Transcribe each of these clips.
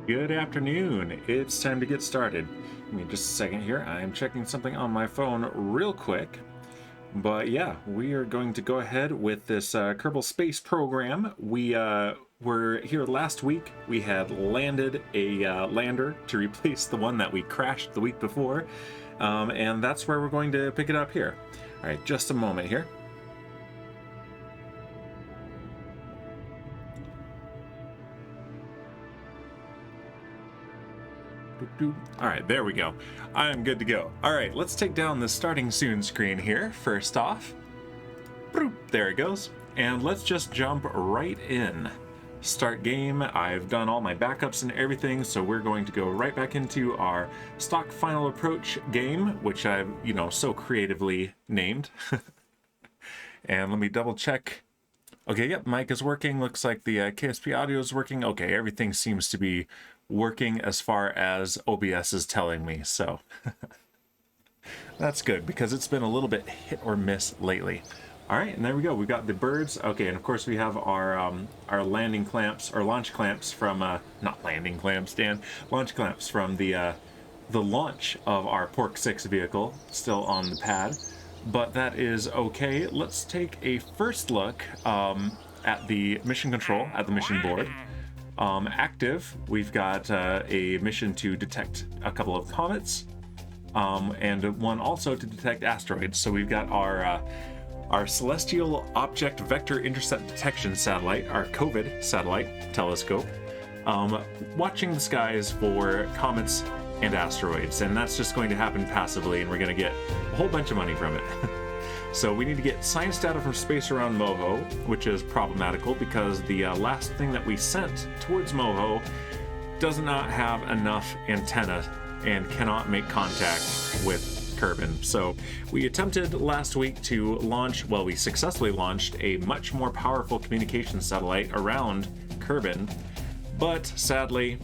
Good afternoon. It's time to get started. Give me just a second here. I'm checking something on my phone real quick. But yeah, we are going to go ahead with this Kerbal space program. We were here last week. We had landed a lander to replace the one that we crashed the week before. And that's where we're going to pick it up here. All right, just a moment here. All right, there we go. I'm good to go. All right, let's take down the starting soon screen here. First off, there it goes. And let's just jump right in. Start game. I've done all my backups and everything, so we're going to go right back into our stock final approach game, which I've, so creatively named. And let me double check. Okay, yep, mic is working. Looks like the KSP audio is working. Okay, everything seems to be working as far as OBS is telling me, so that's good because it's been a little bit hit or miss lately. All right, and there we go. We've got the birds. Okay, and of course we have our landing clamps or launch clamps from not landing clamps, Dan. Launch clamps from the launch of our Pork 6 vehicle still on the pad, but that is okay. Let's take a first look at the mission control at the mission board. Active, we've got a mission to detect a couple of comets, and one also to detect asteroids. So we've got our Celestial Object Vector Intercept Detection Satellite, our COVID satellite telescope, watching the skies for comets and asteroids, and that's just going to happen passively, and we're going to get a whole bunch of money from it. So we need to get science data from space around Moho, which is problematical because the last thing that we sent towards Moho does not have enough antenna and cannot make contact with Kerbin. So we attempted last week to launch, well, we successfully launched a much more powerful communication satellite around Kerbin, but sadly,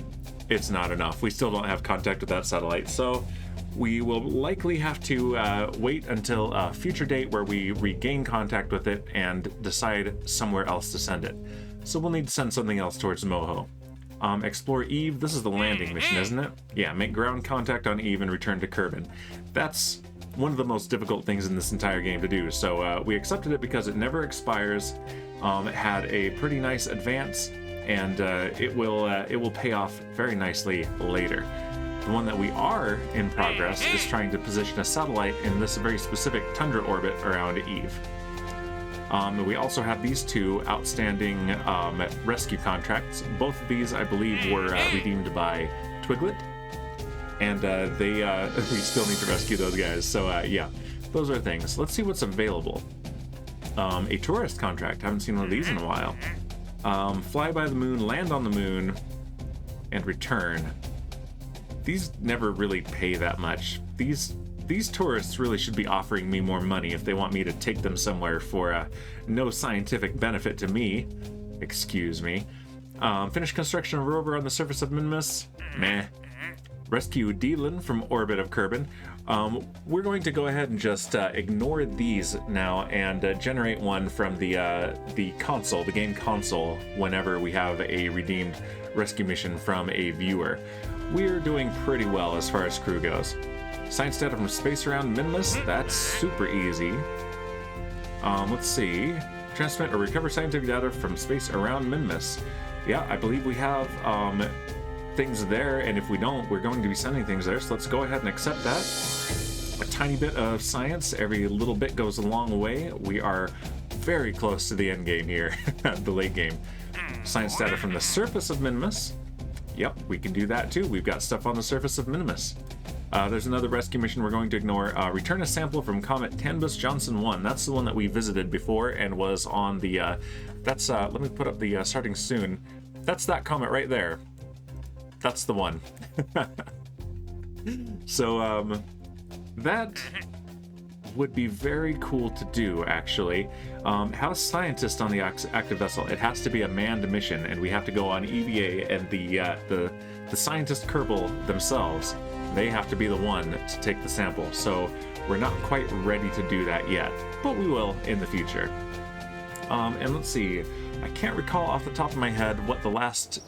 it's not enough. We still don't have contact with that satellite. So we will likely have to wait until a future date where we regain contact with it and decide somewhere else to send it. So we'll need to send something else towards Moho. Explore Eve. This is the landing mission, isn't it? Yeah, make ground contact on Eve and return to Kerbin. That's one of the most difficult things in this entire game to do. So we accepted it because it never expires. It had a pretty nice advance, and it will pay off very nicely later. The one that we are in progress is trying to position a satellite in this very specific tundra orbit around Eve. We also have these two outstanding rescue contracts. Both of these, I believe, were redeemed by Twiglet, and we still need to rescue those guys. So yeah, those are things. Let's see what's available. A tourist contract. Haven't seen one of these in a while. Fly by the moon, land on the moon, and return. These never really pay that much. These tourists really should be offering me more money if they want me to take them somewhere for no scientific benefit to me. Excuse me. Finish construction of rover on the surface of Minmus. Meh. Rescue Dealin from orbit of Kerbin. We're going to go ahead and just ignore these now and generate one from the console, the game console, whenever we have a redeemed rescue mission from a viewer. We're doing pretty well as far as crew goes. Science data from space around Minmus, that's super easy. Let's see. Transmit or recover scientific data from space around Minmus. Yeah, I believe we have things there, and if we don't, we're going to be sending things there, so let's go ahead and accept that. A tiny bit of science, every little bit goes a long way. We are very close to the end game here, the late game. Science data from the surface of Minmus. Yep, we can do that too. We've got stuff on the surface of Minmus. There's another rescue mission we're going to ignore. Return a sample from Comet Tanbus-Johnson 1. That's the one that we visited before and was on the... let me put up the starting soon. That's that comet right there. That's the one. So, that would be very cool to do, actually. How scientist on the active vessel? It has to be a manned mission, and we have to go on EVA, and the scientist Kerbal themselves, they have to be the one to take the sample. So we're not quite ready to do that yet, but we will in the future. And let's see, I can't recall off the top of my head what the last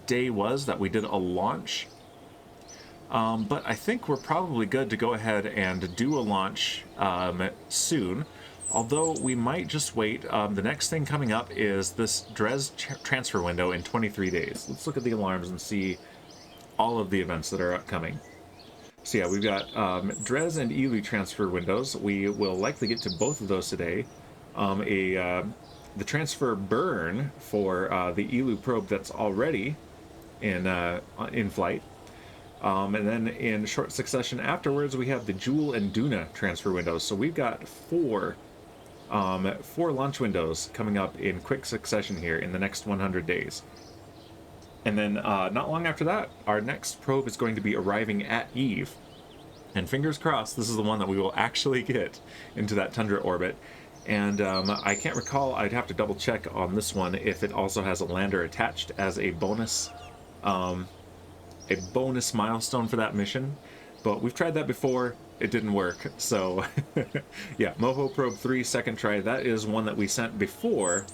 day was that we did a launch. But I think we're probably good to go ahead and do a launch soon. Although we might just wait. The next thing coming up is this Dres transfer window in 23 days. Let's look at the alarms and see all of the events that are upcoming. So yeah, we've got Dres and Elu transfer windows. We will likely get to both of those today. The transfer burn for the Elu probe that's already in flight. And then in short succession afterwards, we have the Jewel and Duna transfer windows. So we've got four launch windows coming up in quick succession here in the next 100 days. And then not long after that, our next probe is going to be arriving at Eve. And fingers crossed, this is the one that we will actually get into that Tundra orbit. And I can't recall, I'd have to double check on this one if it also has a lander attached as a bonus milestone for that mission. But we've tried that before, it didn't work. So yeah, Moho Probe 3 second try, that is one that we sent before.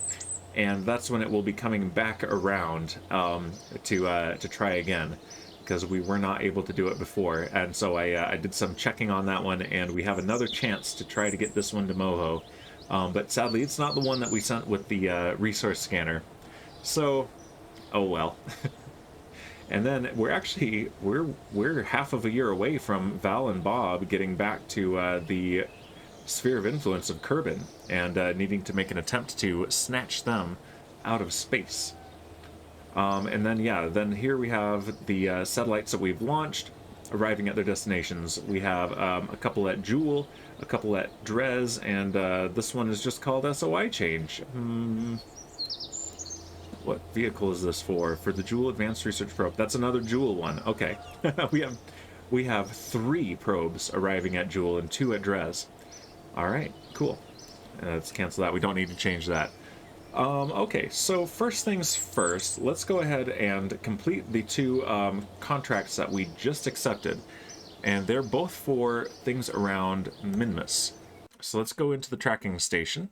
And that's when it will be coming back around to try again, because we were not able to do it before. And so I did some checking on that one, and we have another chance to try to get this one to Moho. But sadly, it's not the one that we sent with the resource scanner. So, oh well. And then we're half of a year away from Val and Bob getting back to the sphere of influence of Kerbal and needing to make an attempt to snatch them out of space. And then yeah, then here we have the satellites that we've launched arriving at their destinations. We have a couple at Jewel, a couple at Dres, and this one is just called SOI change. What vehicle is this for? For the Jewel Advanced Research Probe. That's another Jewel one. Okay. we have 3 probes arriving at Jewel and 2 at Dres. All right, cool. Let's cancel that. We don't need to change that. Okay, so first things first, let's go ahead and complete the 2 contracts that we just accepted. And they're both for things around Minmus. So let's go into the tracking station.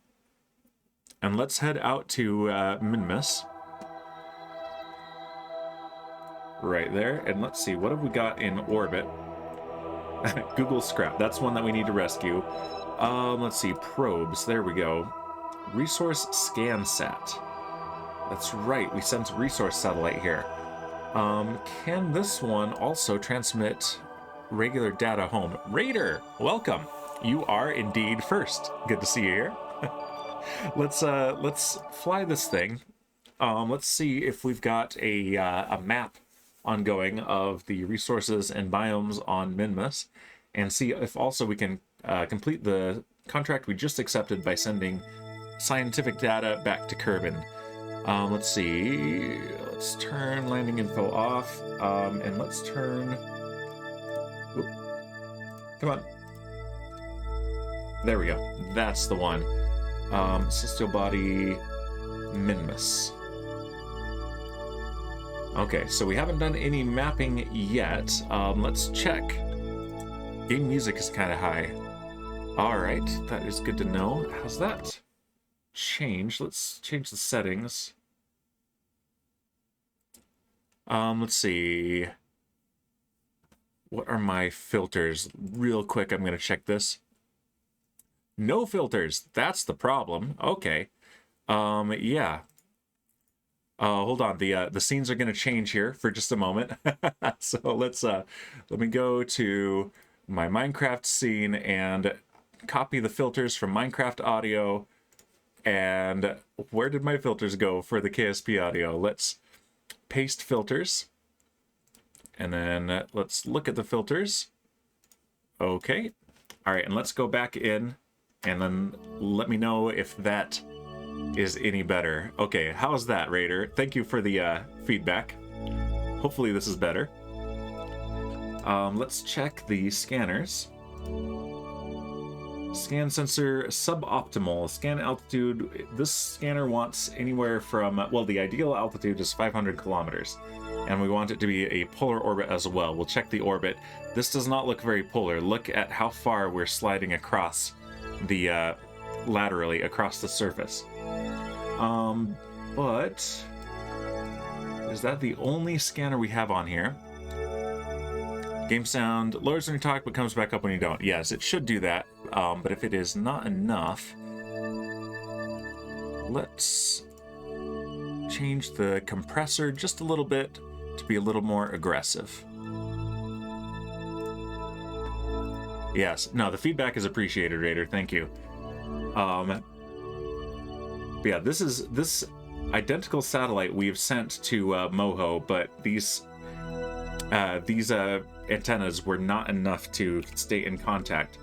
And let's head out to Minmus. Right there. And let's see, what have we got in orbit? Google Scrap. That's one that we need to rescue. Let's see, probes. There we go. Resource ScanSat. That's right, we sent a resource satellite here. Can this one also transmit regular data home? Raider, welcome. You are indeed first. Good to see you here. Let's fly this thing. Let's see if we've got a map ongoing of the resources and biomes on Minmus, and see if also we can complete the contract we just accepted by sending scientific data back to Kerbal. Let's see. Let's turn landing info off, and let's turn. Oop. Come on. There we go. That's the one. Celestial body Minmus. Okay, so we haven't done any mapping yet. Let's check. Game music is kind of high. Alright, that is good to know. How's that change? Let's change the settings. Let's see. What are my filters? Real quick, I'm going to check this. No filters. That's the problem. Okay. Yeah. Hold on. The scenes are going to change here for just a moment. So let me go to my Minecraft scene and copy the filters from Minecraft audio. And where did my filters go for the KSP audio? Let's paste filters. And then let's look at the filters. Okay. All right. And let's go back in and then let me know if that is any better. Okay. How's that, Raider? Thank you for the feedback. Hopefully this is better. Let's check the scanners. Scan sensor suboptimal. Scan altitude. This scanner wants anywhere from, well, the ideal altitude is 500 kilometers. And we want it to be a polar orbit as well. We'll check the orbit. This does not look very polar. Look at how far we're sliding across the, laterally across the surface. But Is that the only scanner we have on here? Game sound lowers when you talk, but comes back up when you don't. Yes, it should do that. But if it is not enough, let's change the compressor just a little bit to be a little more aggressive. Yes, no, the feedback is appreciated, Raider. Thank you. But yeah, this identical satellite we've sent to Moho, but these antennas were not enough to stay in contact.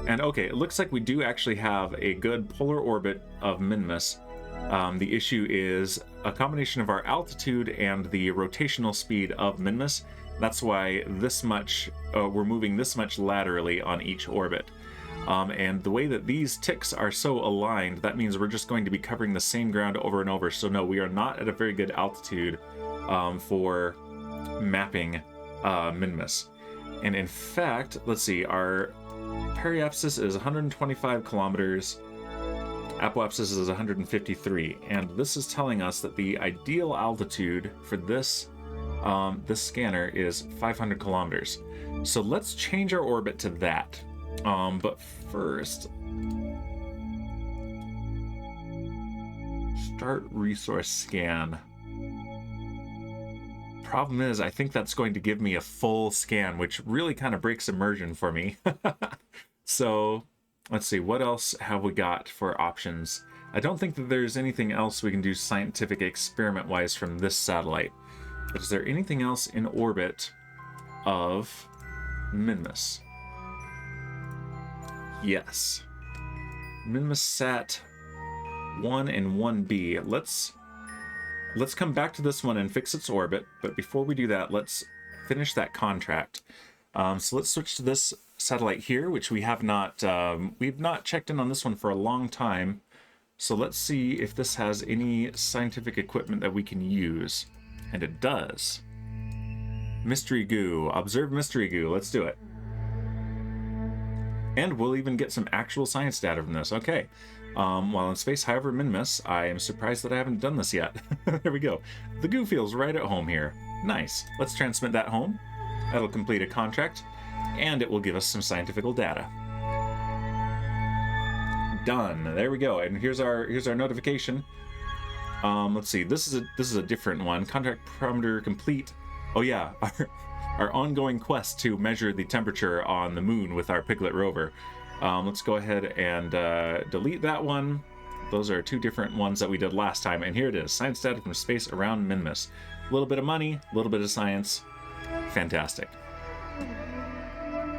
And okay, it looks like we do actually have a good polar orbit of Minmus. The issue is a combination of our altitude and the rotational speed of Minmus. That's why this much we're moving this much laterally on each orbit. And the way that these ticks are so aligned, that means we're just going to be covering the same ground over and over. So no, we are not at a very good altitude for mapping Minmus. And in fact, let's see, our periapsis is 125 kilometers, apoapsis is 153, and this is telling us that the ideal altitude for this this scanner is 500 kilometers. So let's change our orbit to that. But first, start resource scan. Problem is, I think that's going to give me a full scan, which really kind of breaks immersion for me. So let's see, what else have we got for options? I don't think that there's anything else we can do scientific experiment-wise from this satellite. But is there anything else in orbit of Minmus? Yes. Minmus Sat 1 and 1B. Let's come back to this one and fix its orbit, but before we do that, let's finish that contract. So let's switch to this satellite here, which we have not we've not checked in on this one for a long time. So let's see if this has any scientific equipment that we can use. And it does. Mystery goo. Observe mystery goo. Let's do it. And we'll even get some actual science data from this. Okay. While in space, however, Minmus, I am surprised that I haven't done this yet. There we go. The goo feels right at home here. Nice. Let's transmit that home. That'll complete a contract, and it will give us some scientific data. Done. There we go. And here's our notification. Let's see. This is a different one. Contract parameter complete. Oh yeah, our ongoing quest to measure the temperature on the moon with our Piglet rover. Let's go ahead and delete that one. Those are two different ones that we did last time. And here it is. Science data from space around Minmus. A little bit of money, a little bit of science. Fantastic.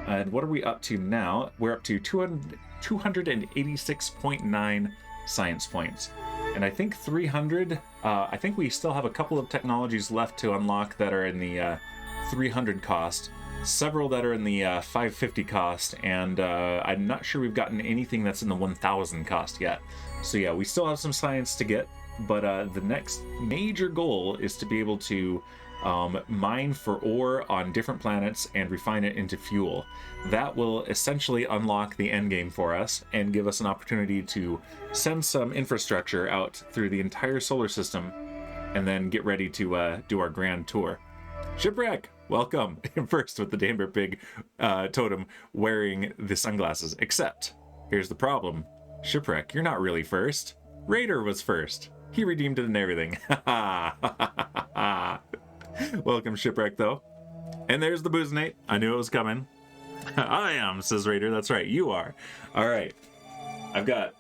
And what are we up to now? We're up to 286.9 science points. And I think 300, I think we still have a couple of technologies left to unlock that are in the 300 cost. Several that are in the 550 cost, and I'm not sure we've gotten anything that's in the 1000 cost yet. So yeah, we still have some science to get, but the next major goal is to be able to mine for ore on different planets and refine it into fuel. That will essentially unlock the endgame for us and give us an opportunity to send some infrastructure out through the entire solar system and then get ready to do our grand tour. Shipwreck, welcome. First with the Damber Pig totem wearing the sunglasses. Except, here's the problem. Shipwreck, you're not really first. Raider was first. He redeemed it and everything. Welcome, Shipwreck, though. And there's the Booznate. I knew it was coming. I am, says Raider. That's right, you are. All right. Haven't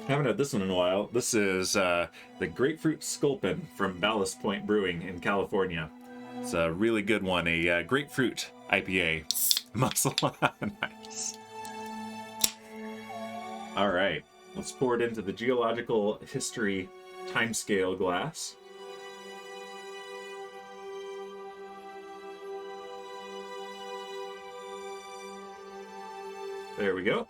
had this one in a while. This is the Grapefruit Sculpin from Ballast Point Brewing in California. It's a really good one, a grapefruit IPA. Muscle. Nice. All right, let's pour it into the geological history timescale glass. There we go.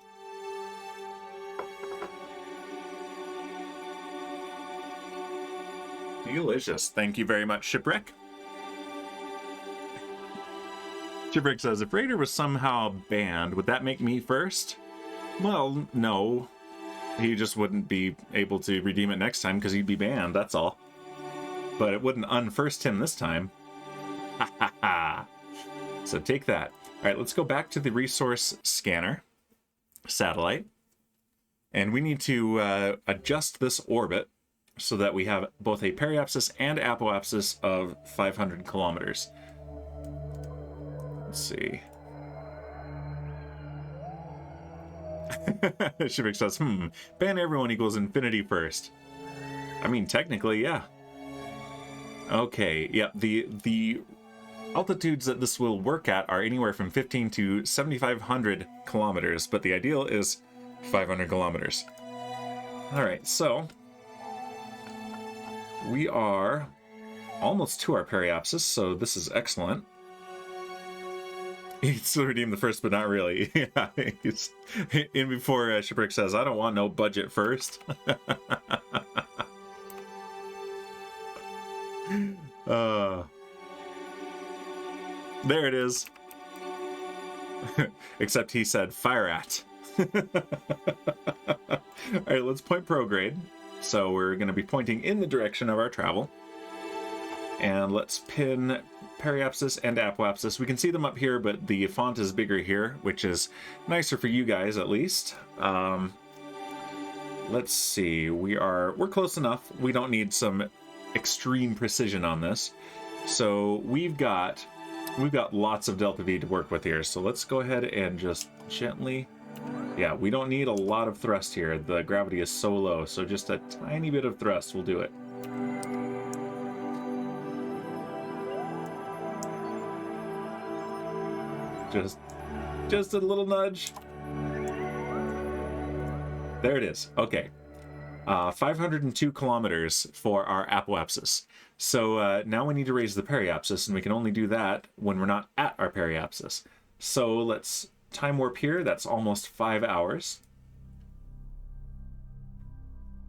Delicious. Thank you very much, Shipwreck. Shipwreck says, if Raider was somehow banned, would that make me first? Well, no. He just wouldn't be able to redeem it next time because he'd be banned, that's all. but it wouldn't unfirst him this time. Ha ha ha. So take that. All right, let's go back to the resource scanner satellite. And we need to adjust this orbit so that we have both a periapsis and apoapsis of 500 kilometers. Let's see. Shivik says, ban everyone equals infinity first. I mean, technically, yeah. Okay, yeah, the altitudes that this will work at are anywhere from 15 to 7,500 kilometers, but the ideal is 500 kilometers. All right, so we are almost to our periapsis, so this is excellent. He's still redeemed the first, but not really. Yeah, he's in before Shipwreck says, I don't want no budget first. There it is. Except he said, fire at. All right, let's point prograde. So we're going to be pointing in the direction of our travel. And let's pin periapsis and apoapsis. We can see them up here, but the font is bigger here, which is nicer for you guys at least. Let's see. We're close enough. We don't need some extreme precision on this. So we've got lots of delta V to work with here. So let's go ahead and just gently. Yeah, we don't need a lot of thrust here. The gravity is so low, so just a tiny bit of thrust will do it. Just a little nudge. There it is. Okay. 502 kilometers for our apoapsis. So now we need to raise the periapsis, and we can only do that when we're not at our periapsis. So let's time warp here. That's almost 5 hours.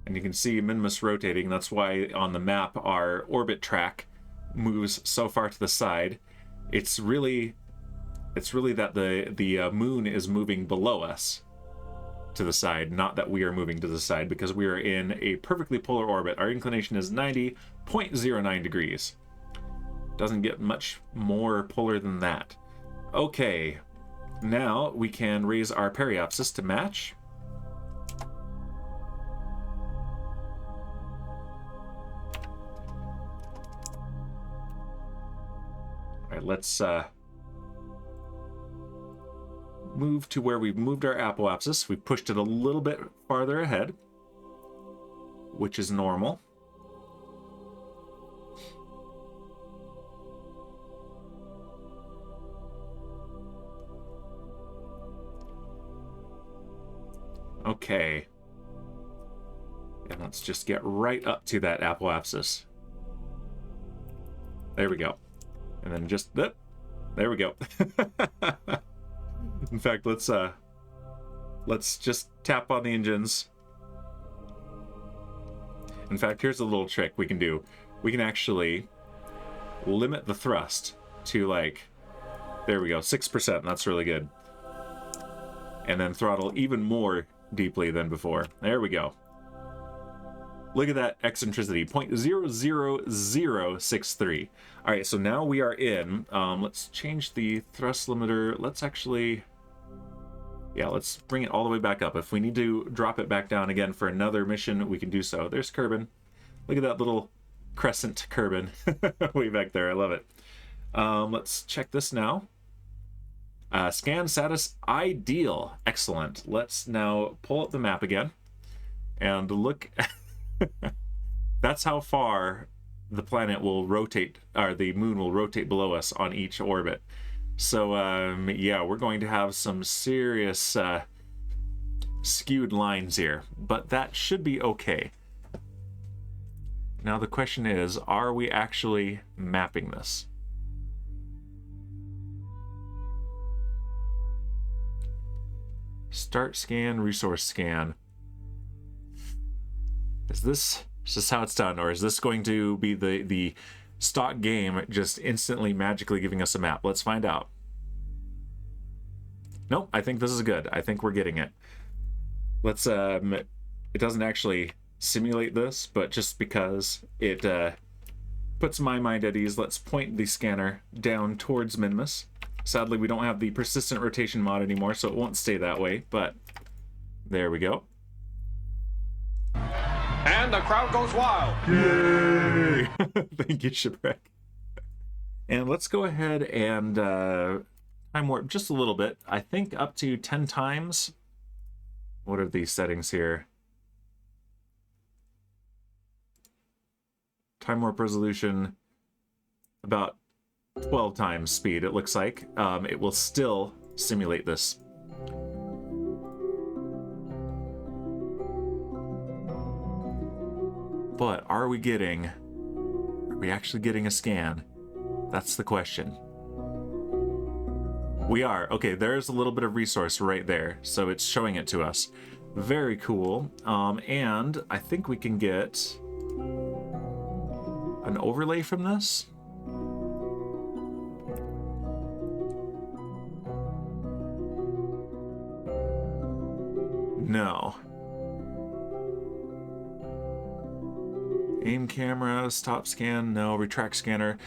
And you can see Minmus rotating. That's why on the map our orbit track moves so far to the side. It's really that the moon is moving below us to the side, not that we are moving to the side, because we are in a perfectly polar orbit. Our inclination is 90.09 degrees. Doesn't get much more polar than that. Okay, now we can raise our periapsis to match. All right, let's move to where we've moved our apoapsis. We've pushed it a little bit farther ahead, which is normal. Okay. And let's just get right up to that apoapsis. There we go. And then just, there we go. In fact, let's just tap on the engines. In fact, here's a little trick we can do. We can actually limit the thrust to, like, there we go, 6%. That's really good. And then throttle even more deeply than before. There we go. Look at that eccentricity, 0.00063. All right, so now we are in. Let's change the thrust limiter. Let's actually, yeah, let's bring it all the way back up. If we need to drop it back down again for another mission, we can do so. There's Kerbin. Look at that little crescent Kerbin way back there. I love it. Let's check this now. Scan status ideal. Excellent. Let's now pull up the map again and look. That's how far the planet will rotate, or the moon will rotate below us on each orbit. So yeah, we're going to have some serious skewed lines here, but that should be okay. Now the question is, are we actually mapping this? Start scan, resource scan. Is this how it's done, or is this going to be the stock game just instantly magically giving us a map? Let's find out. Nope, I think this is good. I think we're getting it. Let's it doesn't actually simulate this, but just because it puts my mind at ease, let's point the scanner down towards Minmus. Sadly, we don't have the persistent rotation mod anymore, so it won't stay that way, but there we go. And the crowd goes wild. Yay! Thank you, Shipwreck. And let's go ahead and time warp just a little bit. I think up to 10 times. What are these settings here? Time warp resolution, about 12 times speed, it looks like. It will still simulate this. But are we actually getting a scan? That's the question. We are. Okay, there's a little bit of resource right there, so it's showing it to us. Very cool. And I think we can get an overlay from this. No. Aim camera, stop scan, no. Retract scanner.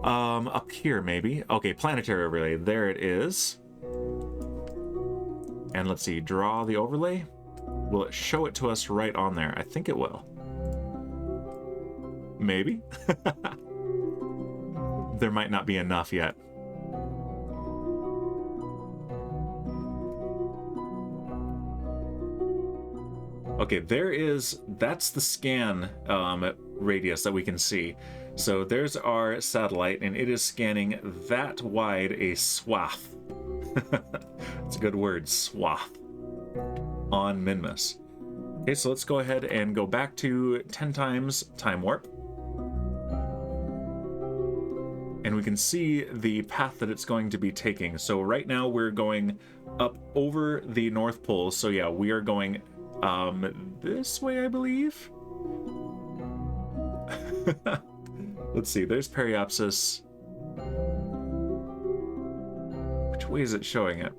Up here maybe. Okay, planetary overlay. There it is. And let's see, draw the overlay. Will it show it to us right on there? I think it will. Maybe. There might not be enough yet. Okay, that's the scan radius that we can see. So there's our satellite, and it is scanning that wide a swath. It's a good word, swath, on Minmus. Okay, so let's go ahead and go back to 10 times time warp. And we can see the path that it's going to be taking. So right now we're going up over the North Pole. So yeah, we are going this way, I believe. Let's see, there's Periapsis. Which way is it showing it?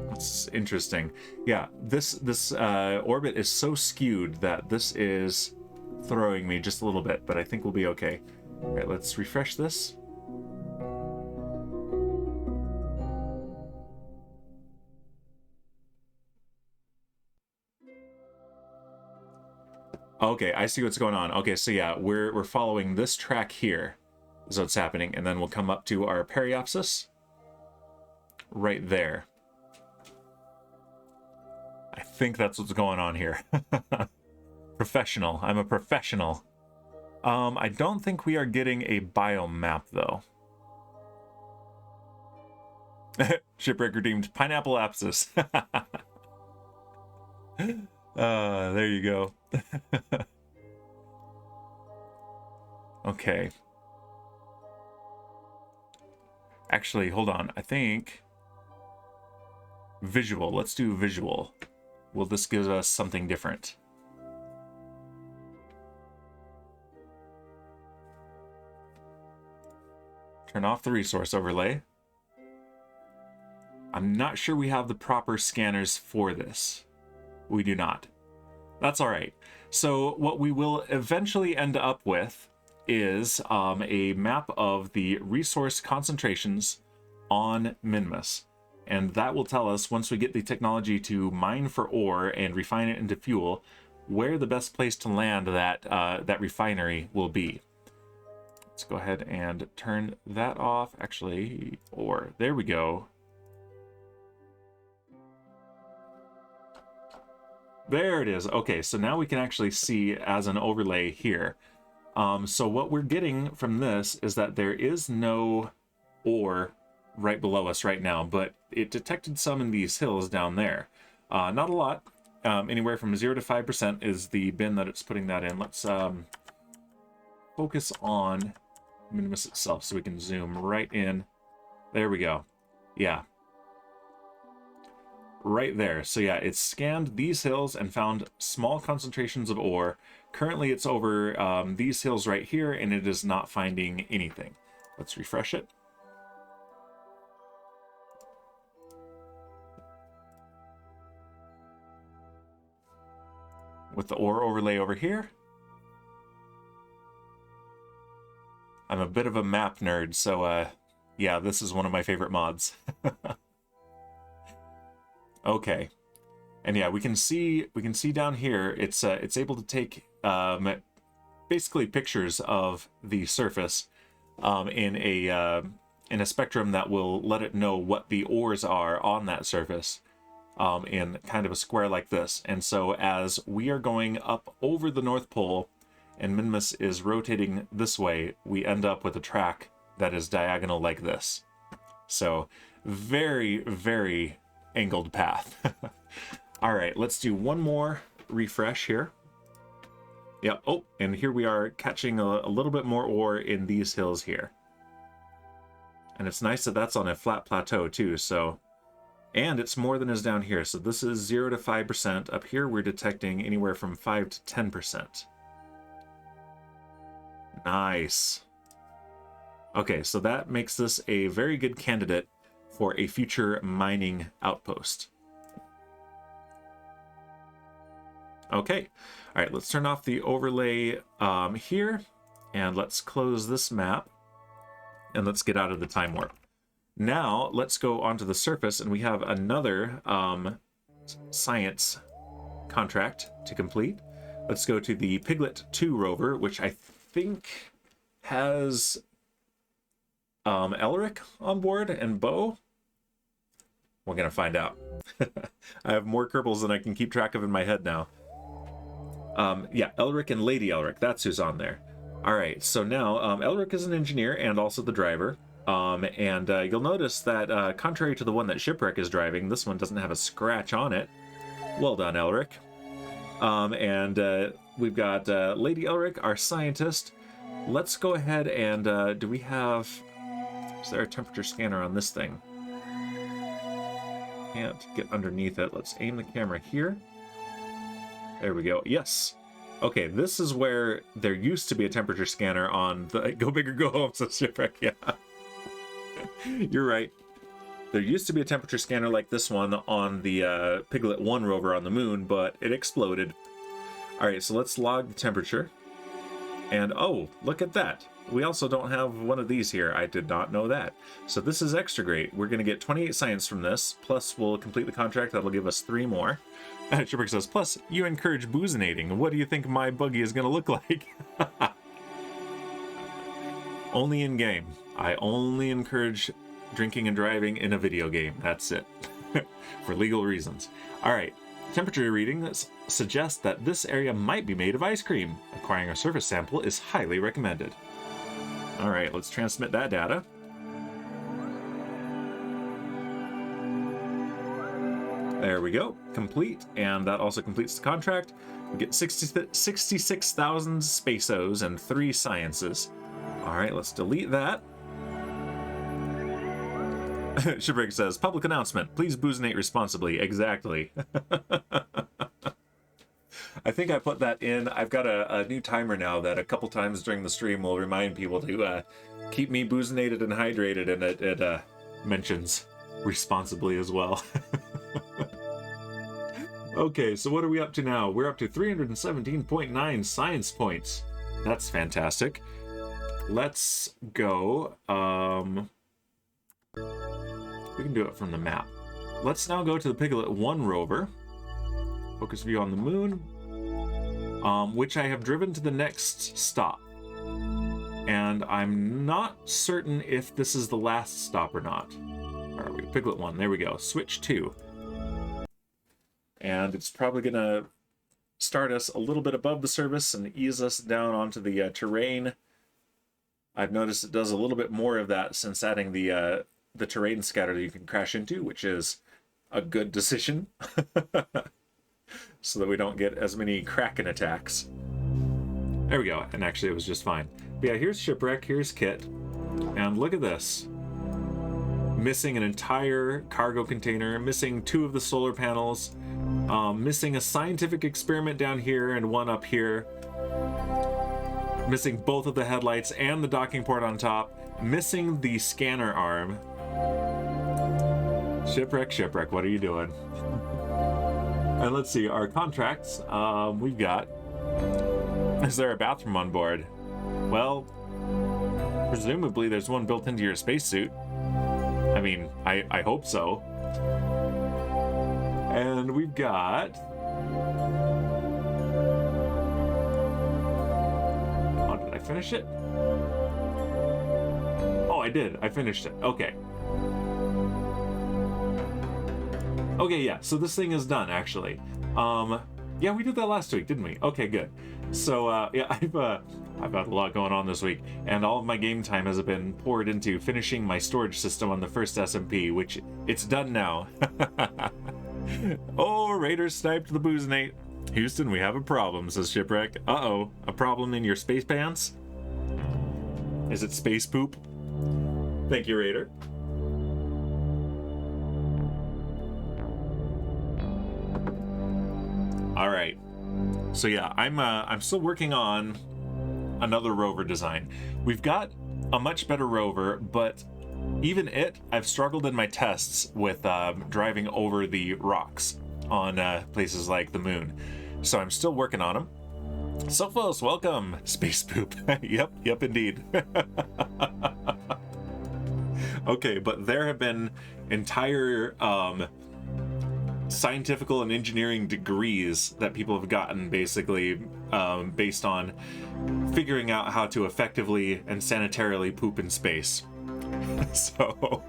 That's interesting. Yeah, this orbit is so skewed that this is throwing me just a little bit, but I think we'll be okay. All right, let's refresh this. Okay, I see what's going on. Okay, so yeah, we're following this track here is what's happening, and then we'll come up to our Periapsis right there. I think that's what's going on here. Professional. I'm a professional. I don't think we are getting a biome map though. Shipwreck redeemed. Pineapple Apsis. There you go. Okay. Actually, hold on. I think visual. Let's do visual. Will this give us something different? Turn off the resource overlay. I'm not sure we have the proper scanners for this. We do not. That's all right. So what we will eventually end up with is a map of the resource concentrations on Minmus. And that will tell us, once we get the technology to mine for ore and refine it into fuel, where the best place to land that refinery will be. Let's go ahead and turn that off. Actually, ore. There we go. There it is. Okay, so now we can actually see as an overlay here. So what we're getting from this is that there is no ore right below us right now, but it detected some in these hills down there. Not a lot. Anywhere from 0 to 5% is the bin that it's putting that in. Let's focus on Minmus itself so we can zoom right in. There we go. Yeah. Right there. So yeah, it's scanned these hills and found small concentrations of ore. Currently it's over these hills right here, and it is not finding anything. Let's refresh it. With the ore overlay over here. I'm a bit of a map nerd, so yeah, this is one of my favorite mods. Okay, and yeah, we can see down here it's able to take basically pictures of the surface in a spectrum that will let it know what the ores are on that surface in kind of a square like this. And so as we are going up over the North Pole and Minmus is rotating this way, we end up with a track that is diagonal like this. So very, very angled path. All right, let's do one more refresh here. Yeah, oh, and here we are catching a little bit more ore in these hills here. And it's nice that that's on a flat plateau too, so... And it's more than is down here, so this is 0 to 5%. Up here we're detecting anywhere from 5 to 10%. Nice. Okay, so that makes this a very good candidate for a future mining outpost. Okay, all right, let's turn off the overlay here, and let's close this map, and let's get out of the time warp. Now, let's go onto the surface, and we have another science contract to complete. Let's go to the Piglet 2 rover, which I think has Elric on board and Bo. We're going to find out. I have more Kerbals than I can keep track of in my head now. Yeah, Elric and Lady Elric, that's who's on there. All right, so now Elric is an engineer and also the driver. And you'll notice that contrary to the one that Shipwreck is driving, this one doesn't have a scratch on it. Well done, Elric. And we've got Lady Elric, our scientist. Let's go ahead and do we have... Is there a temperature scanner on this thing? Can't get underneath it. Let's aim the camera here. There we go. Yes. Okay, this is where there used to be a temperature scanner on the Go Big or Go Home, so Shipwreck, yeah. You're right. There used to be a temperature scanner like this one on the Piglet 1 rover on the moon, but it exploded. All right, so let's log the temperature. And oh, look at that. We also don't have one of these here. I did not know that. So this is extra great. We're going to get 28 science from this, plus we'll complete the contract. That'll give us 3 more. Shipwreck says, plus you encourage boozinating. What do you think my buggy is going to look like? Only in game. I only encourage drinking and driving in a video game. That's it. For legal reasons. All right. Temperature readings suggest that this area might be made of ice cream. Acquiring a surface sample is highly recommended. All right, let's transmit that data. There we go. Complete. And that also completes the contract. We get 66,000 spaceos and 3 sciences. All right, let's delete that. Shipwreck says, public announcement. Please boozinate responsibly. Exactly. I think I put that in. I've got a new timer now that a couple times during the stream will remind people to keep me boozinated and hydrated, and it mentions responsibly as well. Okay, so what are we up to now? We're up to 317.9 science points. That's fantastic. Let's go. We can do it from the map. Let's now go to the Piglet 1 rover. Focus view on the moon, which I have driven to the next stop. And I'm not certain if this is the last stop or not. Where are we? Piglet 1, there we go. Switch 2. And it's probably going to start us a little bit above the surface and ease us down onto the terrain. I've noticed it does a little bit more of that since adding the terrain scatter that you can crash into, which is a good decision. So that we don't get as many Kraken attacks. There we go, and actually it was just fine. But yeah, here's Shipwreck, here's Kit, and look at this. Missing an entire cargo container, missing 2 of the solar panels, missing a scientific experiment down here and 1 up here, missing both of the headlights and the docking port on top, missing the scanner arm. Shipwreck, what are you doing? And let's see, our contracts, we've got... Is there a bathroom on board? Well, Presumably there's one built into your spacesuit. I mean, I hope so. And we've got... Oh, did I finish it? Oh, I did. I finished it. Okay. Okay, yeah. So this thing is done, actually. Yeah, we did that last week, didn't we? Okay, good. So, yeah, I've had a lot going on this week, and all of my game time has been poured into finishing my storage system on the first SMP, which it's done now. Oh, Raiders sniped the Boozenate. Houston, we have a problem, says Shipwreck. Uh-oh, a problem in your space pants? Is it space poop? Thank you, Raider. All right. So yeah, I'm still working on another rover design. We've got a much better rover, but even I've struggled in my tests with driving over the rocks on places like the moon. So I'm still working on them. Sophos, welcome, space poop. Yep, indeed. Okay, but there have been entire scientific and engineering degrees that people have gotten, basically based on figuring out how to effectively and sanitarily poop in space. So,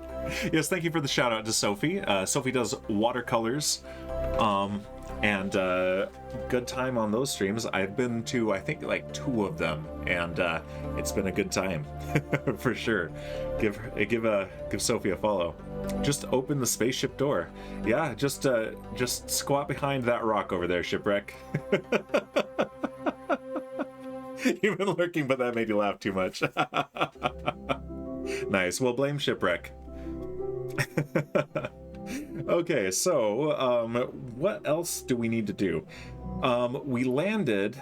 yes, thank you for the shout out to Sophie. Sophie does watercolors, and good time on those streams. I've been to, I think, like 2 of them, and it's been a good time for sure. Give Sophie a follow. Just open the spaceship door. Yeah, just squat behind that rock over there, Shipwreck. You've been lurking, but that made you laugh too much. Nice. Well, blame Shipwreck. Okay, so what else do we need to do? We landed,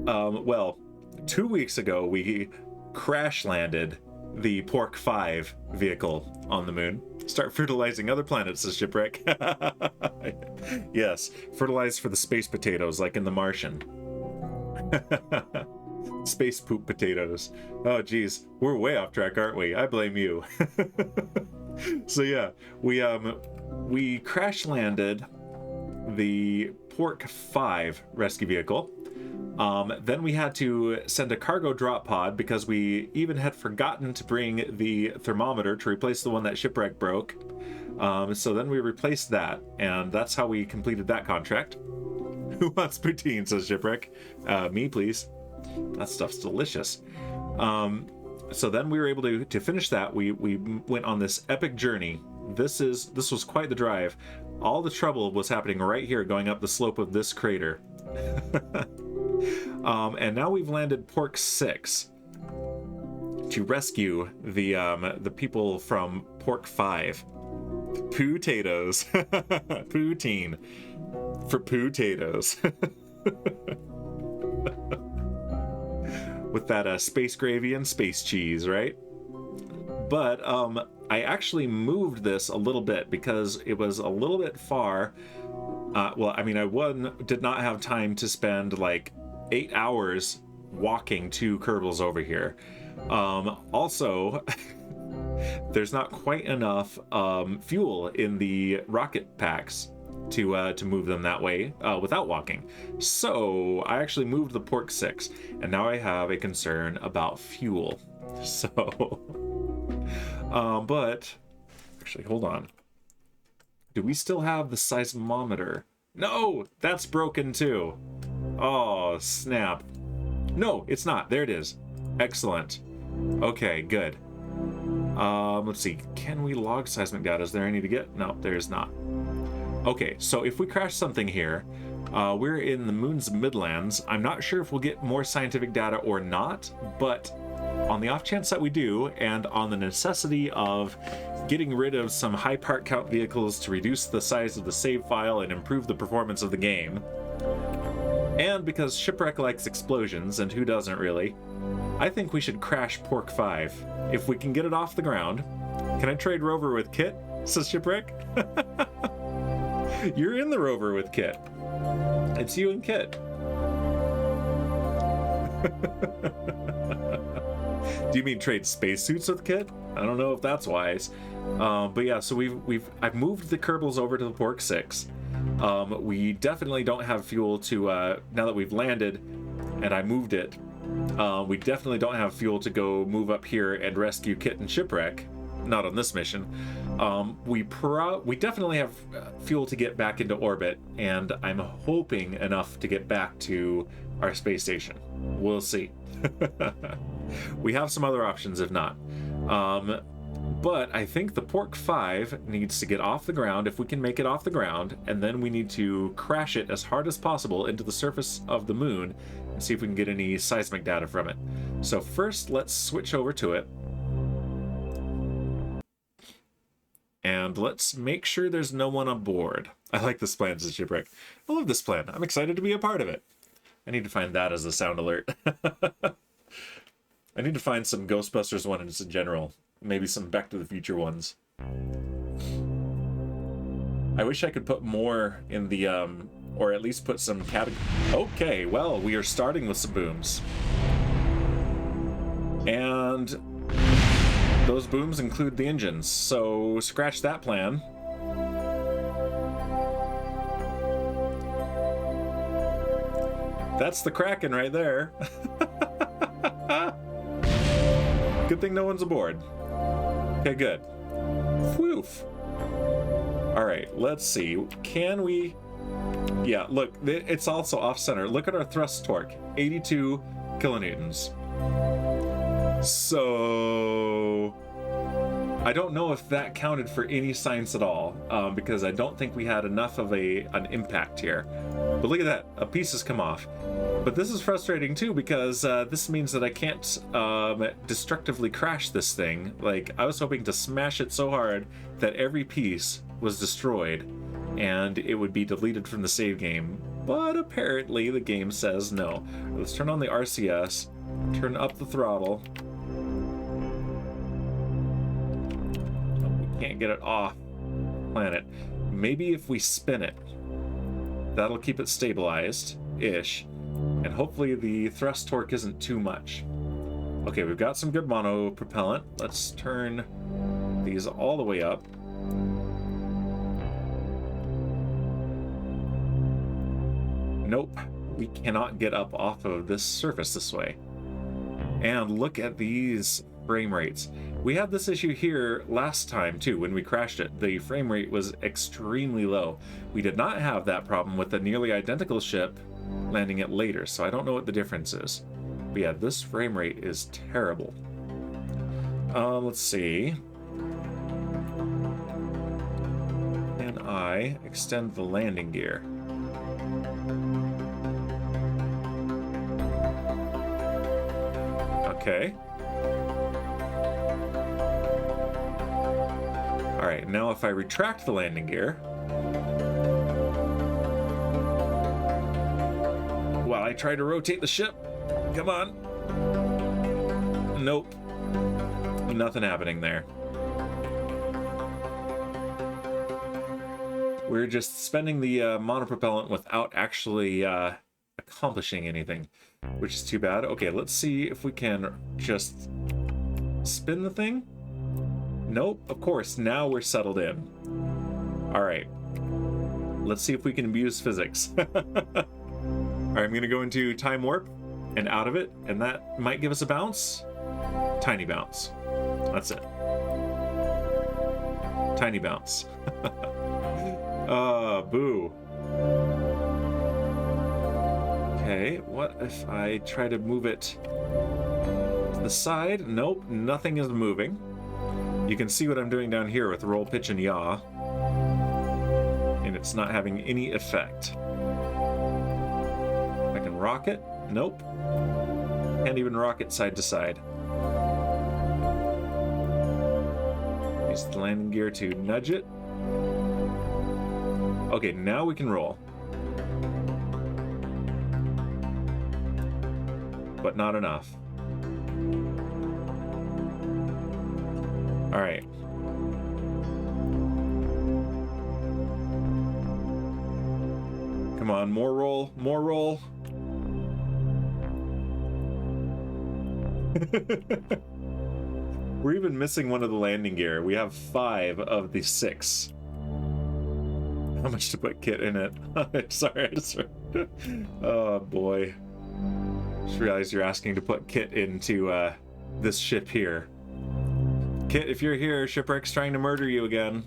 well, 2 weeks ago, we crash landed the Pork 5 vehicle on the moon. Start fertilizing other planets, says Shipwreck. Yes, fertilize for the space potatoes, like in The Martian. Space poop potatoes. Oh, geez, we're way off track, aren't we? I blame you. So yeah, we crash landed the Pork 5 rescue vehicle. Then we had to send a cargo drop pod because we even had forgotten to bring the thermometer to replace the one that Shipwreck broke. So then we replaced that, and that's how we completed that contract. Who wants poutine, says Shipwreck. Me, please. That stuff's delicious. So then we were able to finish that. We went on this epic journey. This was quite the drive. All the trouble was happening right here, going up the slope of this crater. And now we've landed Pork 6 to rescue the people from Pork 5. Potatoes. Poutine. For potatoes. With that space gravy and space cheese, right? But I actually moved this a little bit because it was a little bit far. Well, I mean, I did not have time to spend like 8 hours walking 2 Kerbals over here. Also, there's not quite enough fuel in the rocket packs to move them that way without walking. So I actually moved the Pork 6, and now I have a concern about fuel. So, but actually, hold on. Do we still have the seismometer? No, that's broken too. Oh, snap. No, it's not. There it is. Excellent. Okay, good. Let's see. Can we log seismic data? Is there any to get? No, there's not. Okay, so if we crash something here, we're in the moon's midlands. I'm not sure if we'll get more scientific data or not, but on the off chance that we do, and on the necessity of getting rid of some high part count vehicles to reduce the size of the save file and improve the performance of the game, and because Shipwreck likes explosions, and who doesn't really, I think we should crash Pork 5. If we can get it off the ground. Can I trade rover with Kit? Says Shipwreck. You're in the rover with Kit. It's you and Kit. Do you mean trade spacesuits with Kit? I don't know if that's wise. But yeah, so I've moved the Kerbals over to the Pork 6. We definitely don't have fuel to, now that we've landed and I moved it, we definitely don't have fuel to go move up here and rescue Kit and Shipwreck. Not on this mission. We definitely have fuel to get back into orbit, and I'm hoping enough to get back to our space station. We'll see. We have some other options if not. But I think the Pork 5 needs to get off the ground, if we can make it off the ground, and then we need to crash it as hard as possible into the surface of the moon and see if we can get any seismic data from it. So first, let's switch over to it. And let's make sure there's no one aboard. I like this plan, says Shipwreck. I love this plan. I'm excited to be a part of it. I need to find that as a sound alert. I need to find some Ghostbusters ones in general. Maybe some Back to the Future ones. I wish I could put more in the, or at least put some Okay, well, we are starting with some booms. And those booms include the engines, so scratch that plan. That's the Kraken right there. Good thing no one's aboard. Okay, good. Whew. All right, let's see. Can we... Yeah, look, it's also off-center. Look at our thrust torque, 82 kilonewtons. So I don't know if that counted for any science at all, because I don't think we had enough of an impact here. But look at that, a piece has come off. But this is frustrating too, because this means that I can't destructively crash this thing. Like, I was hoping to smash it so hard that every piece was destroyed and it would be deleted from the save game. But apparently the game says no. Let's turn on the RCS, turn up the throttle. We can't get it off planet. Maybe if we spin it, that'll keep it stabilized-ish. And hopefully the thrust torque isn't too much. Okay, we've got some good mono propellant. Let's turn these all the way up. Nope, we cannot get up off of this surface this way. And look at these frame rates. We had this issue here last time too, when we crashed it. The frame rate was extremely low. We did not have that problem with the nearly identical ship landing it later, so I don't know what the difference is. But yeah, this frame rate is terrible. Let's see. Can I extend the landing gear? Okay. Alright, now if I retract the landing gear, while I try to rotate the ship, come on. Nope. Nothing happening there. We're just spending the monopropellant without actually accomplishing anything, which is too bad. Okay, let's see if we can just spin the thing. Nope, of course, now we're settled in. All right, let's see if we can abuse physics. All right, I'm gonna go into time warp and out of it, and that might give us a bounce. Tiny bounce. That's it. Tiny bounce. Boo. Okay, what if I try to move it to the side? Nope, nothing is moving. You can see what I'm doing down here with roll, pitch, and yaw. And it's not having any effect. I can rock it? Nope. Can't even rock it side to side. Use the landing gear to nudge it. Okay, now we can roll. But not enough. All right. Come on, more roll, more roll. We're even missing one of the landing gear. We have 5 of the 6. How much to put kit in it? Sorry, I just... Oh, boy. Just realized you're asking to put kit into this ship here. Kit, if you're here, Shipwreck's trying to murder you again.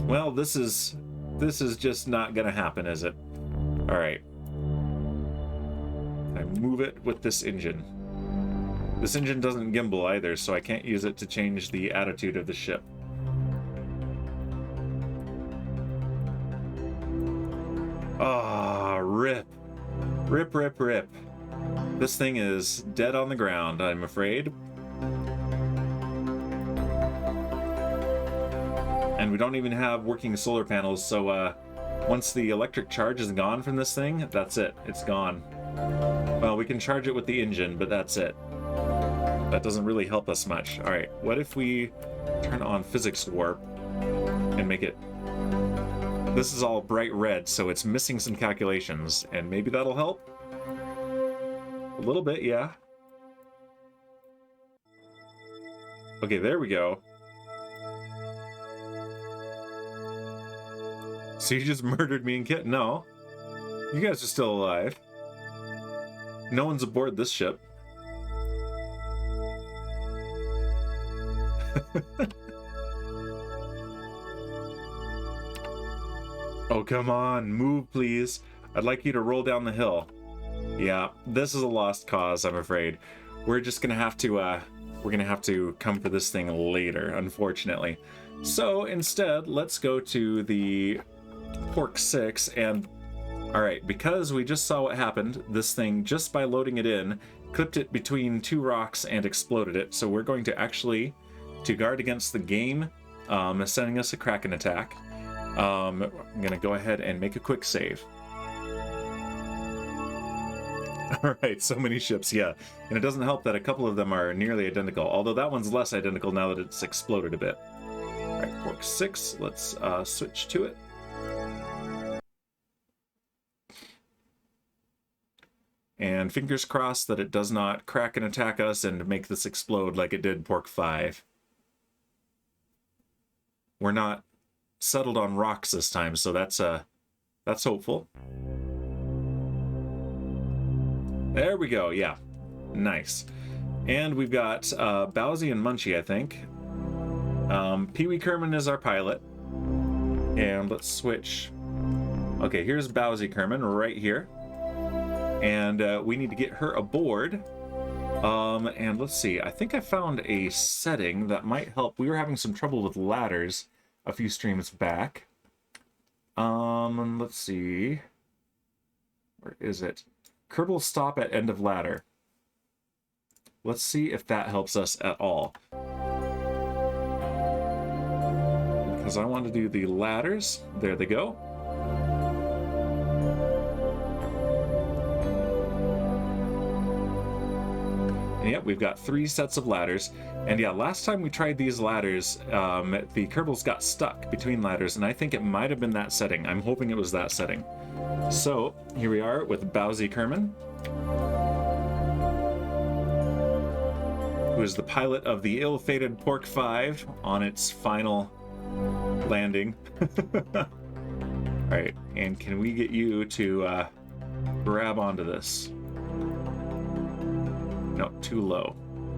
Well, this is just not gonna happen, is it? Alright. I move it with this engine. This engine doesn't gimbal either, so I can't use it to change the attitude of the ship. Ah, rip. Rip, rip, rip. This thing is dead on the ground, I'm afraid. And we don't even have working solar panels, so once the electric charge is gone from this thing, that's it. It's gone. Well, we can charge it with the engine, but that's it. That doesn't really help us much. Alright, what if we turn on physics warp and make it... This is all bright red, so it's missing some calculations, and maybe that'll help? A little bit, yeah. Okay, there we go. So you just murdered me and Kit? No. You guys are still alive. No one's aboard this ship. Oh, come on. Move, please. I'd like you to roll down the hill. Yeah, this is a lost cause, I'm afraid. We're just gonna have to, come for this thing later, unfortunately. So, instead, let's go to the Pork 6 and... Alright, because we just saw what happened, this thing, just by loading it in, clipped it between 2 rocks and exploded it. So we're going to actually, to guard against the game, sending us a Kraken attack, I'm going to go ahead and make a quick save. Alright, so many ships, yeah. And it doesn't help that a couple of them are nearly identical, although that one's less identical now that it's exploded a bit. Alright, Pork 6, let's switch to it. And fingers crossed that it does not crack and attack us and make this explode like it did Pork 5. We're not settled on rocks this time, so that's hopeful. There we go, yeah. Nice. And we've got Bowsy and Munchie, I think. Pee-wee Kerman is our pilot. And let's switch. Okay, here's Bowsy Kerman right here. And we need to get her aboard. And let's see, I think I found a setting that might help. We were having some trouble with ladders a few streams back. Let's see. Where is it? Kerbal stop at end of ladder. Let's see if that helps us at all. Because I want to do the ladders. There they go. And yep, we've got 3 sets of ladders. And yeah, last time we tried these ladders, the Kerbals got stuck between ladders, and I think it might have been that setting. I'm hoping it was that setting. So, here we are with Bowsy Kerman, who is the pilot of the ill-fated Pork 5 on its final landing. Alright, and can we get you to grab onto this? No, too low.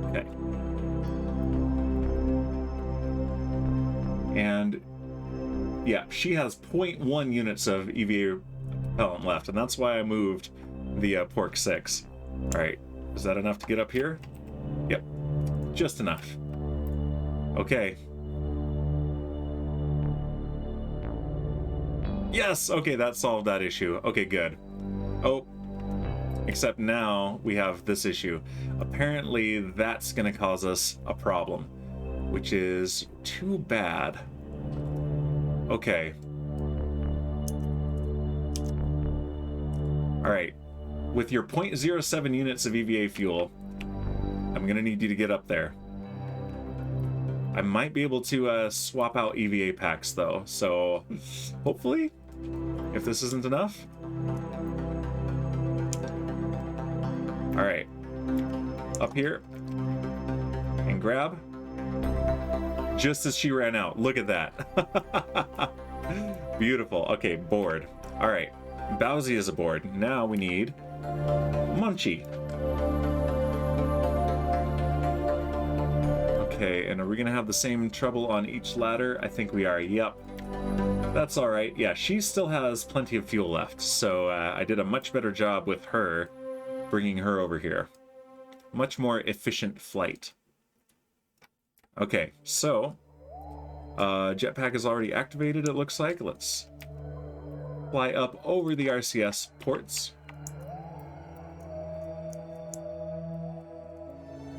Okay. And yeah, she has 0.1 units of EVA propellant left, and that's why I moved the Pork 6. Alright, is that enough to get up here? Yep, just enough. Okay. Yes! Okay, that solved that issue. Okay, good. Oh. Except now we have this issue. Apparently that's going to cause us a problem, which is too bad. Okay. Alright. With your 0.07 units of EVA fuel, I'm going to need you to get up there. I might be able to swap out EVA packs though, so hopefully, if this isn't enough. All right, up here and grab. Just as she ran out. Look at that. Beautiful. Okay, board. All right, Bowsy is aboard. Now we need Munchie. Okay, and are we gonna have the same trouble on each ladder? I think we are. Yep. That's all right. Yeah, she still has plenty of fuel left, so I did a much better job with her, bringing her over here. Much more efficient flight. Okay, so jetpack is already activated, it looks like. Let's fly up over the RCS ports.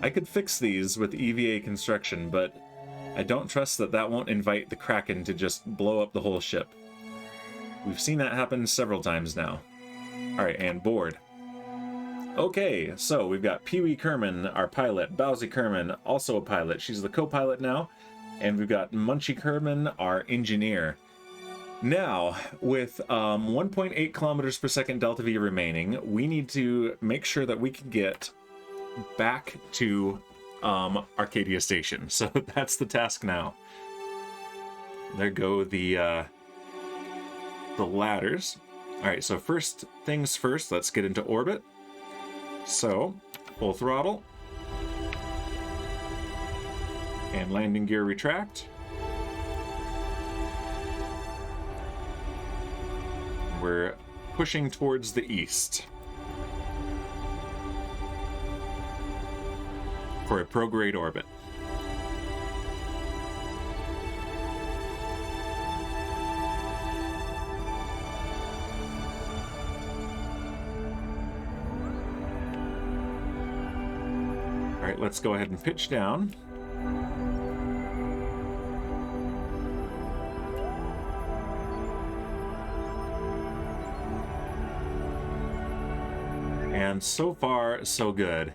I could fix these with EVA construction, but I don't trust that that won't invite the Kraken to just blow up the whole ship. We've seen that happen several times now. Alright, and board. Okay, so we've got Pee-wee Kerman, our pilot. Bowsy Kerman, also a pilot. She's the co-pilot now. And we've got Munchie Kerman, our engineer. Now, with 1.8 kilometers per second delta V remaining, we need to make sure that we can get back to Arcadia Station. So that's the task now. There go the ladders. All right, so first things first, let's get into orbit. So, full throttle. And landing gear retract. We're pushing towards the east for a prograde orbit. All right, let's go ahead and pitch down. And so far, so good.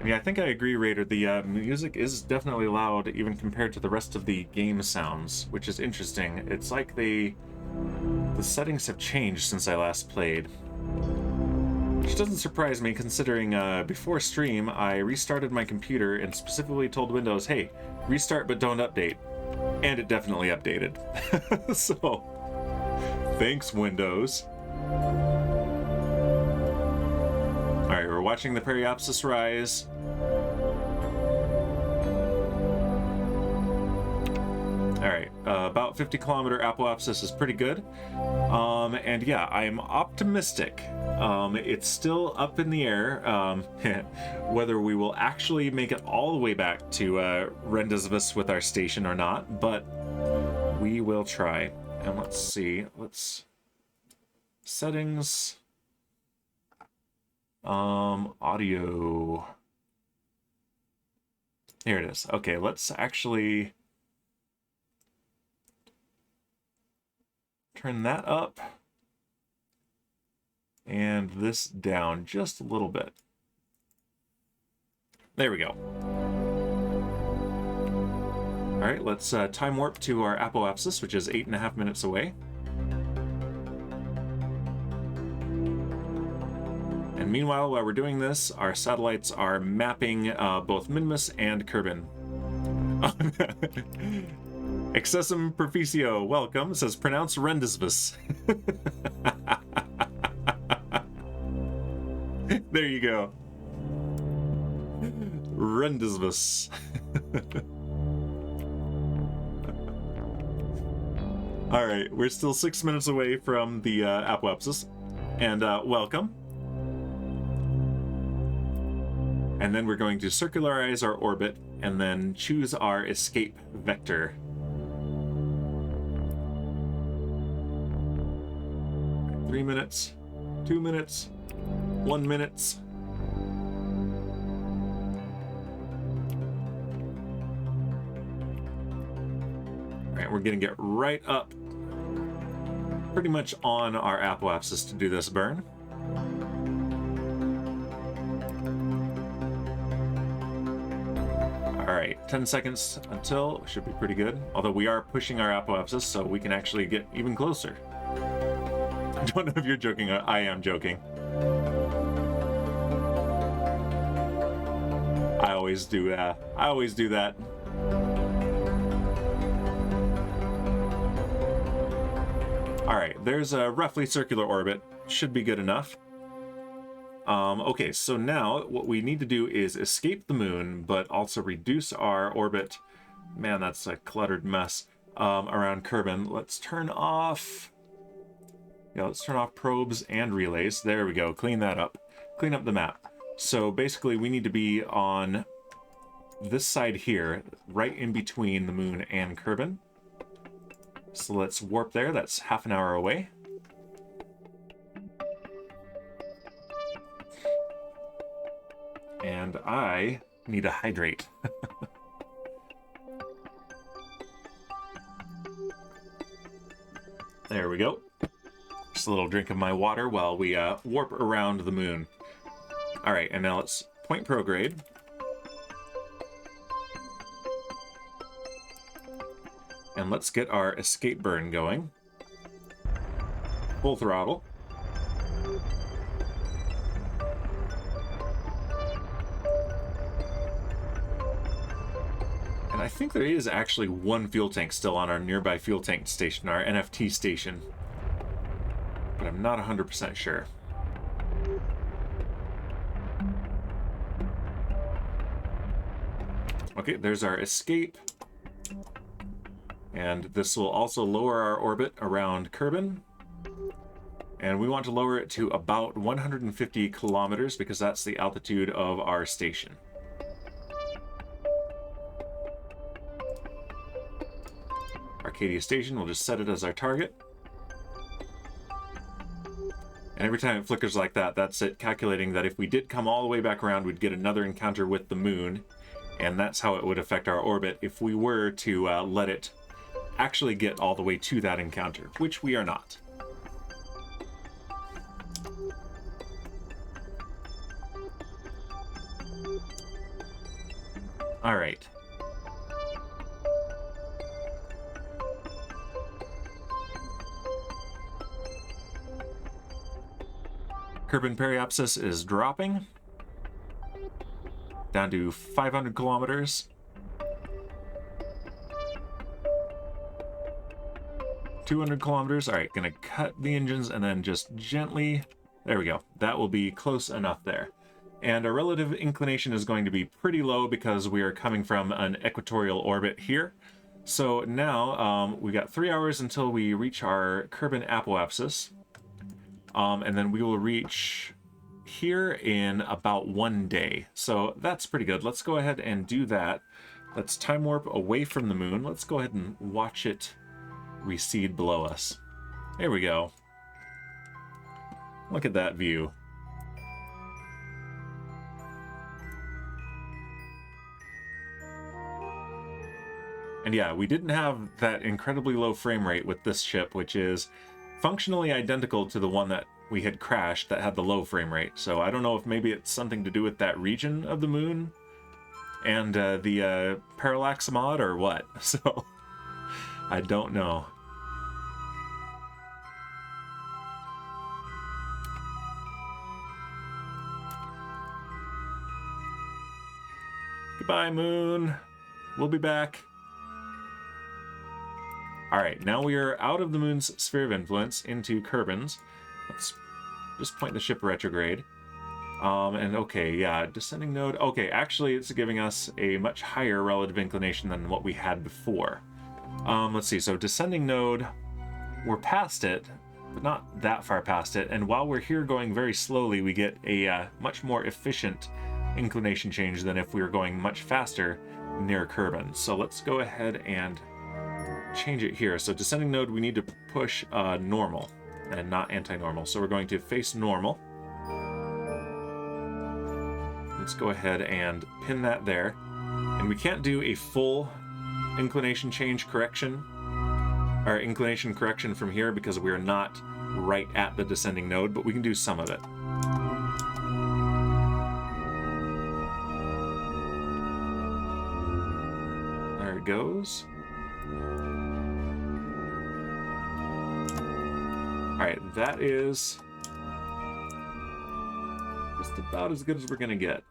Yeah, I think I agree, Raider. The music is definitely loud, even compared to the rest of the game sounds, which is interesting. It's like the settings have changed since I last played. Which doesn't surprise me, considering before stream, I restarted my computer and specifically told Windows, hey, restart but don't update. And it definitely updated. So, thanks, Windows. Alright, we're watching the Periapsis rise. Alright, about 50 kilometer apoapsis is pretty good. And yeah, I'm optimistic. It's still up in the air whether we will actually make it all the way back to Rendezvous with our station or not, but we will try. And let's see, settings, audio. Here it is. Okay, let's actually turn that up and this down just a little bit. There we go. All right, let's time warp to our apoapsis, which is 8.5 minutes away. And meanwhile, while we're doing this, our satellites are mapping both Minmus and Kerbal. Excessum Perficio, welcome. It says pronounce Rendezvous. There you go. Rendezvous. Alright, we're still 6 minutes away from the apoapsis. And welcome. And then we're going to circularize our orbit and then choose our escape vector. Three minutes, 2 minutes, 1 minute. All right, we're gonna get right up pretty much on our apoapsis to do this burn. All right, right, 10 seconds until, should be pretty good. Although we are pushing our apoapsis, so we can actually get even closer. I don't know if you're joking, I am joking. I always do that. I always do that. Alright, there's a roughly circular orbit. Should be good enough. Okay, so now what we need to do is escape the moon, but also reduce our orbit. Man, that's a cluttered mess around Kerbal. Let's turn off... Yeah, let's turn off probes and relays. There we go. Clean that up. Clean up the map. So basically, we need to be on this side here, right in between the moon and Kerbal. So let's warp there. That's half an hour away. And I need to hydrate. There we go. Just a little drink of my water while we warp around the moon. Alright, and now let's point prograde. And let's get our escape burn going. Full throttle. And I think there is actually one fuel tank still on our nearby fuel tank station, our NFT station. But I'm not 100% sure. Okay, there's our escape. And this will also lower our orbit around Kerbal. And we want to lower it to about 150 kilometers because that's the altitude of our station. Arcadia Station, we'll just set it as our target. And every time it flickers like that, that's it calculating that if we did come all the way back around, we'd get another encounter with the moon. And that's how it would affect our orbit if we were to let it actually get all the way to that encounter, which we are not. All right. Kerbal periapsis is dropping down to 500 kilometers. 200 kilometers. All right, gonna cut the engines and then just gently, there we go. That will be close enough there. And our relative inclination is going to be pretty low because we are coming from an equatorial orbit here. So now we got 3 hours until we reach our Kerbal apoapsis. And then we will reach here in about 1 day. So that's pretty good. Let's go ahead and do that. Let's time warp away from the moon. Let's go ahead and watch it recede below us. There we go. Look at that view. And yeah, we didn't have that incredibly low frame rate with this ship, which is functionally identical to the one that we had crashed that had the low frame rate. So I don't know if maybe it's something to do with that region of the moon and the Parallax mod or what. So I don't know. Goodbye, moon. We'll be back. All right, now we are out of the moon's sphere of influence into Kerbal's. Let's just point the ship retrograde. And okay, yeah, descending node. Okay, actually it's giving us a much higher relative inclination than what we had before. Let's see, so descending node, we're past it, but not that far past it. And while we're here going very slowly, we get a much more efficient inclination change than if we were going much faster near Kerbal. So let's go ahead and change it here. So descending node, we need to push normal and not anti-normal. So we're going to face normal. Let's go ahead and pin that there. And we can't do a full inclination change correction, or inclination correction from here because we are not right at the descending node, but we can do some of it. goes. Alright, that is just about as good as we're going to get.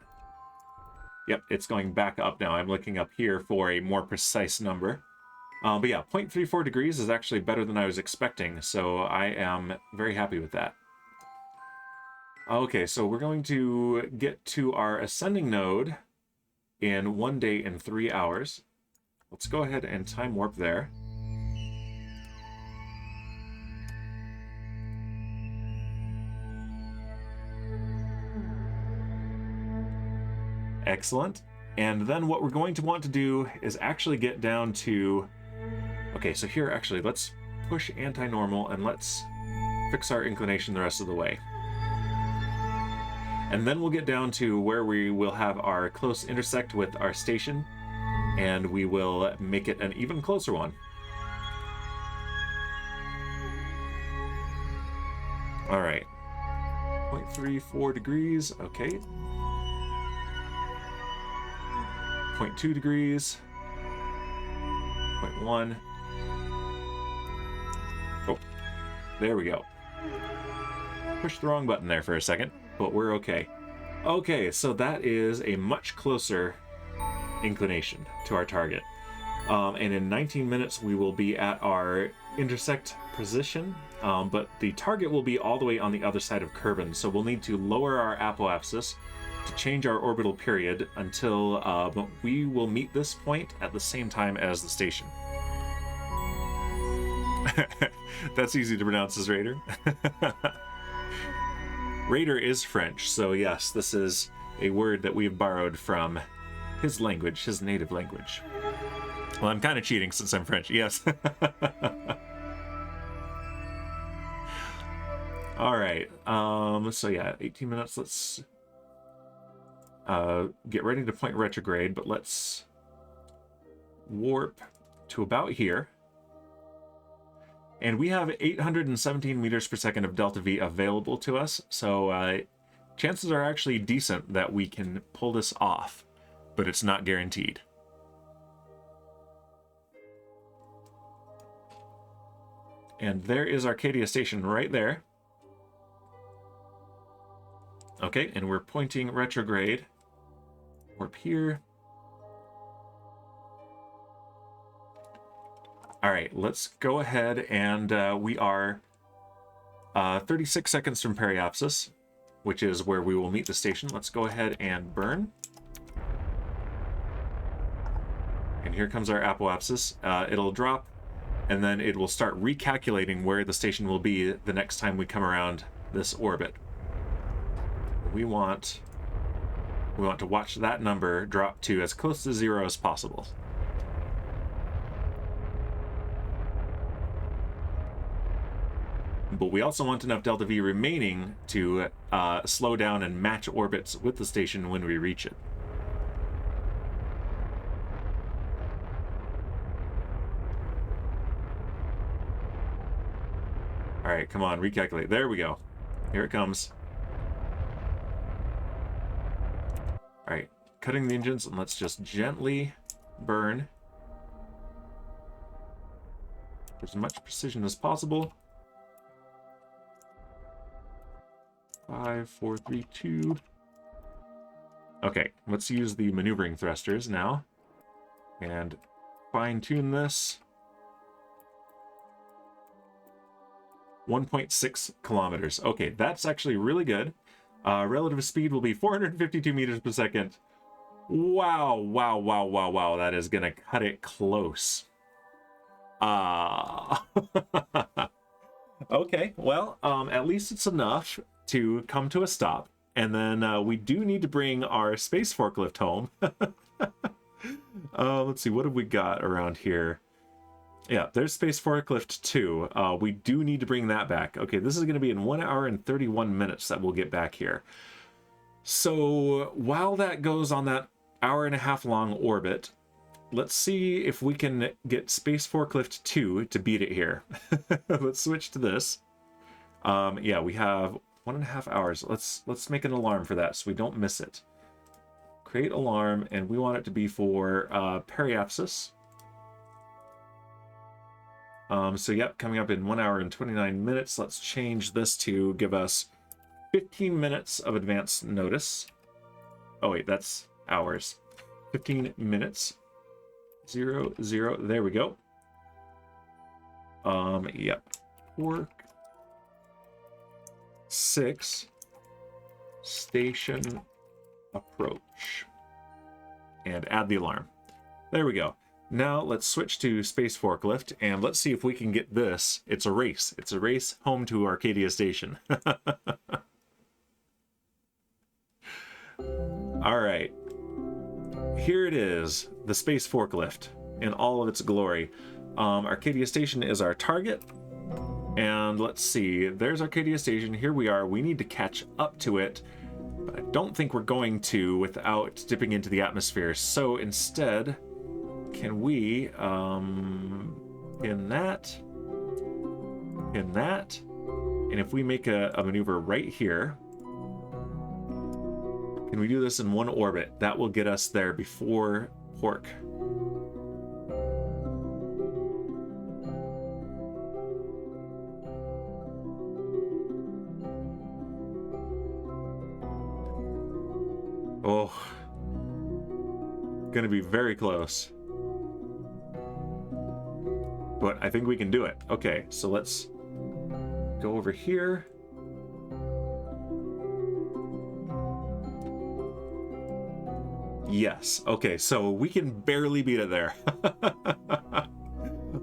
Yep, it's going back up now. I'm looking up here for a more precise number. But yeah, 0.34 degrees is actually better than I was expecting, so I am very happy with that. Okay, so we're going to get to our ascending node in 1 day and 3 hours. Let's go ahead and time warp there. Excellent. And then what we're going to want to do is actually get down to... Okay, so here, actually, let's push anti-normal and let's fix our inclination the rest of the way. And then we'll get down to where we will have our close intersect with our station, and we will make it an even closer one. All right. 0.34 degrees, okay. 0.2 degrees. 0.1. Oh, there we go. Pushed the wrong button there for a second, but we're okay. Okay, so that is a much closer inclination to our target. And in 19 minutes, we will be at our intersect position, but the target will be all the way on the other side of Kerbal, so we'll need to lower our apoapsis to change our orbital period until we will meet this point at the same time as the station. That's easy to pronounce as Raider. Raider is French, so yes, this is a word that we've borrowed from his language, his native language. Well, I'm kind of cheating since I'm French, yes. All right, so yeah, 18 minutes, let's get ready to point retrograde, but let's warp to about here. And we have 817 meters per second of delta V available to us, so chances are actually decent that we can pull this off, but it's not guaranteed. And there is Arcadia Station right there. Okay, and we're pointing retrograde. Warp here. All right, let's go ahead and we are 36 seconds from periapsis, which is where we will meet the station. Let's go ahead and burn. And here comes our apoapsis. It'll drop, and then it will start recalculating where the station will be the next time we come around this orbit. We want to watch that number drop to as close to 0 as possible. But we also want enough delta V remaining to slow down and match orbits with the station when we reach it. All right, come on, recalculate. There we go. Here it comes. All right, cutting the engines, and let's just gently burn with as much precision as possible. 5, 4, 3, 2. Okay, let's use the maneuvering thrusters now and fine-tune this. 1.6 kilometers. Okay, that's actually really good. Relative speed will be 452 meters per second. Wow, wow, wow, wow, wow. That is gonna cut it close. Okay, well, at least it's enough to come to a stop. And then we do need to bring our space forklift home. Let's see, what have we got around here? Yeah, there's space forklift 2. We do need to bring that back. Okay, this is going to be in 1 hour and 31 minutes that we'll get back here. So while that goes on that hour-and-a-half long orbit, let's see if we can get space forklift 2 to beat it here. Let's switch to this. Yeah, we have 1.5 hours. Let's make an alarm for that so we don't miss it. Create alarm, and we want it to be for periapsis. So yep, coming up in 1 hour and 29 minutes. Let's change this to give us 15 minutes of advance notice. Oh wait, that's hours. 15 minutes. 0, 0. There we go. Yep. Pork 6 station approach. And add the alarm. There we go. Now let's switch to Space Forklift and let's see if we can get this. It's a race. It's a race home to Arcadia Station. All right. Here it is, the Space Forklift in all of its glory. Arcadia Station is our target. And let's see, there's Arcadia Station. Here we are. We need to catch up to it. But I don't think we're going to without dipping into the atmosphere. So instead, can we pin that, and if we make a maneuver right here, can we do this in one orbit? That will get us there before Pork. Oh, gonna be very close. But I think we can do it. Okay, so let's go over here. Yes. Okay, so we can barely beat it there.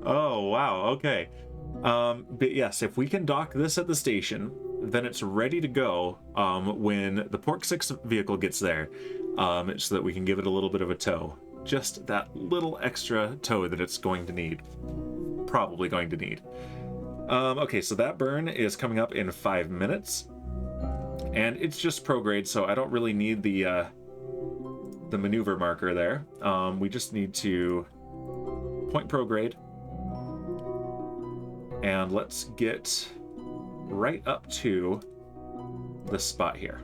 Oh, wow. Okay. But yes, if we can dock this at the station, then it's ready to go when the Pork 6 vehicle gets there, so that we can give it a little bit of a tow. Just that little extra tow that it's going to need. Probably going to need. Okay, so that burn is coming up in 5 minutes. And it's just prograde, so I don't really need the maneuver marker there. We just need to point prograde. And let's get right up to this spot here.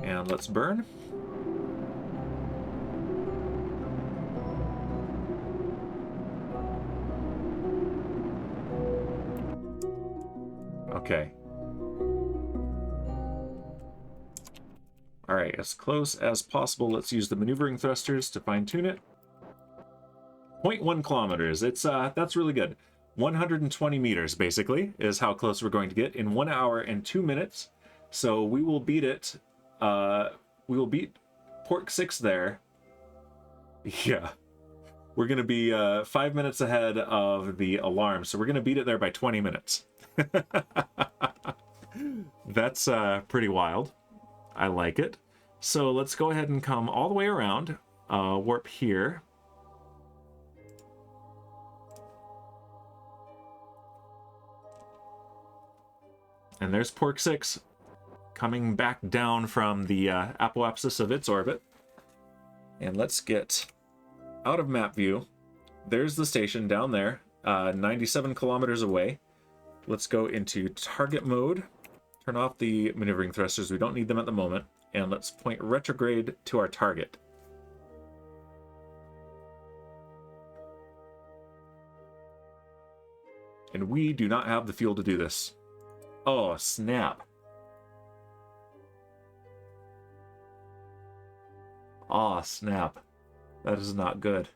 And let's burn. Okay. All right, as close as possible. Let's use the maneuvering thrusters to fine-tune it. 0.1 kilometers. It's that's really good. 120 meters, basically, is how close we're going to get in 1 hour and 2 minutes. So we will beat it. We will beat Pork 6 there. Yeah. We're going to be 5 minutes ahead of the alarm, so we're going to beat it there by 20 minutes. That's pretty wild. I like it. So let's go ahead and come all the way around, warp here. And there's Pork 6 coming back down from the apoapsis of its orbit. And let's get out of map view. There's the station down there, 97 kilometers away. Let's go into target mode. Turn off the maneuvering thrusters. We don't need them at the moment. And let's point retrograde to our target. And we do not have the fuel to do this. Oh, snap. Oh, snap. That is not good.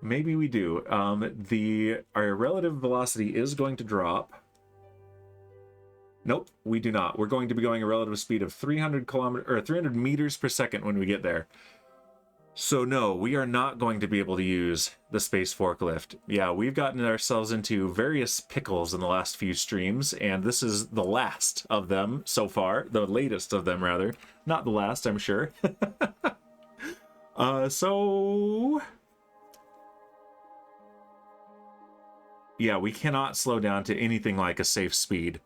Maybe we do. Our relative velocity is going to drop. Nope, we do not. We're going to be going a relative speed of 300 meters per second when we get there. So no, we are not going to be able to use the space forklift. Yeah, we've gotten ourselves into various pickles in the last few streams, and this is the last of them so far. The latest of them, rather. Not the last, I'm sure. So... yeah, we cannot slow down to anything like a safe speed.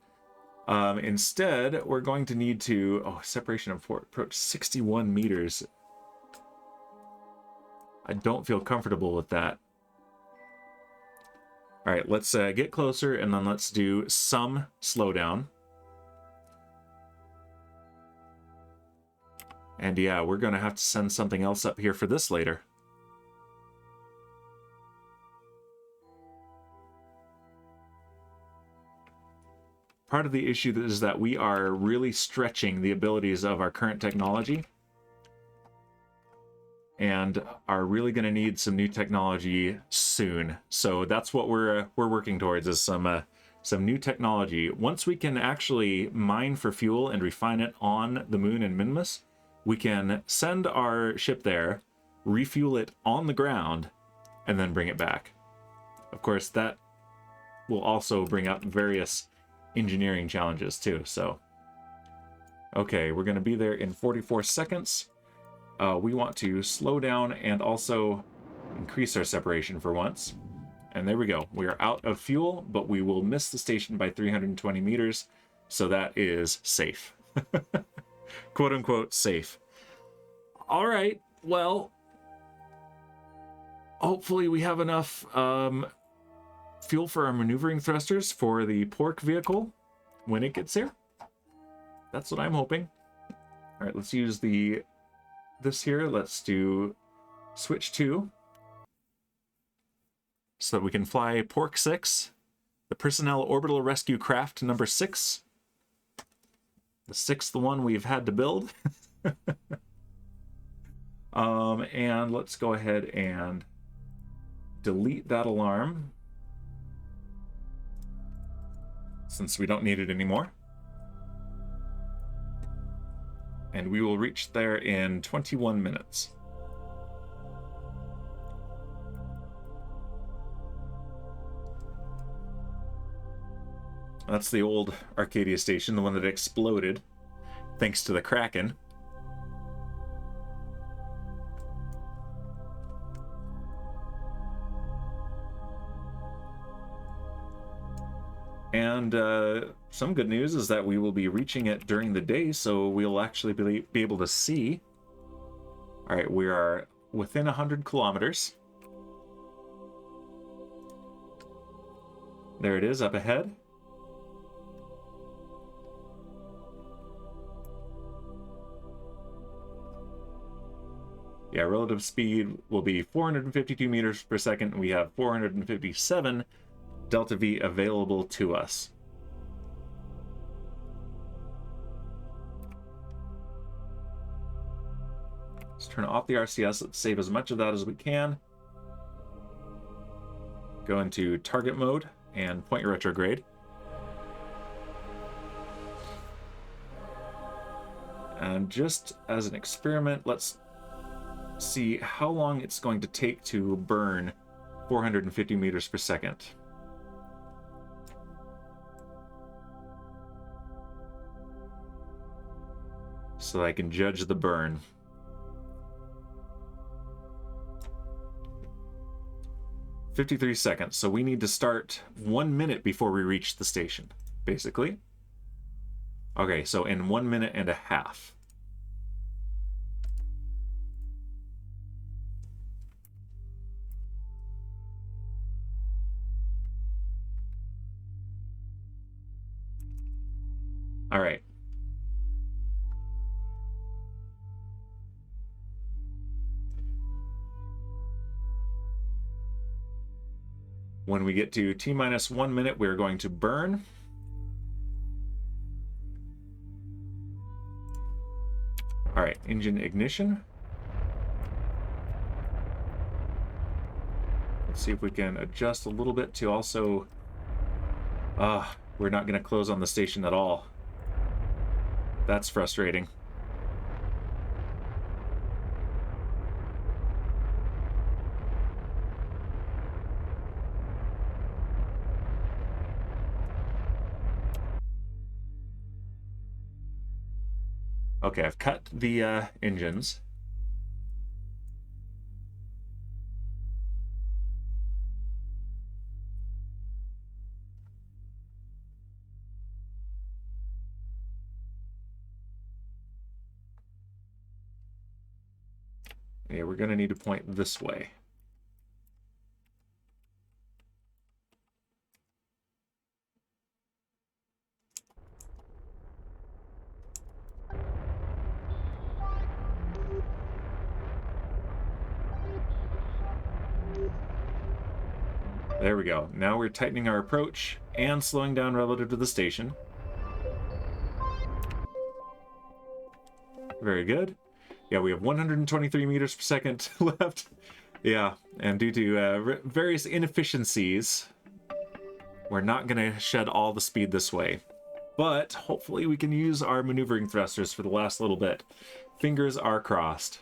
Instead, we're going to need to... oh, separation of approach 61 meters. I don't feel comfortable with that. All right, let's get closer, and then let's do some slowdown. And yeah, we're going to have to send something else up here for this later. Part of the issue is that we are really stretching the abilities of our current technology and are really going to need some new technology soon. So that's what we're working towards, is some new technology. Once we can actually mine for fuel and refine it on the moon in Minmus, we can send our ship there, refuel it on the ground, and then bring it back. Of course, that will also bring up various engineering challenges too. So, okay, we're going to be there in 44 seconds. We want to slow down and also increase our separation for once. And there we go. We are out of fuel, but we will miss the station by 320 meters. So that is safe. Quote unquote safe. All right. Well, hopefully we have enough fuel for our maneuvering thrusters for the pork vehicle when it gets here. That's what I'm hoping. All right, let's use this here. Let's do switch 2 so that we can fly Pork 6, the Personnel Orbital Rescue Craft number 6, the 6th one we've had to build. And let's go ahead and delete that alarm, since we don't need it anymore. And we will reach there in 21 minutes. That's the old Arcadia station, the one that exploded thanks to the Kraken. And some good news is that we will be reaching it during the day, so we'll actually be able to see. All right, we are within 100 kilometers. There it is up ahead. Yeah, relative speed will be 452 meters per second. We have 457 Delta V available to us. Let's turn off the RCS. Let's save as much of that as we can. Go into target mode and point retrograde. And just as an experiment, let's see how long it's going to take to burn 450 meters per second. So that I can judge the burn. "53 seconds, so we need to start 1 minute before we reach the station, basically. Okay, so in 1 minute and a half. All right. When we get to T-minus 1 minute, we're going to burn. All right, engine ignition. Let's see if we can adjust a little bit to also... we're not going to close on the station at all. That's frustrating. Okay, I've cut the engines. Yeah, we're going to need to point this way. There we go. Now we're tightening our approach and slowing down relative to the station. Very good. Yeah, we have 123 meters per second left. Yeah, and due to various inefficiencies, we're not going to shed all the speed this way. But hopefully we can use our maneuvering thrusters for the last little bit. Fingers are crossed.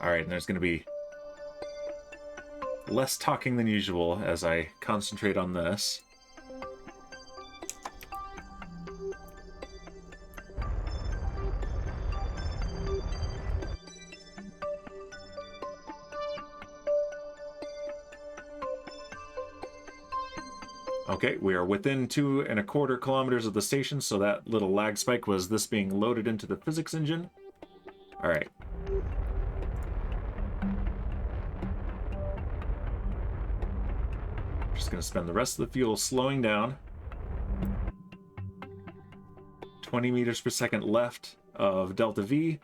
Alright, and there's going to be less talking than usual as I concentrate on this. Okay, we are within 2¼ kilometers of the station, so that little lag spike was this being loaded into the physics engine. Alright. Just going to spend the rest of the fuel slowing down. 20 meters per second left of delta V.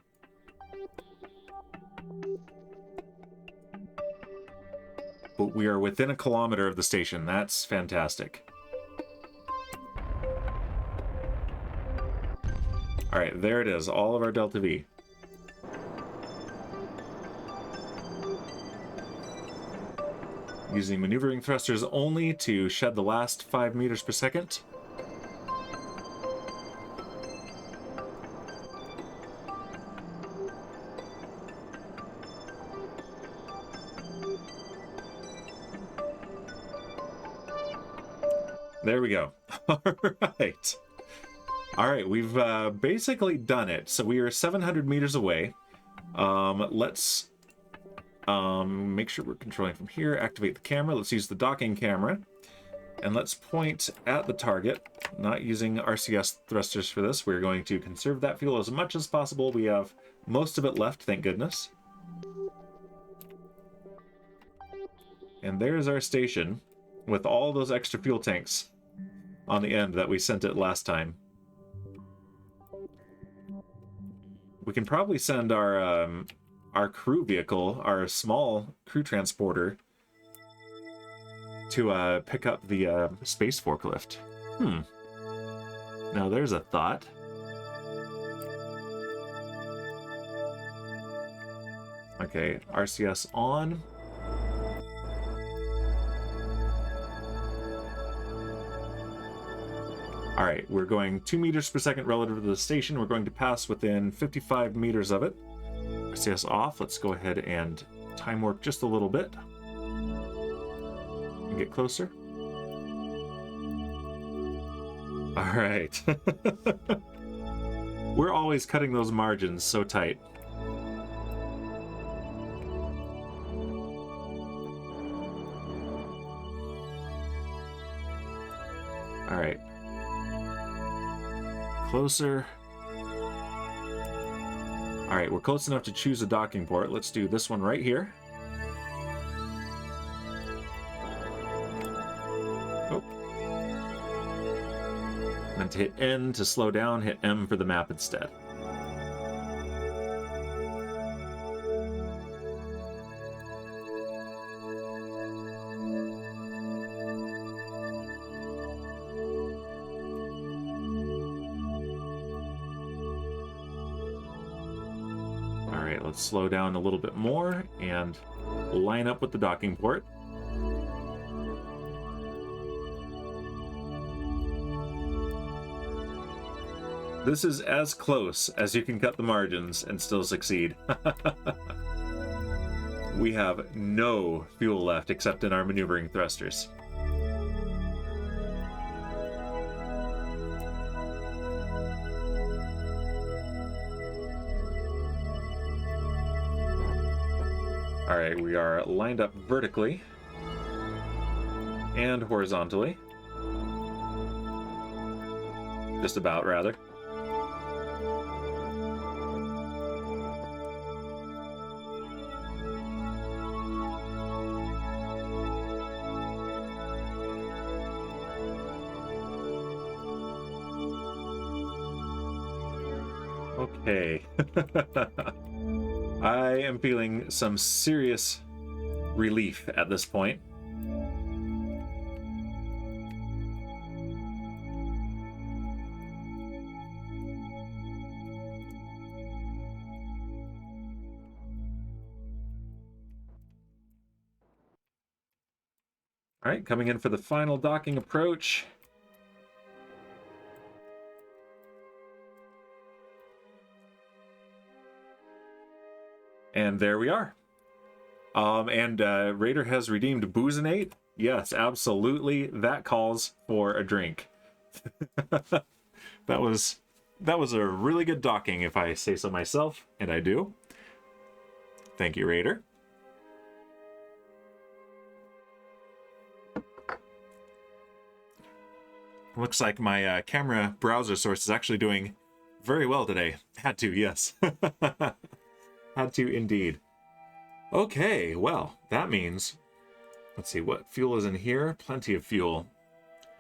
But we are within 1 kilometer of the station. That's fantastic. Alright, there it is. All of our delta V. Using maneuvering thrusters only to shed the last 5 meters per second. There we go. All right. All right, we've basically done it. So we are 700 meters away. Let's make sure we're controlling from here. Activate the camera. Let's use the docking camera. And let's point at the target. Not using RCS thrusters for this. We're going to conserve that fuel as much as possible. We have most of it left, thank goodness. And there's our station with all those extra fuel tanks on the end that we sent it last time. We can probably send our crew vehicle, our small crew transporter, to pick up the space forklift. Now there's a thought. Okay, RCS on. Alright, we're going 2 meters per second relative to the station. We're going to pass within 55 meters of it. RCS off. Let's go ahead and time warp just a little bit. And get closer. Alright. We're always cutting those margins so tight. Alright. Closer. Alright, we're close enough to choose a docking port. Let's do this one right here. Oh. And then to hit N to slow down, hit M for the map instead. Let's slow down a little bit more and line up with the docking port. This is as close as you can cut the margins and still succeed. We have no fuel left except in our maneuvering thrusters. Alright, we are lined up vertically and horizontally. Just about, rather. Okay. I am feeling some serious relief at this point. All right, coming in for the final docking approach. And there we are. Raider has redeemed Boozinate. Yes, absolutely. That calls for a drink. That was a really good docking, if I say so myself, and I do. Thank you, Raider. Looks like my camera browser source is actually doing very well today. Had to, yes. Had to indeed. Okay, well, that means, let's see, what fuel is in here? Plenty of fuel.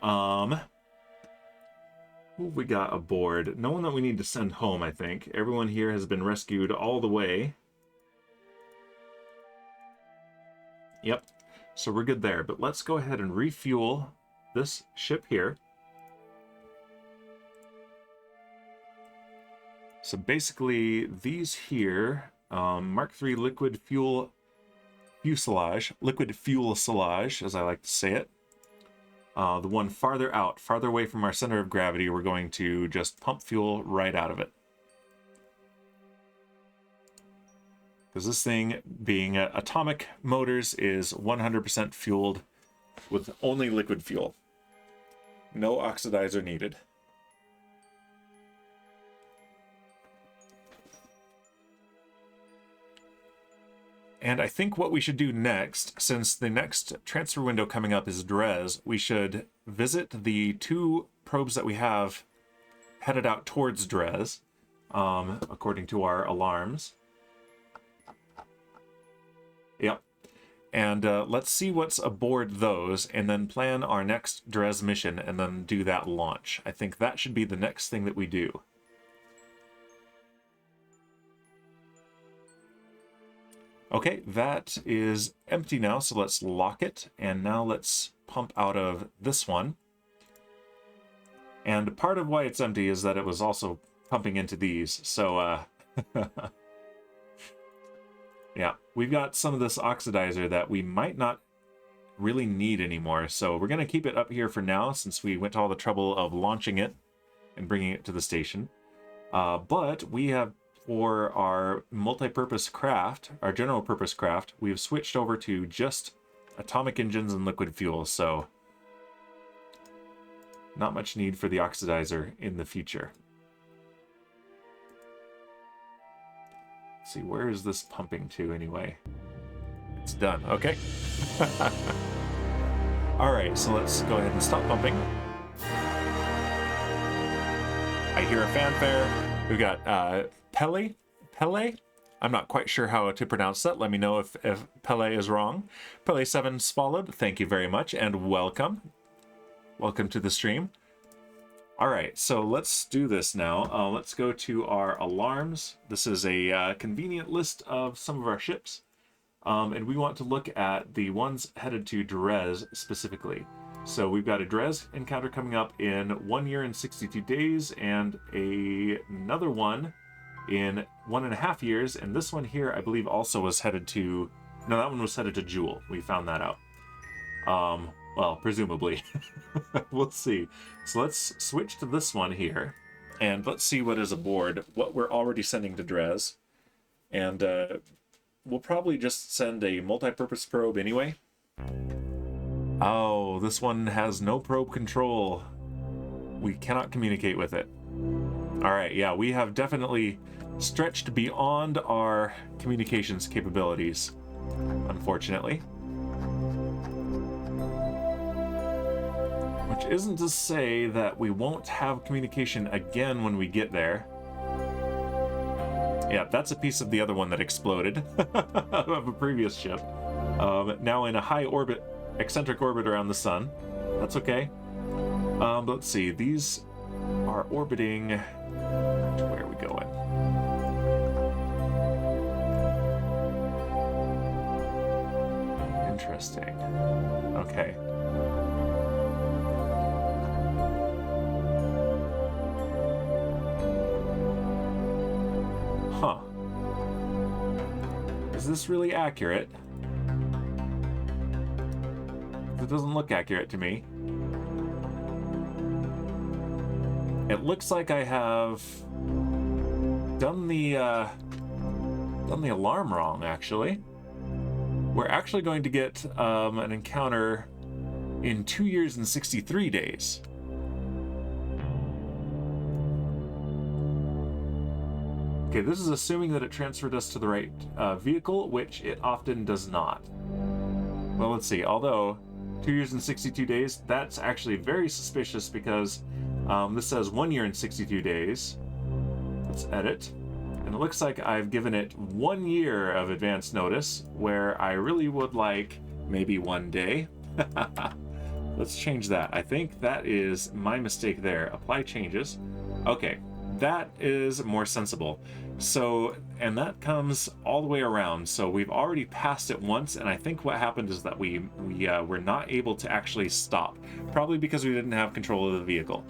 Who have we got aboard? No one that we need to send home, I think. Everyone here has been rescued all the way. Yep, so we're good there. But let's go ahead and refuel this ship here. So basically, these here, Mark III liquid fuel fuselage, as I like to say it. The one farther out, farther away from our center of gravity, we're going to just pump fuel right out of it. Because this thing, being atomic motors, is 100% fueled with only liquid fuel. No oxidizer needed. And I think what we should do next, since the next transfer window coming up is Dres, we should visit the 2 probes that we have headed out towards Dres, according to our alarms. Yep. And let's see what's aboard those, and then plan our next Dres mission, and then do that launch. I think that should be the next thing that we do. Okay, that is empty now, so let's lock it, and now let's pump out of this one. And part of why it's empty is that it was also pumping into these, so yeah, we've got some of this oxidizer that we might not really need anymore, so we're going to keep it up here for now, since we went to all the trouble of launching it and bringing it to the station. But we have, for our multi-purpose craft, our general purpose craft, we've switched over to just atomic engines and liquid fuel, so not much need for the oxidizer in the future. Let's see, where is this pumping to anyway? It's done. Okay. All right, so let's go ahead and stop pumping. I hear a fanfare. We've got Pele? I'm not quite sure how to pronounce that. Let me know if Pele is wrong. Pele7 swallowed, thank you very much, and welcome. Welcome to the stream. All right, so let's do this now. Let's go to our alarms. This is a convenient list of some of our ships. And we want to look at the ones headed to Dres specifically. So we've got a Dres encounter coming up in 1 year and 62 days, and another one in 1.5 years. And this one here, I believe, also was headed to... No, that one was headed to Jewel. We found that out. Well, presumably. We'll see. So let's switch to this one here, and let's see what is aboard, what we're already sending to Dres. And we'll probably just send a multi-purpose probe anyway. Oh, this one has no probe control. We cannot communicate with it. All right, yeah, we have definitely stretched beyond our communications capabilities, unfortunately. Which isn't to say that we won't have communication again when we get there. Yeah, that's a piece of the other one that exploded of a previous ship. Now in a high orbit, eccentric orbit around the sun. That's okay. Let's see, these are orbiting... Where are we going? Interesting. Okay. Huh. Is this really accurate? It doesn't look accurate to me. It looks like I have done the alarm wrong, actually. We're actually going to get an encounter in 2 years and 63 days. Okay, this is assuming that it transferred us to the right vehicle, which it often does not. Well, let's see. Although 2 years and 62 days, that's actually very suspicious because this says 1 year and 62 days. Let's edit. And it looks like I've given it 1 year of advance notice, where I really would like maybe 1 day. Let's change that. I think that is my mistake there. Apply changes. Okay, that is more sensible. So, and that comes all the way around. So we've already passed it once, and I think what happened is that we were not able to actually stop, probably because we didn't have control of the vehicle.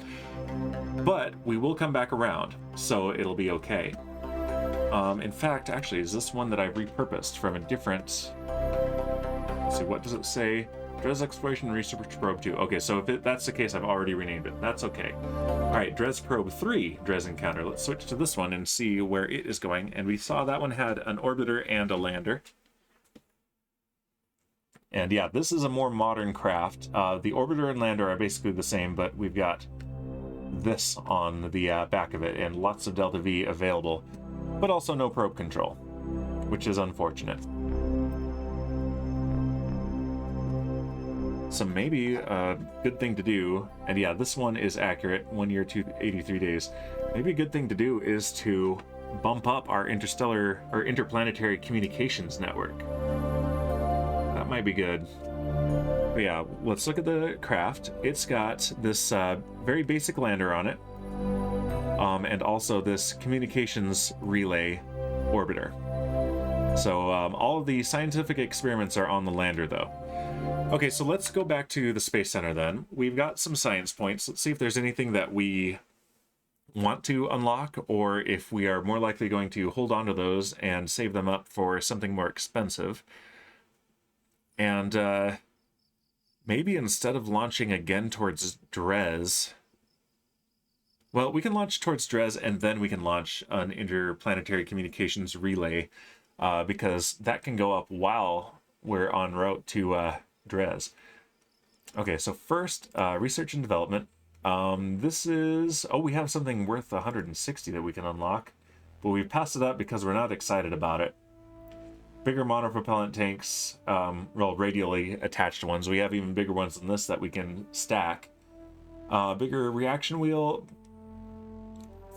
But we will come back around, so it'll be okay. In fact, actually, is this one that I've repurposed from a different... Let's see, what does it say? Dres Exploration Research Probe 2. Okay, so if that's the case, I've already renamed it. That's okay. All right, Dres Probe 3, Dres Encounter. Let's switch to this one and see where it is going. And we saw that one had an orbiter and a lander. And yeah, this is a more modern craft. The orbiter and lander are basically the same, but we've got this on the back of it and lots of Delta V available, but also no probe control, which is unfortunate. So maybe a good thing to do, and yeah, this one is accurate, 1 year to 83 days. Maybe a good thing to do is to bump up our interstellar or interplanetary communications network. That might be good. But yeah, let's look at the craft. It's got this very basic lander on it, and also this communications relay orbiter. So all of the scientific experiments are on the lander, though. Okay, so let's go back to the Space Center then. We've got some science points. Let's see if there's anything that we want to unlock, or if we are more likely going to hold on to those and save them up for something more expensive. And maybe instead of launching again towards Dres... Well, we can launch towards Dres, and then we can launch an interplanetary communications relay, because that can go up while we're en route to Dres. Okay, so first, research and development. This is... Oh, we have something worth 160 that we can unlock, but we've passed it up because we're not excited about it. Bigger monopropellant tanks, well, radially attached ones. We have even bigger ones than this that we can stack. Bigger reaction wheel,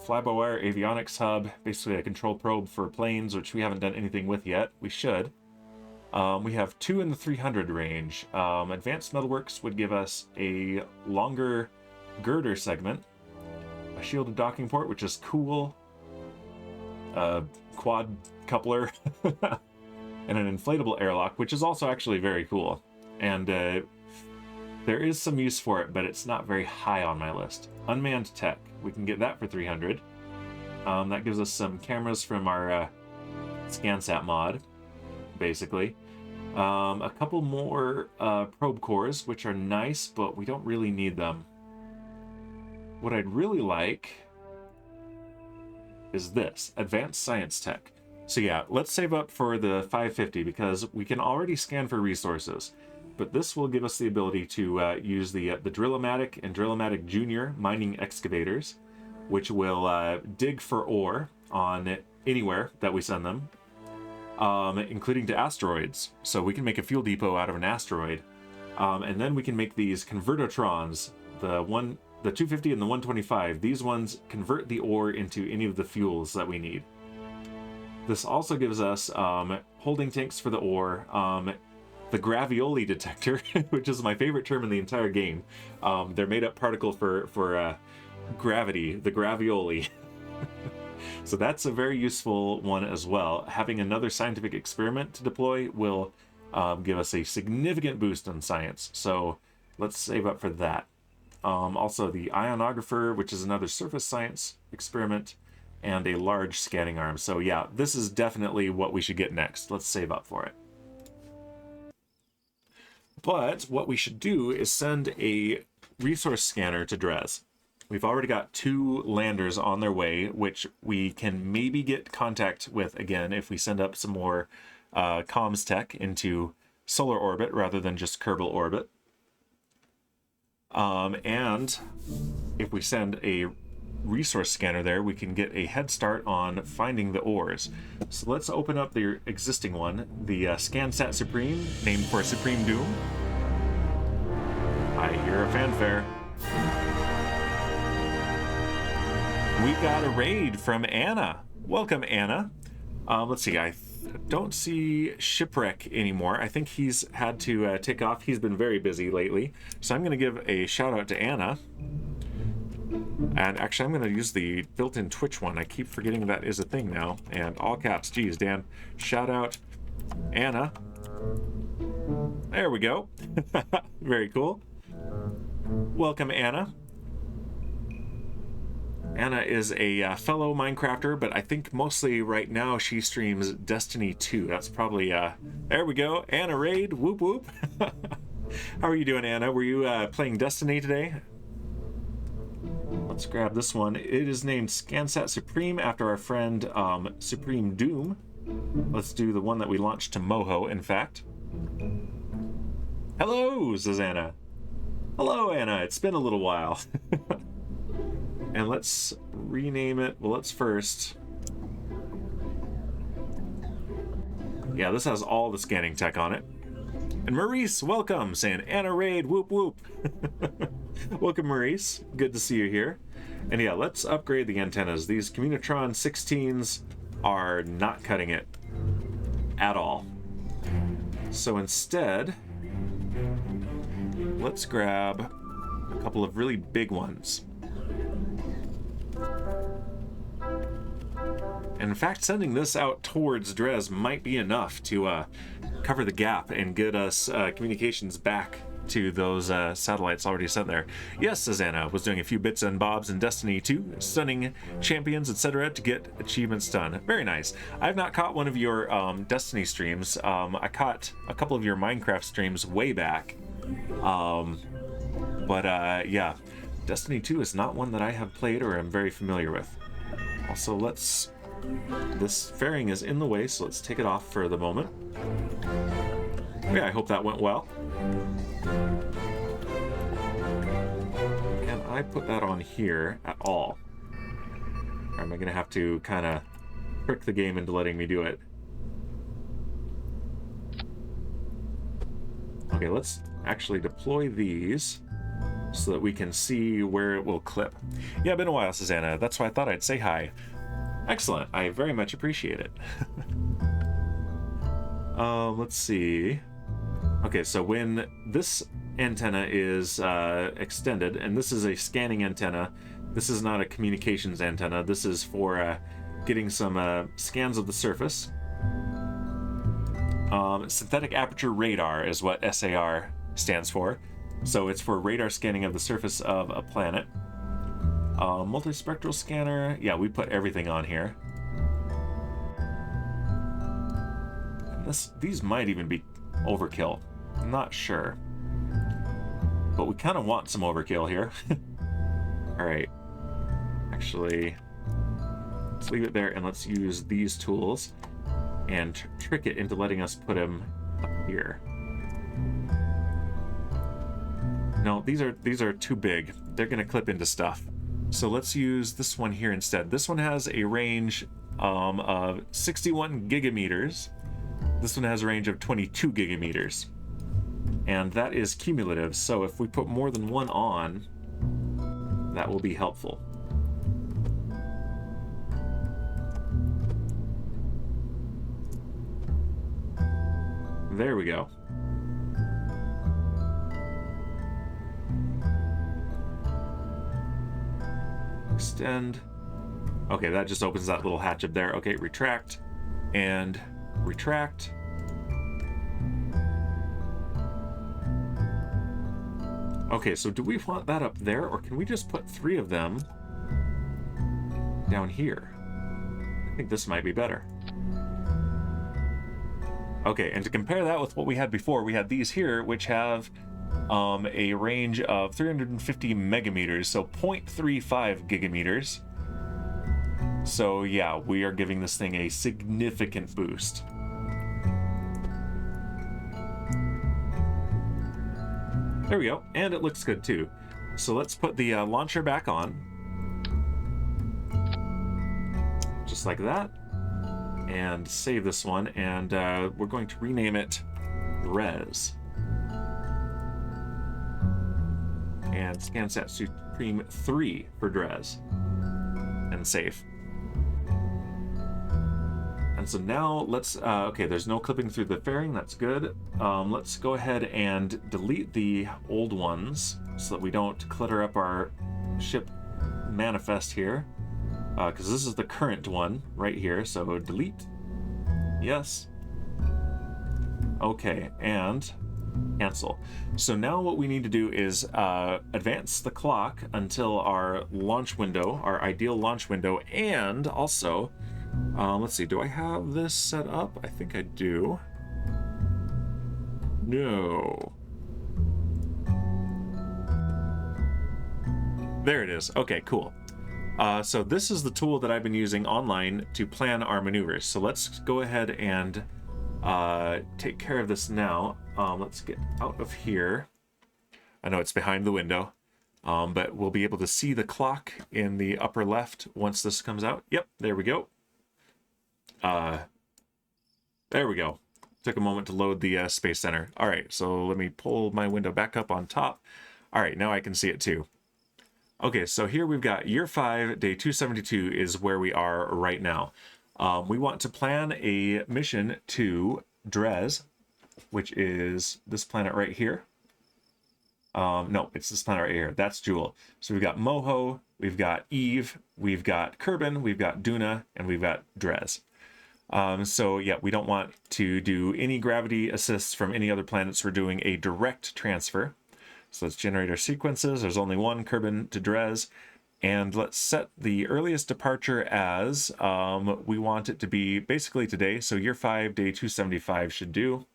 fly-by-wire avionics hub, basically a control probe for planes, which we haven't done anything with yet. We should. We have 2 in the 300 range. Advanced Metalworks would give us a longer girder segment, a shielded docking port, which is cool, a quad coupler, and an inflatable airlock, which is also actually very cool. And there is some use for it, but it's not very high on my list. Unmanned tech, we can get that for 300. That gives us some cameras from our ScanSat mod, basically. A couple more probe cores, which are nice, but we don't really need them. What I'd really like is this, advanced science tech. So yeah, let's save up for the 550 because we can already scan for resources, but this will give us the ability to use the Drill-O-Matic and Drill-O-Matic Junior mining excavators, which will dig for ore on anywhere that we send them. Including to asteroids. So we can make a fuel depot out of an asteroid. And then we can make these convertotrons, the 250 and the 125. These ones convert the ore into any of the fuels that we need. This also gives us holding tanks for the ore, the gravioli detector, which is my favorite term in the entire game. They're made up particle for gravity, the gravioli. So that's a very useful one as well. Having another scientific experiment to deploy will give us a significant boost in science. So let's save up for that. Also the ionographer, which is another surface science experiment, and a large scanning arm. So yeah, this is definitely what we should get next. Let's save up for it. But what we should do is send a resource scanner to Dres. We've already got 2 landers on their way, which we can maybe get contact with again if we send up some more comms tech into solar orbit rather than just Kerbal orbit. And if we send a resource scanner there, we can get a head start on finding the ores. So let's open up the existing one, the ScanSat Supreme, named for Supreme Doom. I hear a fanfare. We got a raid from Anna. Welcome, Anna. Let's see, I don't see Shipwreck anymore. I think he's had to take off. He's been very busy lately. So I'm going to give a shout out to Anna. And actually, I'm going to use the built-in Twitch one. I keep forgetting that is a thing now. And all caps. Geez, Dan. Shout out Anna. There we go. Very cool. Welcome, Anna. Anna is a fellow Minecrafter, but I think mostly right now she streams Destiny 2. That's probably, there we go. Anna raid. Whoop, whoop. How are you doing, Anna? Were you playing Destiny today? Let's grab this one. It is named ScanSat Supreme after our friend Supreme Doom. Let's do the one that we launched to Moho, in fact. Hello, says Anna. Hello, Anna. It's been a little while. And let's rename it. Well, let's first... Yeah, this has all the scanning tech on it. And Maurice, welcome, saying Anna raid, whoop whoop. Welcome, Maurice. Good to see you here. And yeah, let's upgrade the antennas. These Communitron 16s are not cutting it at all. So instead, let's grab a couple of really big ones. And in fact, sending this out towards Dres might be enough to cover the gap and get us communications back to those satellites already sent there. Yes, says Anna, was doing a few bits and bobs in Destiny 2, stunning champions, etc. to get achievements done. Very nice. I've not caught one of your Destiny streams. I caught a couple of your Minecraft streams way back. Yeah, Destiny 2 is not one that I have played or am very familiar with. Also, let's... This fairing is in the way, so let's take it off for the moment. Yeah, I hope that went well. Can I put that on here at all? Or am I going to have to kind of trick the game into letting me do it? Okay, let's actually deploy these so that we can see where it will clip. Yeah, been a while, says Anna. That's why I thought I'd say hi. Excellent. I very much appreciate it. Let's see. Okay, so when this antenna is extended, and this is a scanning antenna, this is not a communications antenna. This is for getting some scans of the surface. Synthetic aperture radar is what SAR stands for. So it's for radar scanning of the surface of a planet. Multispectral scanner. Yeah, we put everything on here. And these might even be overkill. I'm not sure. But we kind of want some overkill here. Alright. Actually, let's leave it there and let's use these tools and trick it into letting us put them up here. No, these are too big. They're going to clip into stuff. So let's use this one here instead. This one has a range of 61 gigameters. This one has a range of 22 gigameters. And that is cumulative, so if we put more than one on, that will be helpful. There we go. Extend. Okay, that just opens that little hatch up there. Okay, retract and retract. Okay, so do we want that up there, or can we just put 3 of them down here? I think this might be better. Okay, and to compare that with what we had before, we had these here, which have a range of 350 megameters, so 0.35 gigameters. So yeah, we are giving this thing a significant boost. There we go, and it looks good too. So let's put the launcher back on. Just like that. And save this one, and we're going to rename it Res. And ScanSat Supreme 3 for Dres. And save. And so now let's, okay, there's no clipping through the fairing, that's good. Let's go ahead and delete the old ones so that we don't clutter up our ship manifest here. Because this is the current one right here, so delete. Yes. Okay, and cancel. So now what we need to do is advance the clock until our launch window, our ideal launch window, and also, let's see, do I have this set up? I think I do. No. There it is. Okay, cool. So this is the tool that I've been using online to plan our maneuvers. So let's go ahead and take care of this now. Let's get out of here. I know it's behind the window, but we'll be able to see the clock in the upper left once this comes out. Yep, there we go. There we go. Took a moment to load the Space Center. All right, so let me pull my window back up on top. All right, now I can see it too. Okay, so here we've got year 5, day 272 is where we are right now. We want to plan a mission to Dres, which is this planet right here. No, it's this planet right here. That's Jewel. So we've got Moho, we've got Eve, we've got Kerbal, we've got Duna, and we've got Dres. So yeah, we don't want to do any gravity assists from any other planets. We're doing a direct transfer. So let's generate our sequences. There's only one, Kerbal to Dres. And let's set the earliest departure as, we want it to be basically today. So year 5, day 275 should do.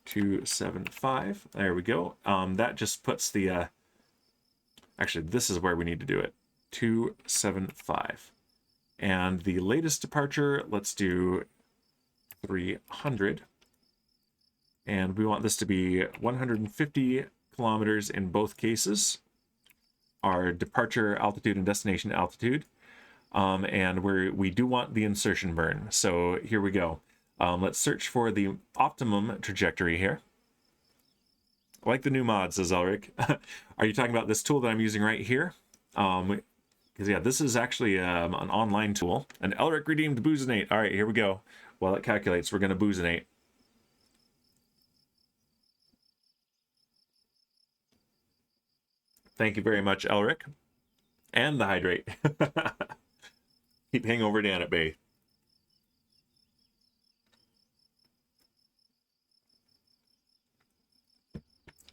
275, there we go. That just puts the, actually this is where we need to do it. 275. And the latest departure, let's do 300. And we want this to be 150 kilometers in both cases, our departure altitude and destination altitude, and we do want the insertion burn. So here we go. Let's search for the optimum trajectory here. I like the new mod, says Elric. Are you talking about this tool that I'm using right here? Because yeah, this is actually an online tool. And Elric redeemed Boozinate. All right, here we go. While it calculates, we're going to Boozinate. Thank you very much, Elric. And the hydrate. Keep hangover down at bay.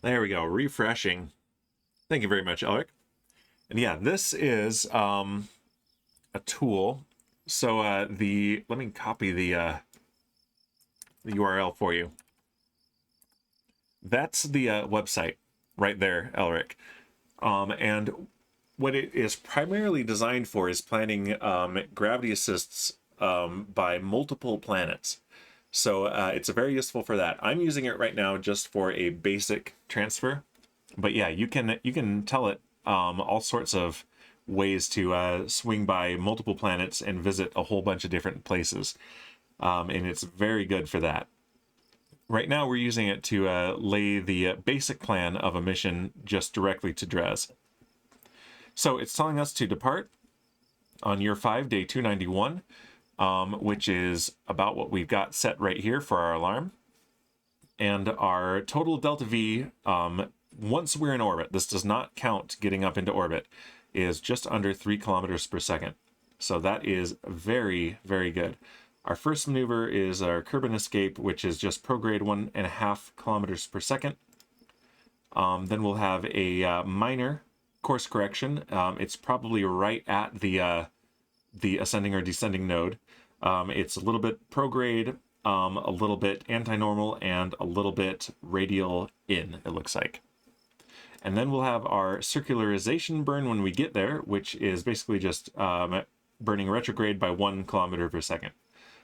There we go, refreshing. Thank you very much, Elric. And yeah, this is a tool. So let me copy the URL for you. That's the website right there, Elric. And what it is primarily designed for is planning gravity assists by multiple planets. So it's very useful for that. I'm using it right now just for a basic transfer. But yeah, you can tell it all sorts of ways to swing by multiple planets and visit a whole bunch of different places. And it's very good for that. Right now we're using it to lay the basic plan of a mission just directly to Dres. So it's telling us to depart on year 5, day 291, which is about what we've got set right here for our alarm. And our total delta V, once we're in orbit, this does not count getting up into orbit, is just under 3 kilometers per second. So that is very, very good. Our first maneuver is our Kerbal escape, which is just prograde 1.5 kilometers per second. Then we'll have a minor course correction. It's probably right at the ascending or descending node. It's a little bit prograde, a little bit anti-normal, and a little bit radial in, it looks like. And then we'll have our circularization burn when we get there, which is basically just burning retrograde by 1 kilometer per second.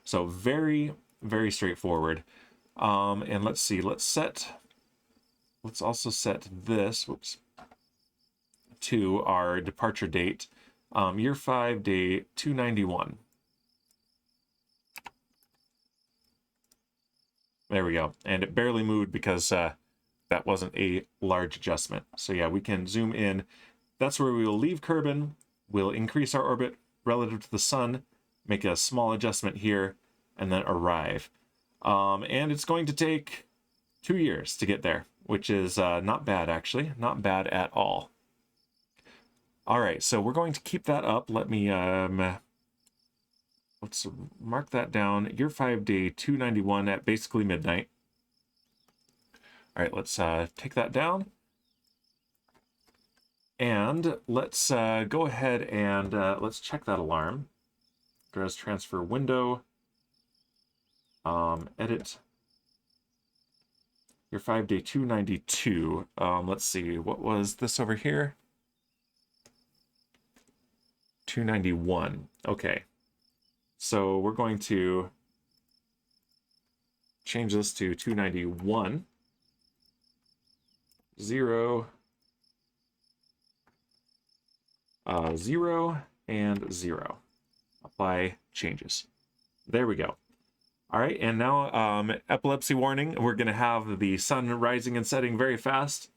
So very, very straightforward. And let's see, let's also set this, whoops, to our departure date, year 5, day 291. There we go. And it barely moved because that wasn't a large adjustment. So yeah, we can zoom in. That's where we will leave Kerbal. We'll increase our orbit relative to the sun, make a small adjustment here, and then arrive. And it's going to take 2 years to get there, which is not bad, actually. Not bad at all. All right, so we're going to keep that up. Let me, let's mark that down. Year 5, day 291 at basically midnight. All right, let's take that down. And let's go ahead and let's check that alarm. Address transfer window. Edit. Your 5, day 292. Let's see, what was this over here? 291. Okay. So we're going to change this to 291. 0, 0, and 0. Apply changes. There we go. All right, and now epilepsy warning. We're going to have the sun rising and setting very fast.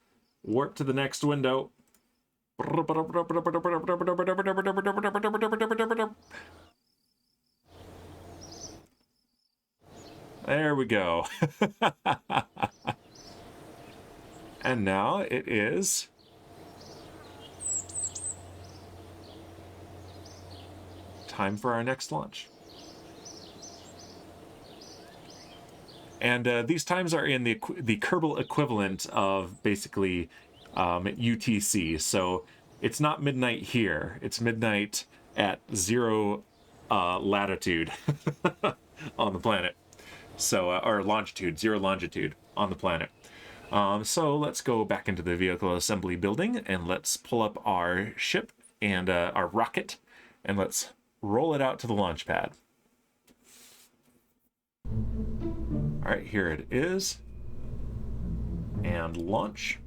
Warp to the next window. There we go. And now it is time for our next launch. And these times are in the Kerbal equivalent of basically UTC. So it's not midnight here. It's midnight at 0 latitude on the planet. So, or longitude, 0 longitude on the planet. So let's go back into the vehicle assembly building and let's pull up our ship and our rocket and let's roll it out to the launch pad. All right, here it is. And launch.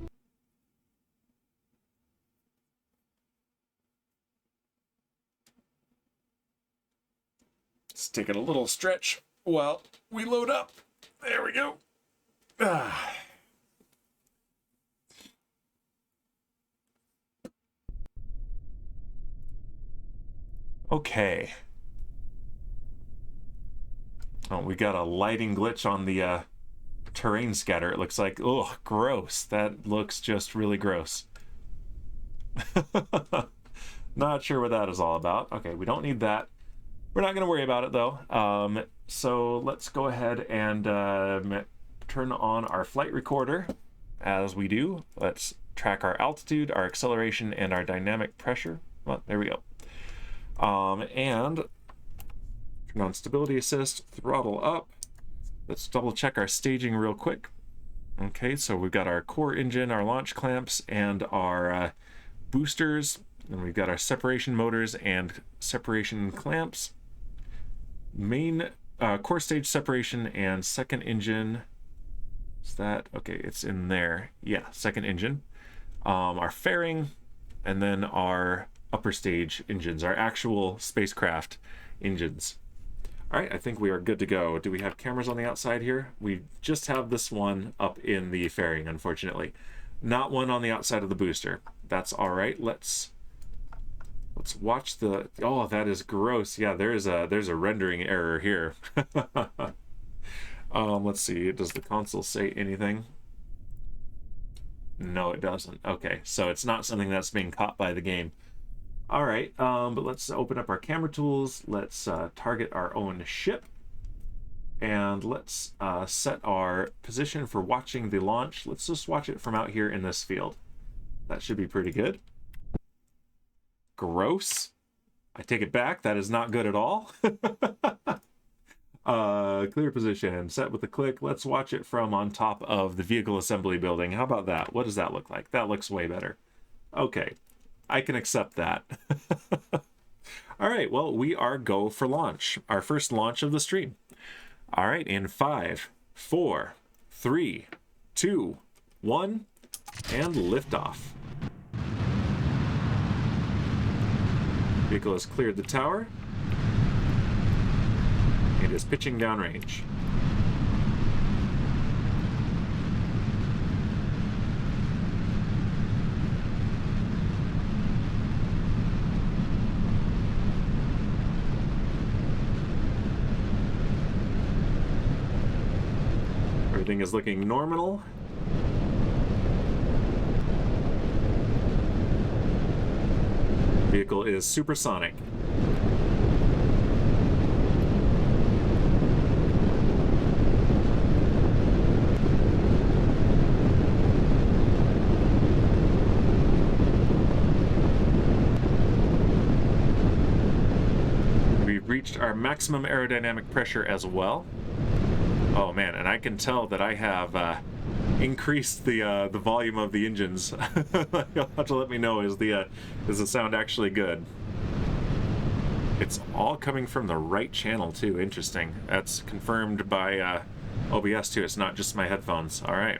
Let's take it a little stretch while we load up. There we go. Okay. Oh, we got a lighting glitch on the terrain scatter. It looks like, oh, gross. That looks just really gross. Not sure what that is all about. Okay, we don't need that. We're not going to worry about it, though. So let's go ahead and turn on our flight recorder. As we do, let's track our altitude, our acceleration, and our dynamic pressure. Well, there we go. And turn on stability assist, throttle up. Let's double check our staging real quick. Okay, so we've got our core engine, our launch clamps, and our boosters. And we've got our separation motors and separation clamps. Main core stage separation and second engine. Is that okay? It's in there. Yeah, second engine. Our fairing, and then our upper stage engines, our actual spacecraft engines. All right, I think we are good to go. Do we have cameras on the outside here? We just have this one up in the fairing, unfortunately. Not one on the outside of the booster. That's all right. Let's watch the, oh, that is gross. Yeah, there's a rendering error here. Let's see, does the console say anything? No, it doesn't. Okay, so it's not something that's being caught by the game. All right, but let's open up our camera tools. Let's target our own ship. And let's set our position for watching the launch. Let's just watch it from out here in this field. That should be pretty good. Gross. I take it back. That is not good at all. Clear position. Set with a click. Let's watch it from on top of the vehicle assembly building. How about that? What does that look like? That looks way better. Okay. I can accept that. All right. Well, we are go for launch. Our first launch of the stream. All right, in 5, 4, 3, 2, 1, and liftoff. Vehicle has cleared the tower. It is pitching downrange. Everything is looking normal. Vehicle is supersonic. We've reached our maximum aerodynamic pressure as well. Oh man, and I can tell that I have increased the volume of the engines. You'll have to let me know, is the sound actually good? It's all coming from the right channel too. Interesting. That's confirmed by OBS too. It's not just my headphones. All right.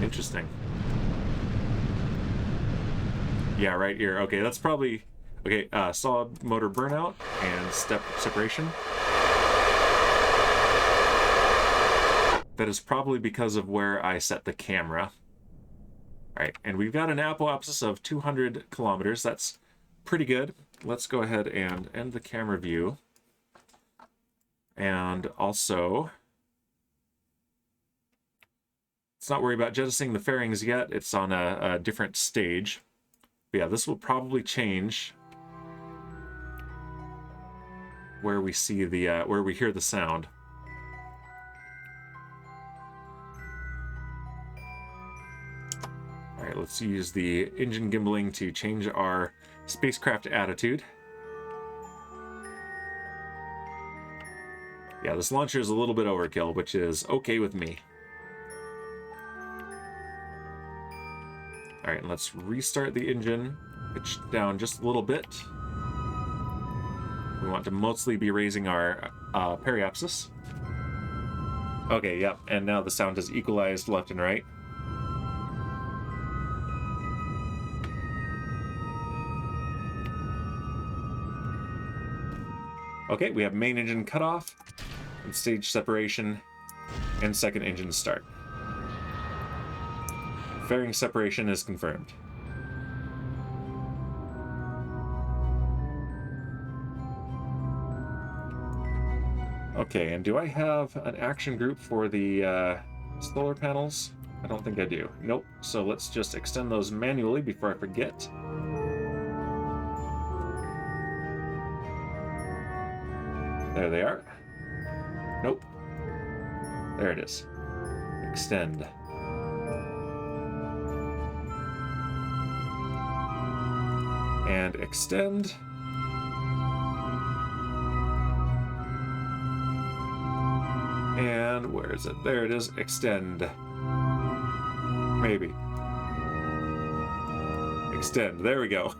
Interesting. Yeah, right here. Okay, that's probably okay. Solid motor burnout and step separation. That is probably because of where I set the camera. All right, and we've got an apoapsis of 200 kilometers. That's pretty good. Let's go ahead and end the camera view. And also, let's not worry about jettisoning the fairings yet. It's on a different stage. But yeah, this will probably change where we see the where we hear the sound. All right, let's use the engine gimbaling to change our spacecraft attitude. Yeah, this launcher is a little bit overkill, which is okay with me. All right, and let's restart the engine, pitch down just a little bit. We want to mostly be raising our periapsis. Okay, yep, and now the sound is equalized left and right. Okay, we have main engine cutoff, and stage separation, and second engine start. Fairing separation is confirmed. Okay, and do I have an action group for the solar panels? I don't think I do. Nope, so let's just extend those manually before I forget. There they are. Nope. There it is. Extend. And extend. And where is it? There it is. Extend. Maybe. Extend. There we go.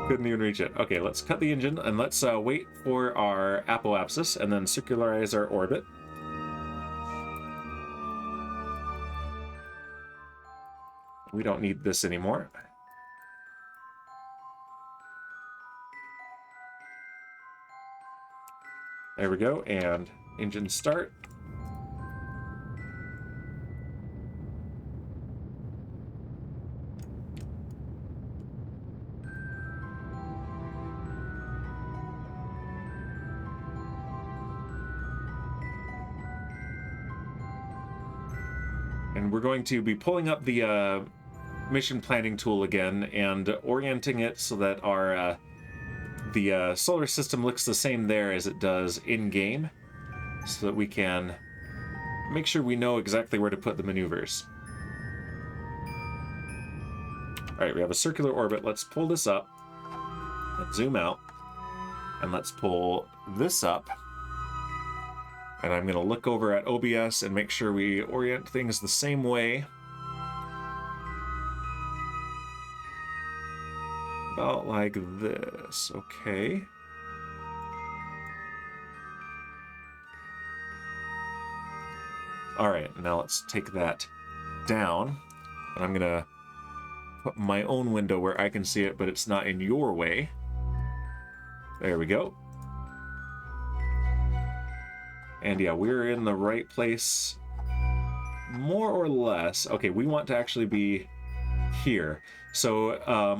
Couldn't even reach it. Okay, let's cut the engine and let's wait for our apoapsis and then circularize our orbit. We don't need this anymore. There we go, and engine start. And we're going to be pulling up the mission planning tool again and orienting it so that our the solar system looks the same there as it does in-game, so that we can make sure we know exactly where to put the maneuvers. Alright, we have a circular orbit. Let's pull this up and zoom out. And let's pull this up. And I'm going to look over at OBS and make sure we orient things the same way. About like this. Okay. Alright, now let's take that down. And I'm going to put my own window where I can see it, but it's not in your way. There we go. And yeah, we're in the right place, more or less. Okay, we want to actually be here. So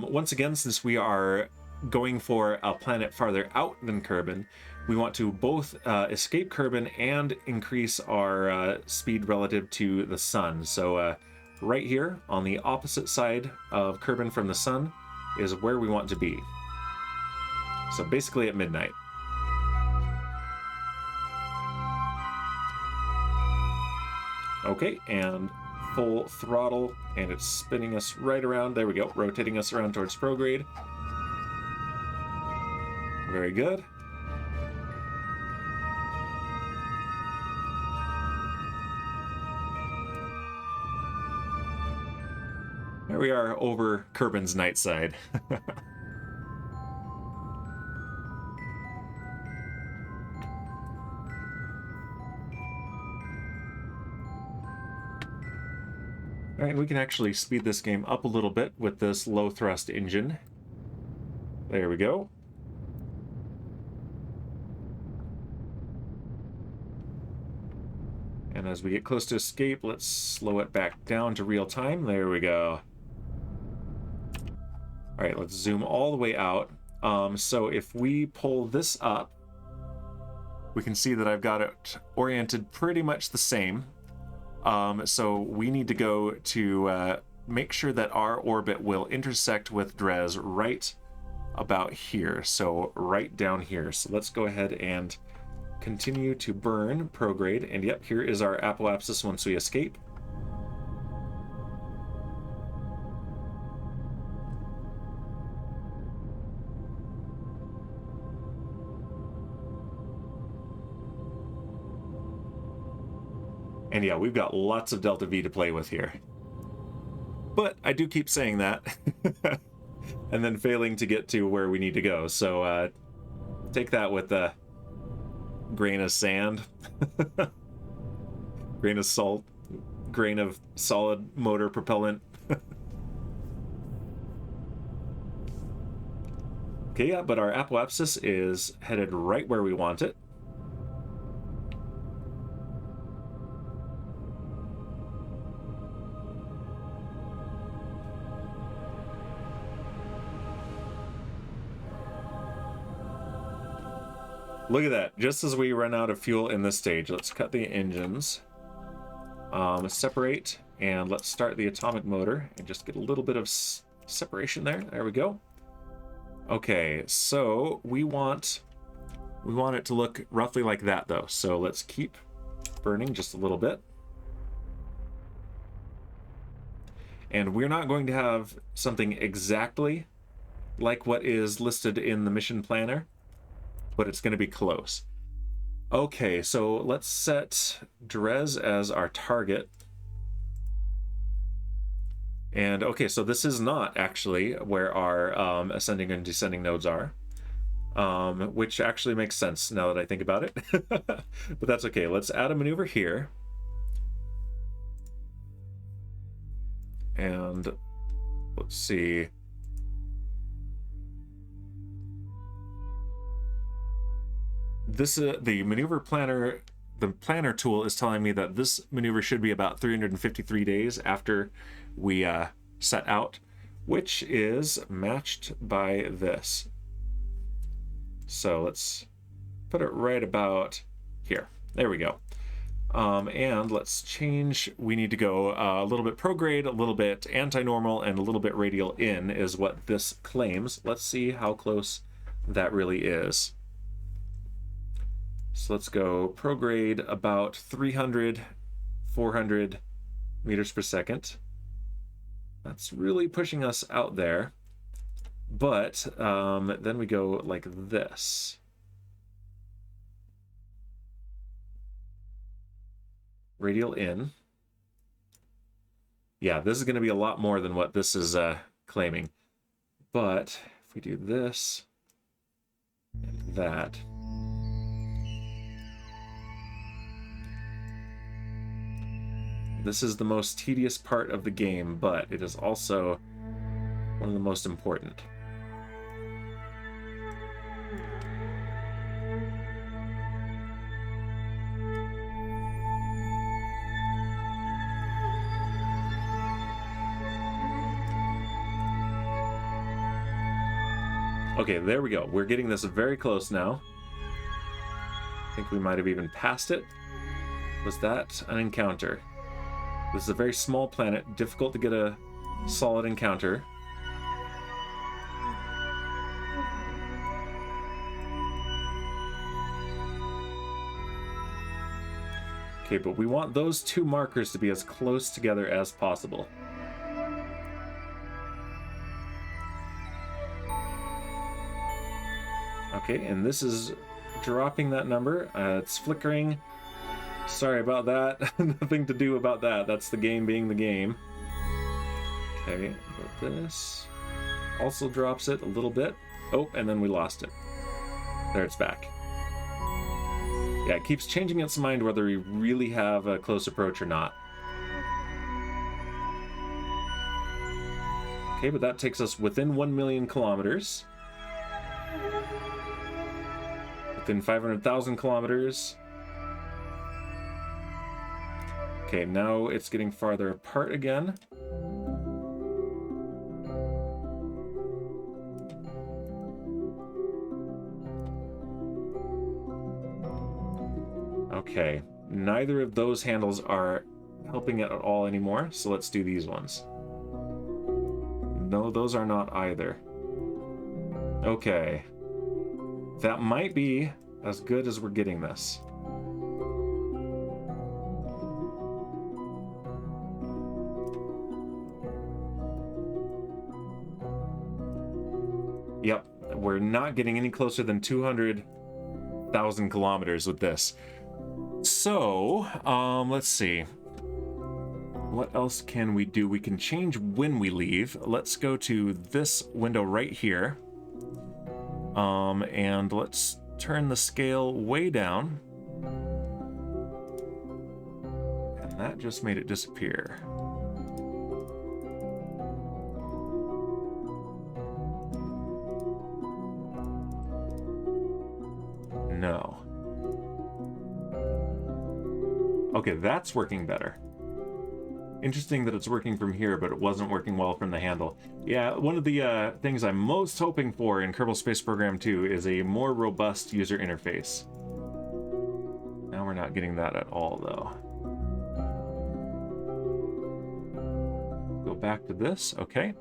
once again, since we are going for a planet farther out than Kerbin, we want to both escape Kerbin and increase our speed relative to the sun. So right here on the opposite side of Kerbin from the sun is where we want to be. So basically at midnight. Okay, and full throttle, and it's spinning us right around. There we go, rotating us around towards prograde. Very good. There we are over Kerbin's night side. Alright, we can actually speed this game up a little bit with this low thrust engine. There we go. And as we get close to escape, let's slow it back down to real time. There we go. Alright, let's zoom all the way out. So if we pull this up, we can see that I've got it oriented pretty much the same. So we need to go to make sure that our orbit will intersect with Dres right about here. So right down here. So let's go ahead and continue to burn prograde. And yep, here is our apoapsis once we escape. And yeah, we've got lots of Delta V to play with here. But I do keep saying that. And then failing to get to where we need to go. So take that with a grain of sand. Grain of salt. Grain of solid motor propellant. Okay, yeah, but our apoapsis is headed right where we want it. Look at that. Just as we run out of fuel in this stage, let's cut the engines. Separate, and let's start the atomic motor and just get a little bit of separation there. There we go. Okay, so we want it to look roughly like that though. So let's keep burning just a little bit. And we're not going to have something exactly like what is listed in the mission planner, but it's going to be close. Okay, so let's set Dres as our target. And okay, so this is not actually where our ascending and descending nodes are, which actually makes sense now that I think about it. But that's okay. Let's add a maneuver here. And let's see. This the maneuver planner, the planner tool is telling me that this maneuver should be about 353 days after we set out, which is matched by this. So let's put it right about here. There we go. And let's change. We need to go a little bit prograde, a little bit anti-normal, and a little bit radial in is what this claims. Let's see how close that really is. So let's go prograde about 300, 400 meters per second. That's really pushing us out there. But then we go like this. Radial in. Yeah, this is going to be a lot more than what this is claiming. But if we do this and that, this is the most tedious part of the game, but it is also one of the most important. Okay, there we go. We're getting this very close now. I think we might have even passed it. Was that an encounter? This is a very small planet, difficult to get a solid encounter. Okay, but we want those two markers to be as close together as possible. Okay, and this is dropping that number. It's flickering. Sorry about that. Nothing to do about that. That's the game being the game. Okay, but this also drops it a little bit. Oh, and then we lost it. There, it's back. Yeah, it keeps changing its mind whether we really have a close approach or not. Okay, but that takes us within 1 million kilometers. Within 500,000 kilometers. Okay, now it's getting farther apart again. Okay, neither of those handles are helping it at all anymore, so let's do these ones. No, those are not either. Okay. That might be as good as we're getting this. Yep, we're not getting any closer than 200,000 kilometers with this. So, let's see. What else can we do? We can change when we leave. Let's go to this window right here. And let's turn the scale way down. And that just made it disappear. No. Okay, that's working better. Interesting that it's working from here, but it wasn't working well from the handle. Yeah, one of the things I'm most hoping for in Kerbal Space Program 2 is a more robust user interface. Now we're not getting that at all, though. Go back to this, okay.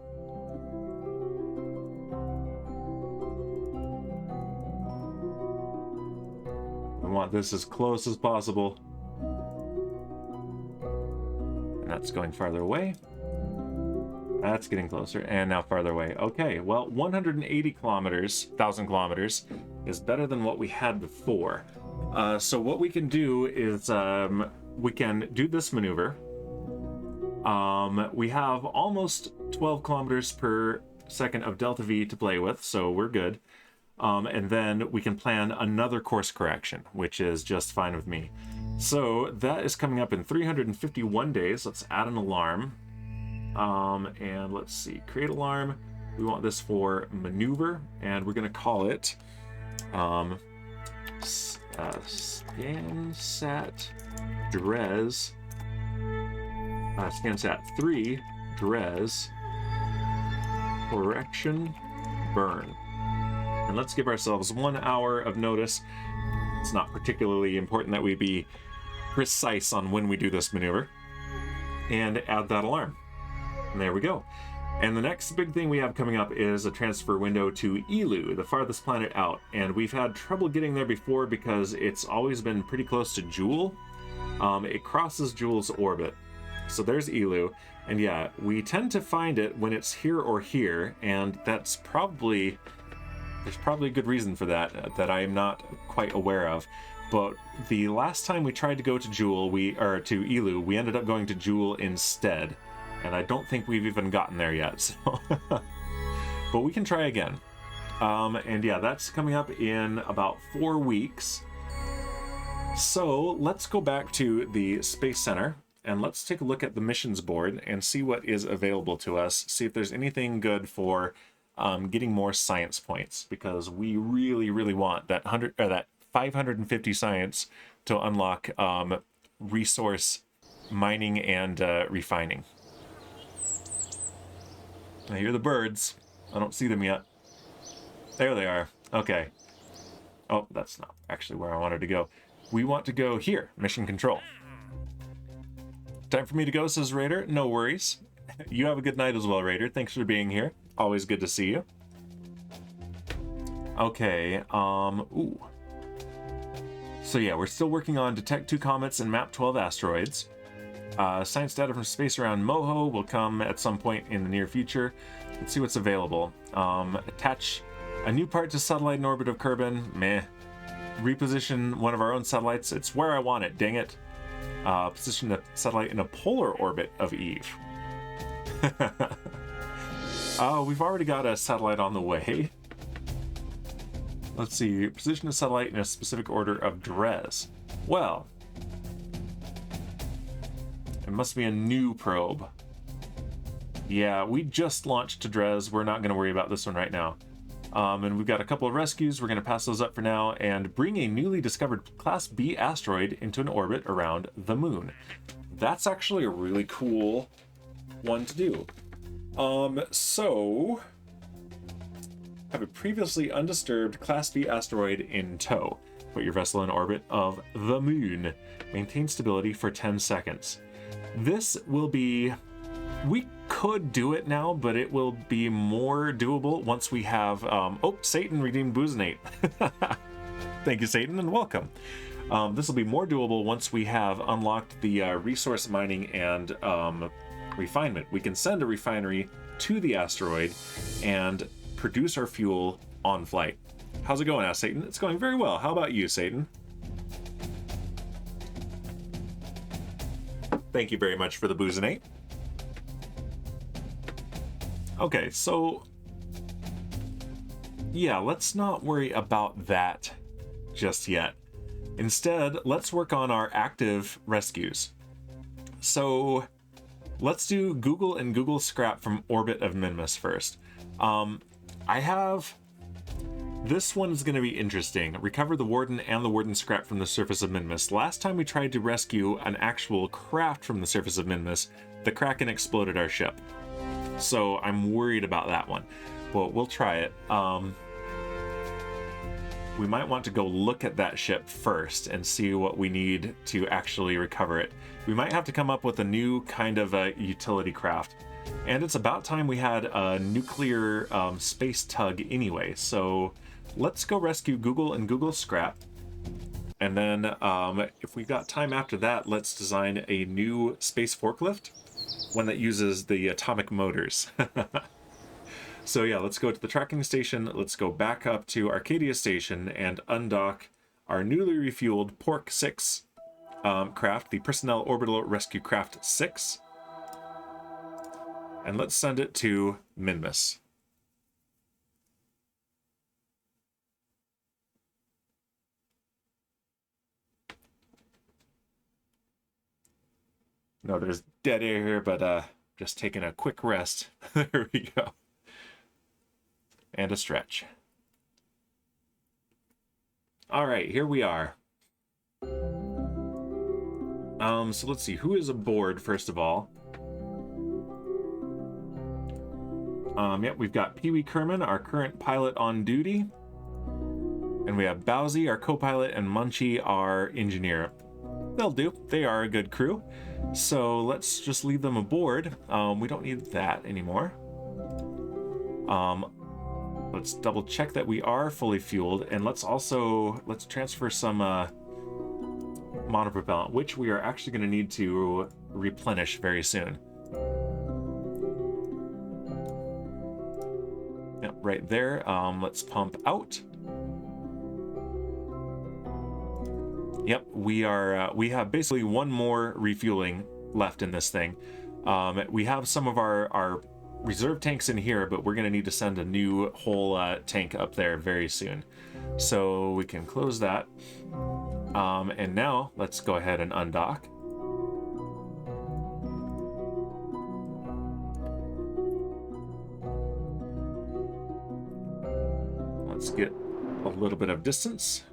I want this as close as possible. That's going farther away. That's getting closer, and now farther away. Okay, well, 180,000 kilometers is better than what we had before. So what we can do is we can do this maneuver. We have almost 12 kilometers per second of delta V to play with, so we're good. And then we can plan another course correction, which is just fine with me. So that is coming up in 351 days. Let's add an alarm. And let's see, create alarm. We want this for maneuver, and we're gonna call it ScanSat Dres ScanSat 3 Dres Correction Burn. And let's give ourselves 1 hour of notice. It's not particularly important that we be precise on when we do this maneuver. And add that alarm. And there we go. And the next big thing we have coming up is a transfer window to Eeloo, the farthest planet out. And we've had trouble getting there before because it's always been pretty close to Jool. It crosses Jool's orbit. So there's Eeloo. And yeah, we tend to find it when it's here or here, and there's probably a good reason for that that I am not quite aware of. But the last time we tried to go to Jool, to Eeloo, we ended up going to Jool instead. And I don't think we've even gotten there yet, so but we can try again. And yeah, that's coming up in about 4 weeks. So let's go back to the Space Center and let's take a look at the missions board and see what is available to us. See if there's anything good for getting more science points, because we really, really want that 550 science to unlock resource mining and refining. I hear the birds. I don't see them yet. There they are. Okay. Oh, that's not actually where I wanted to go. We want to go here. Mission control. Time for me to go, says Raider. No worries. You have a good night as well, Raider. Thanks for being here. Always good to see you. Okay. Ooh. So yeah, we're still working on Detect 2 Comets and Map 12 Asteroids. Science data from space around Moho will come at some point in the near future. Let's see what's available. Attach a new part to satellite in orbit of Kerbal. Meh. Reposition one of our own satellites. It's where I want it, dang it. Position the satellite in a polar orbit of Eve. We've already got a satellite on the way. Let's see. Position a satellite in a specific order of Dres. Well, it must be a new probe. Yeah, we just launched to Dres. We're not going to worry about this one right now. And we've got a couple of rescues. We're going to pass those up for now and bring a newly discovered Class B asteroid into an orbit around the moon. That's actually a really cool one to do. So have a previously undisturbed Class B asteroid in tow. Put your vessel in orbit of the moon. Maintain stability for 10 seconds. This will be... We could do it now, but it will be more doable once we have... Oh, Satan redeemed Boozinate. Thank you, Satan, and welcome. This will be more doable once we have unlocked the resource mining and refinement. We can send a refinery to the asteroid and produce our fuel on flight. How's it going, asked Satan? It's going very well. How about you, Satan? Thank you very much for the Boozinate. Okay, so yeah, let's not worry about that just yet. Instead, let's work on our active rescues. So let's do Google and Google Scrap from orbit of Minmus first. I have... This one is going to be interesting. Recover the Warden and the Warden Scrap from the surface of Minmus. Last time we tried to rescue an actual craft from the surface of Minmus, the Kraken exploded our ship. So I'm worried about that one. But we'll try it. We might want to go look at that ship first and see what we need to actually recover it. We might have to come up with a new kind of a utility craft. And it's about time we had a nuclear space tug anyway. So let's go rescue Google and Google Scrap. And then if we got time after that, let's design a new space forklift. One that uses the atomic motors. So yeah, let's go to the tracking station. Let's go back up to Arcadia Station and undock our newly refueled Pork 6 craft, the Personnel Orbital Rescue Craft 6. And let's send it to Minmus. No, there's dead air here, but just taking a quick rest. There we go. And a stretch. All right, here we are. So let's see, who is aboard first of all? Yep, we've got Pee-wee Kerman, our current pilot on duty. And we have Bowsy, our co-pilot, and Munchie, our engineer. They'll do. They are a good crew. So let's just leave them aboard. We don't need that anymore. Let's double check that we are fully fueled, and let's transfer some monopropellant, which we are actually going to need to replenish very soon. Yep, right there. Let's pump out. Yep, we have basically one more refueling left in this thing. We have some of our reserve tanks in here, but we're going to need to send a new whole tank up there very soon. So we can close that. And now let's go ahead and undock. Let's get a little bit of distance.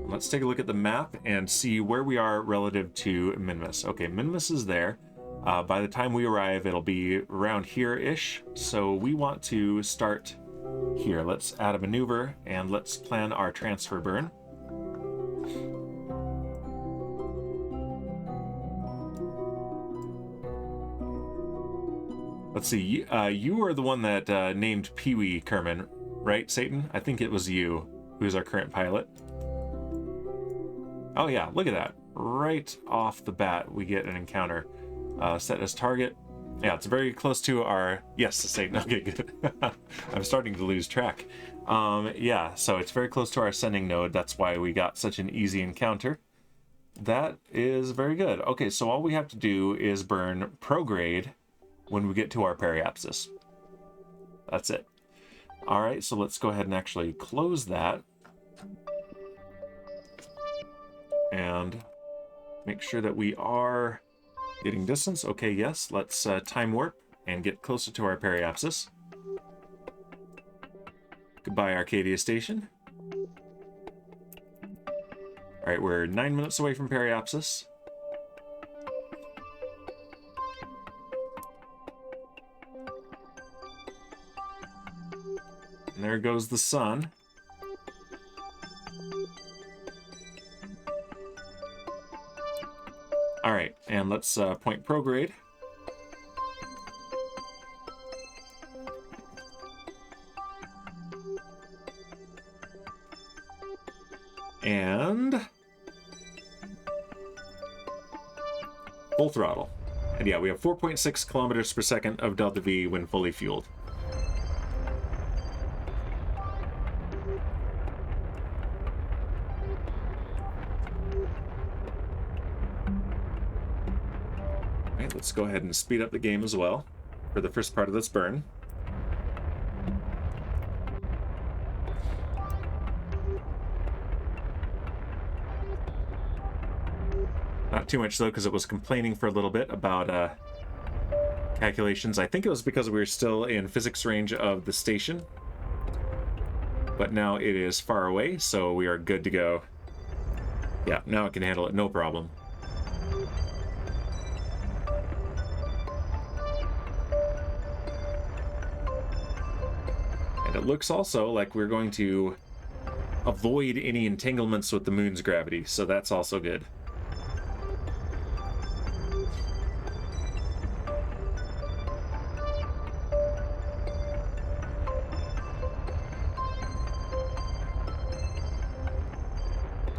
Let's take a look at the map and see where we are relative to Minmus. Okay, Minmus is there. By the time we arrive, it'll be around here-ish. So we want to start here. Let's add a maneuver and let's plan our transfer burn. Let's see, you are the one that named Pee-wee Kerman, right, Satan? I think it was you who's our current pilot. Oh yeah, look at that. Right off the bat, we get an encounter. Set as target. Yeah, it's very close to our... Yes, Satan. Okay, good. I'm starting to lose track. Yeah, so it's very close to our sending node. That's why we got such an easy encounter. That is very good. Okay, so all we have to do is burn prograde when we get to our periapsis. That's it. All right, so let's go ahead and actually close that. And make sure that we are getting distance. Okay, yes, let's time warp and get closer to our periapsis. Goodbye, Arcadia Station. All right, we're 9 minutes away from periapsis. And there goes the sun. All right, and let's point prograde. And full throttle. And yeah, we have 4.6 kilometers per second of delta V when fully fueled. Let's go ahead and speed up the game as well for the first part of this burn. Not too much though, because it was complaining for a little bit about calculations. I think it was because we were still in physics range of the station, but now it is far away, so we are good to go. Yeah, now it can handle it, no problem. It looks also like we're going to avoid any entanglements with the moon's gravity, so that's also good.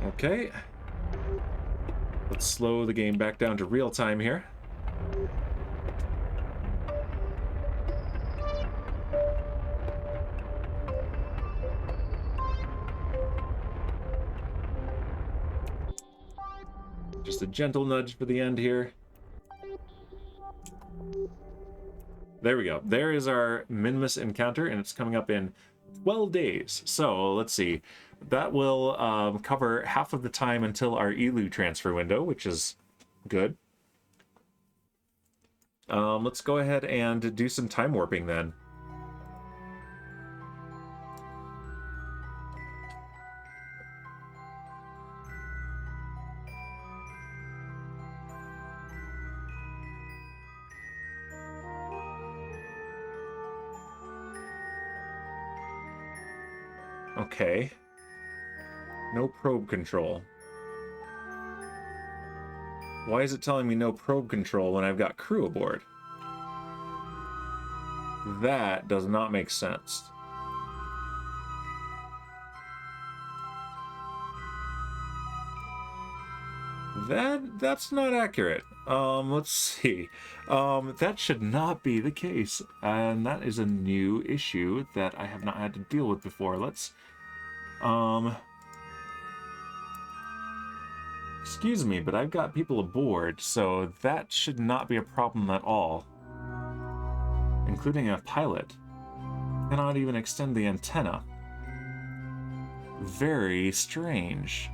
Okay. Let's slow the game back down to real time here. Just a gentle nudge for the end here. There we go. There is our Minmus encounter, and it's coming up in 12 days. So let's see. That will cover half of the time until our ELU transfer window, which is good. Let's go ahead and do some time warping then. Okay. No probe control. Why is it telling me no probe control when I've got crew aboard? That does not make sense. That's not accurate. Let's see. That should not be the case. And that is a new issue that I have not had to deal with before. Let's, excuse me, but I've got people aboard, so that should not be a problem at all. Including a pilot. Cannot even extend the antenna. Very strange.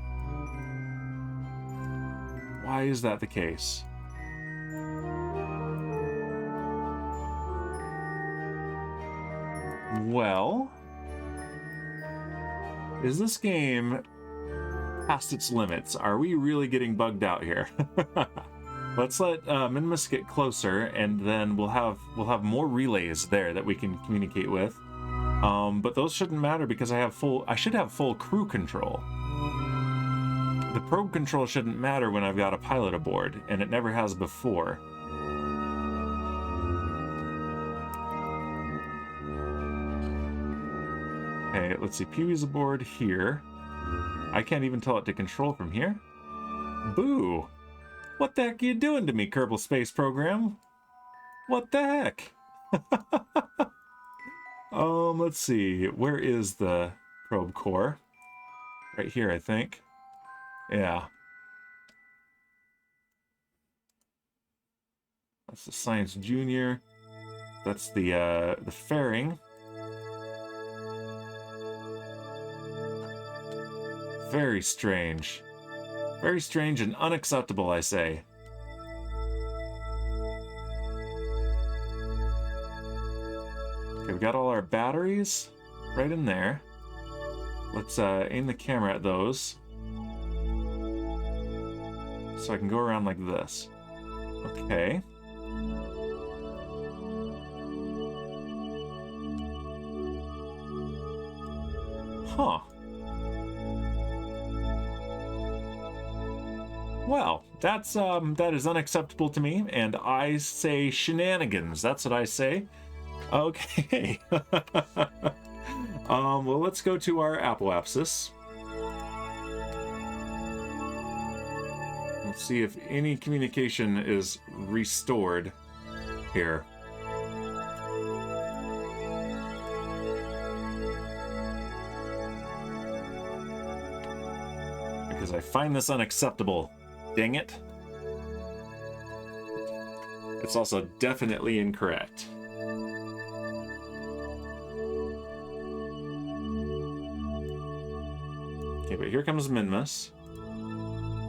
Why is that the case? Well, is this game past its limits? Are we really getting bugged out here? Let's let Minmus get closer, and then we'll have more relays there that we can communicate with. But those shouldn't matter because I should have full crew control. The probe control shouldn't matter when I've got a pilot aboard, and it never has before. Okay, let's see. Pewie's aboard here. I can't even tell it to control from here. Boo! What the heck are you doing to me, Kerbal Space Program? What the heck? Let's see. Where is the probe core? Right here, I think. Yeah. That's the Science Junior. That's the fairing. Very strange. Very strange and unacceptable, I say. Okay, we got all our batteries right in there. Let's aim the camera at those. So I can go around like this. Okay. Huh. Well, that is unacceptable to me, and I say shenanigans. That's what I say. Okay. Well, let's go to our apoapsis. Let's see if any communication is restored here. Because I find this unacceptable. Dang it. It's also definitely incorrect. Okay, but here comes Minmus.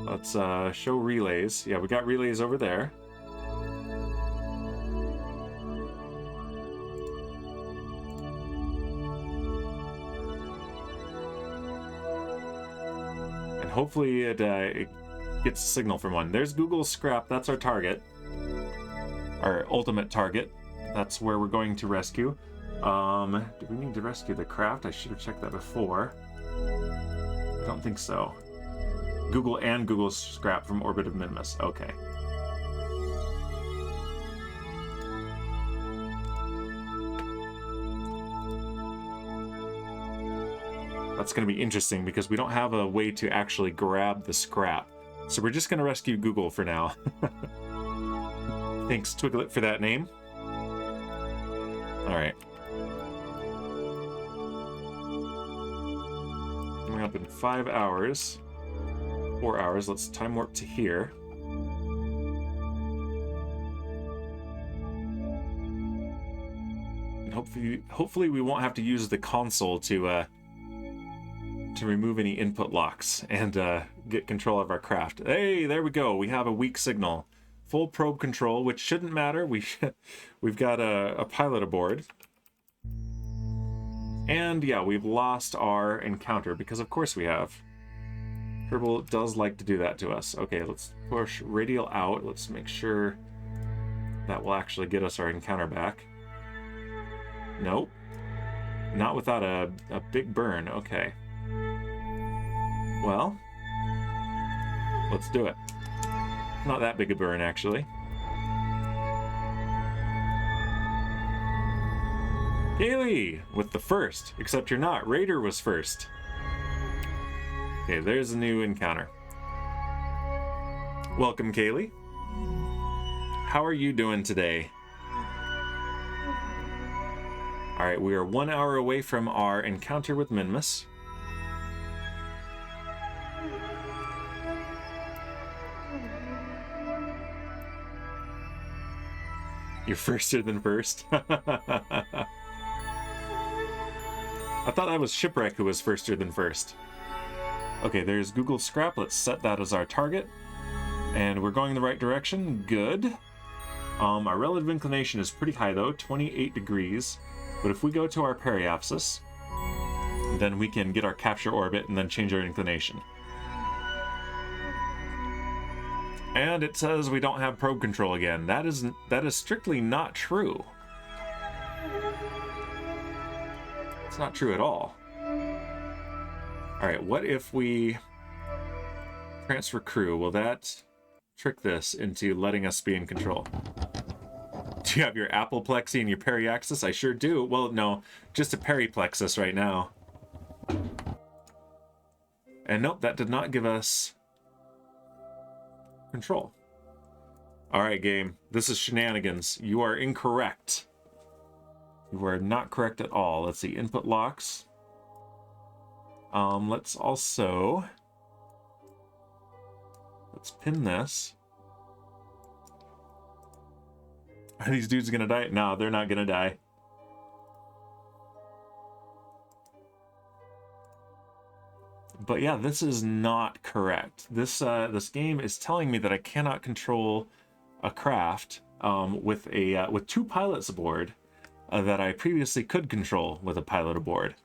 Let's show relays. Yeah, we got relays over there. And hopefully it gets a signal from one. There's Google's scrap. That's our target. Our ultimate target. That's where we're going to rescue. Do we need to rescue the craft? I should have checked that before. I don't think so. Google and Google's scrap from orbit of Minmus. Okay. That's going to be interesting because we don't have a way to actually grab the scrap. So we're just going to rescue Google for now. Thanks, Twiglet, for that name. Alright. Coming up in 5 hours. 4 hours. Let's time warp to here. And hopefully we won't have to use the console to remove any input locks and get control of our craft. Hey, there we go. We have a weak signal. Full probe control, which shouldn't matter. We've got a pilot aboard. And yeah, we've lost our encounter because of course we have. Kerbal does like to do that to us. Okay, let's push radial out. Let's make sure that will actually get us our encounter back. Nope. Not without a big burn. Okay. Well, let's do it. Not that big a burn, actually. Kaylee with the first, except you're not. Raider was first. Okay, there's a new encounter. Welcome, Kaylee. How are you doing today? All right, we are 1 hour away from our encounter with Minmus. You're firster than first. I thought I was Shipwreck who was firster than first. Okay, there's Google Scrap. Let's set that as our target. And we're going in the right direction. Good. Our relative inclination is pretty high though, 28 degrees. But if we go to our periapsis, then we can get our capture orbit and then change our inclination. And it says we don't have probe control again. That is strictly not true. It's not true at all. All right, what if we transfer crew? Will that trick this into letting us be in control? Do you have your apoplexy and your periaxis? I sure do. Well, no, just a periplexus right now. And nope, that did not give us control. All right, game. This is shenanigans. You are incorrect. You are not correct at all. Let's see. Input locks. Let's pin this. Are these dudes gonna die? No, they're not gonna die. But yeah, this is not correct. This game is telling me that I cannot control a craft with two pilots aboard that I previously could control with a pilot aboard.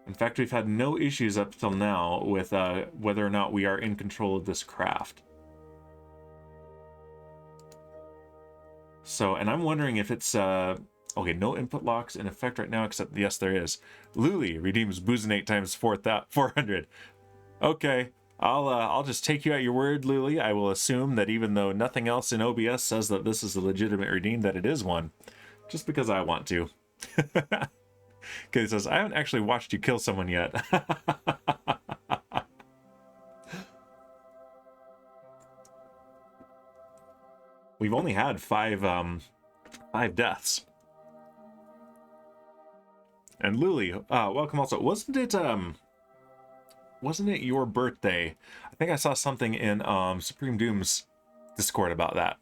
In fact, we've had no issues up till now with whether or not we are in control of this craft. So, and I'm wondering if it's okay, no input locks in effect right now, except yes, there is. Luli redeems Boozinate times 400. Okay, I'll just take you at your word, Luli. I will assume that even though nothing else in OBS says that this is a legitimate redeem, that it is one, just because I want to. Okay, it says I haven't actually watched you kill someone yet. We've only had five deaths. And Luli, welcome also. Wasn't it your birthday? I think I saw something in Supreme Doom's Discord about that.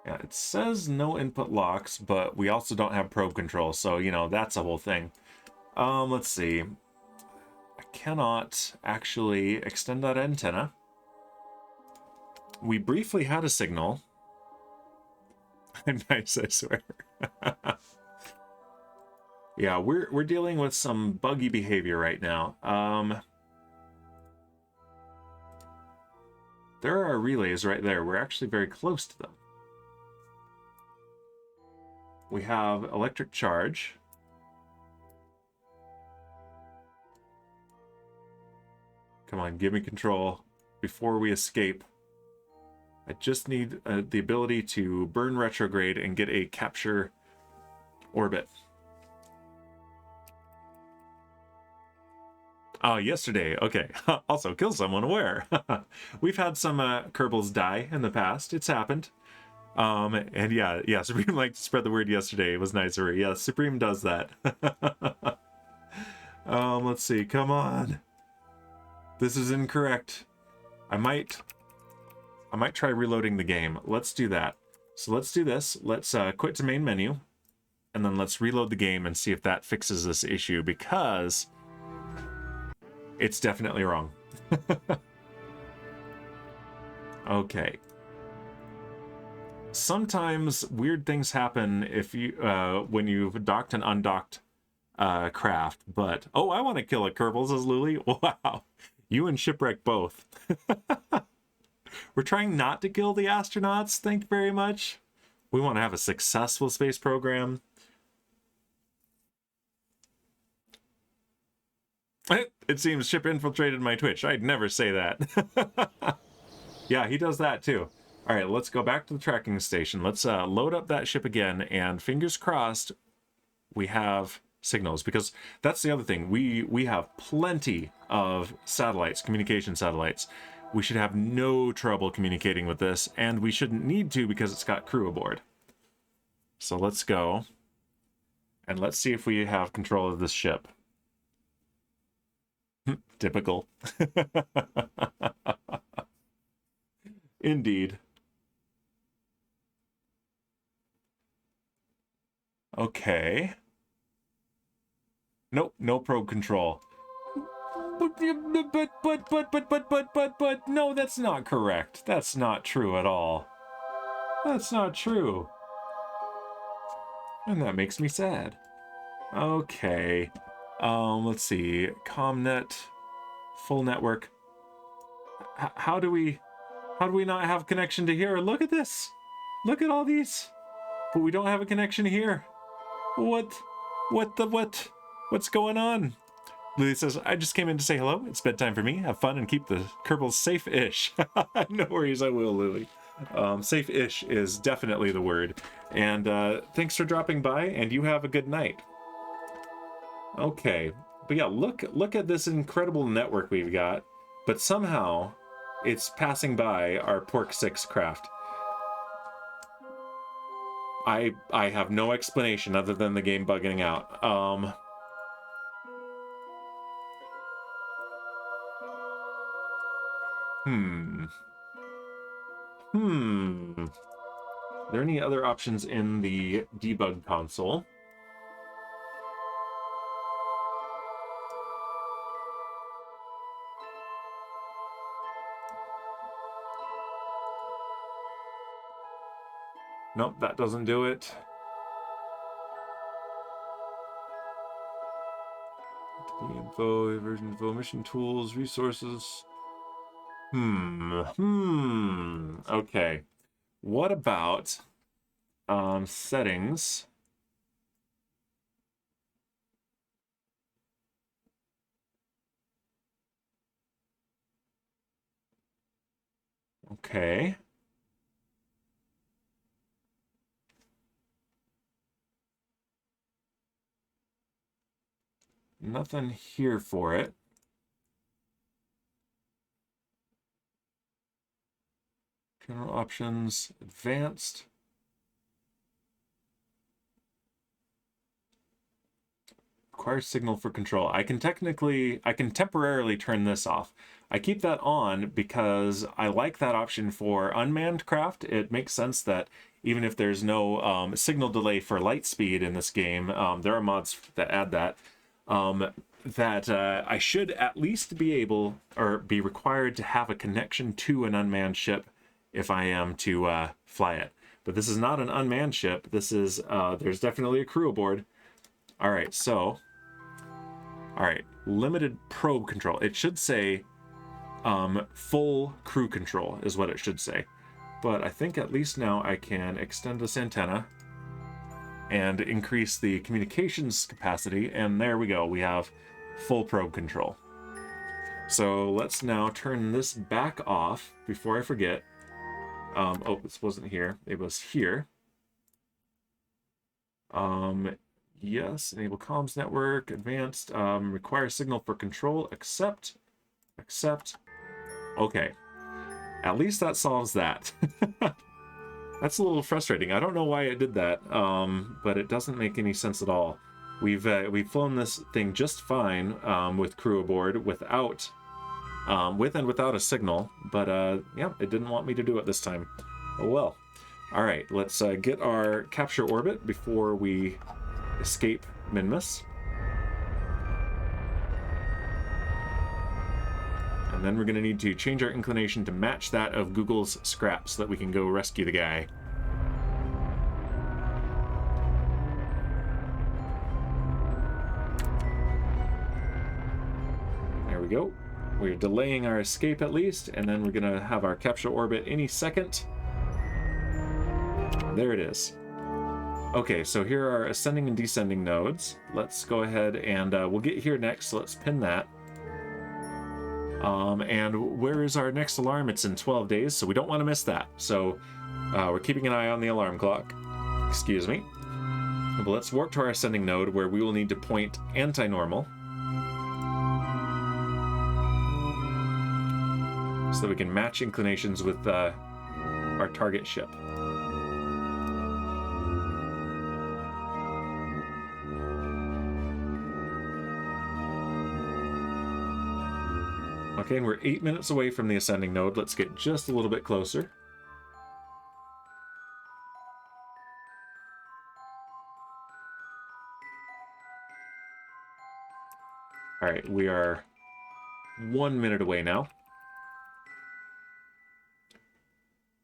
Yeah, it says no input locks, but we also don't have probe control, so you know that's a whole thing. Let's see. I cannot actually extend that antenna. We briefly had a signal. Nice, I swear. Yeah, we're dealing with some buggy behavior right now. There are relays right there. We're actually very close to them. We have electric charge. Come on, give me control before we escape. I just need the ability to burn retrograde and get a capture orbit. Oh, yesterday. Okay. Also, kill someone where? We've had some Kerbals die in the past. It's happened. And yeah, Supreme liked to spread the word yesterday. It was nicer. Yeah, Supreme does that. Let's see. Come on. This is incorrect. I might try reloading the game. Let's do that. So let's do this. Let's quit to main menu. And then let's reload the game and see if that fixes this issue, because it's definitely wrong. Okay. Sometimes weird things happen if you when you've docked and undocked craft, but oh, I want to kill a Kerbal, says Luli. Wow. You and Shipwreck both. We're trying not to kill the astronauts, thank you very much. We want to have a successful space program. It seems ship infiltrated my Twitch. I'd never say that. Yeah, he does that too. All right, let's go back to the tracking station. Let's load up that ship again, and fingers crossed we have signals, because that's the other thing. We have plenty of satellites, communication satellites. We should have no trouble communicating with this, and we shouldn't need to because it's got crew aboard. So let's go, and let's see if we have control of this ship. Typical. Indeed. Okay. Nope, no probe control. But, no, that's not correct. That's not true at all. That's not true. And that makes me sad. Okay. Let's see. ComNet, full network. How do we not have connection to here? Look at this. Look at all these. But we don't have a connection here. What's going on? Lily says, I just came in to say hello. It's bedtime for me. Have fun and keep the Kerbal safe-ish. No worries, I will, Lily. Safe-ish is definitely the word. And thanks for dropping by, and you have a good night. Okay, but yeah, look at this incredible network we've got, but somehow it's passing by our Pork 6 craft. I have no explanation other than the game bugging out. Are there any other options in the debug console? Nope, that doesn't do it. Info, version info, mission tools, resources. Okay. What about settings? Okay. Nothing here for it. General options, advanced. Requires signal for control. I can temporarily turn this off. I keep that on because I like that option for unmanned craft. It makes sense that even if there's no signal delay for light speed in this game, there are mods that add that. I should at least be able, or be required to have a connection to an unmanned ship if I am to fly it. But this is not an unmanned ship. This is, there's definitely a crew aboard. All right, so, all right, limited probe control. It should say full crew control is what it should say. But I think at least now I can extend this antenna and increase the communications capacity, and there we go. We have full probe control. So let's now turn this back off before I forget. Oh, this wasn't here. It was here. Yes, enable comms network, advanced, require signal for control, accept. Okay. At least that solves that. That's a little frustrating. I don't know why it did that, but it doesn't make any sense at all. We've flown this thing just fine with crew aboard without with and without a signal, but yeah, it didn't want me to do it this time. Oh well. All right, let's get our capture orbit before we escape Minmus. And then we're going to need to change our inclination to match that of Google's scrap so that we can go rescue the guy. There we go. We're delaying our escape at least, and then we're going to have our capture orbit any second. There it is. Okay, so here are ascending and descending nodes. Let's go ahead and we'll get here next, so let's pin that. And where is our next alarm? It's in 12 days, so we don't want to miss that. So we're keeping an eye on the alarm clock. Excuse me. But let's warp to our ascending node, where we will need to point anti-normal, so that we can match inclinations with our target ship. Okay, and we're 8 minutes away from the ascending node. Let's get just a little bit closer. All right, we are 1 minute away now.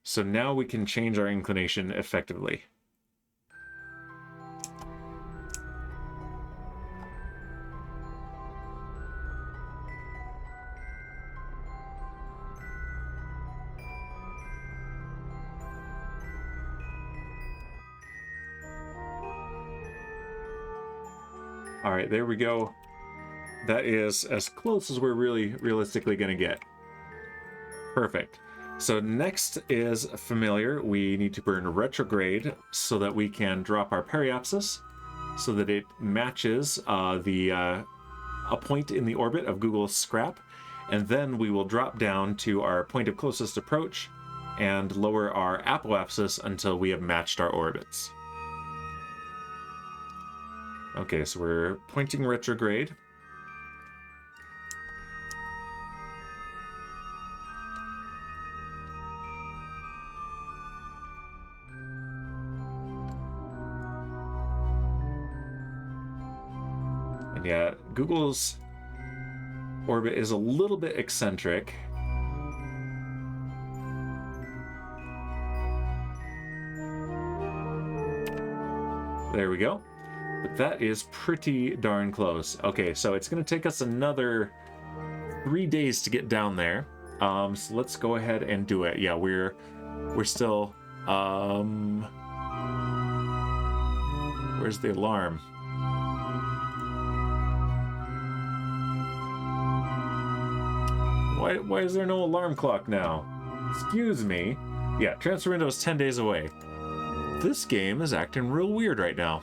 So now we can change our inclination effectively. All right, there we go. That is as close as we're really realistically going to get. Perfect. So next is familiar. We need to burn retrograde so that we can drop our periapsis so that it matches a point in the orbit of Google's scrap. And then we will drop down to our point of closest approach and lower our apoapsis until we have matched our orbits. Okay, so we're pointing retrograde. And yeah, Google's orbit is a little bit eccentric. There we go. But that is pretty darn close. Okay, so it's going to take us another 3 days to get down there. So let's go ahead and do it. Yeah, we're still where's the alarm? Why is there no alarm clock now? Excuse me. Yeah, transfer window is 10 days away. This game is acting real weird right now.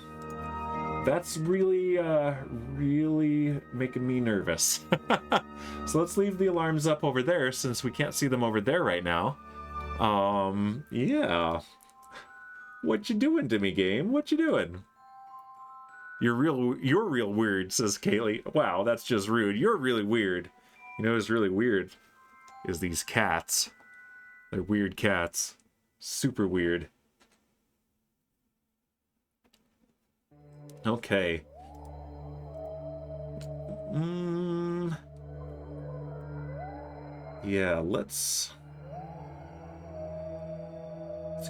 That's really making me nervous. So let's leave the alarms up over there since we can't see them over there right now. Yeah. What you doing to me, game? What you doing? You're real weird, says Kaylee. Wow, that's just rude. You're really weird. You know what's really weird is these cats. They're weird cats. Super weird. Okay. Yeah, let's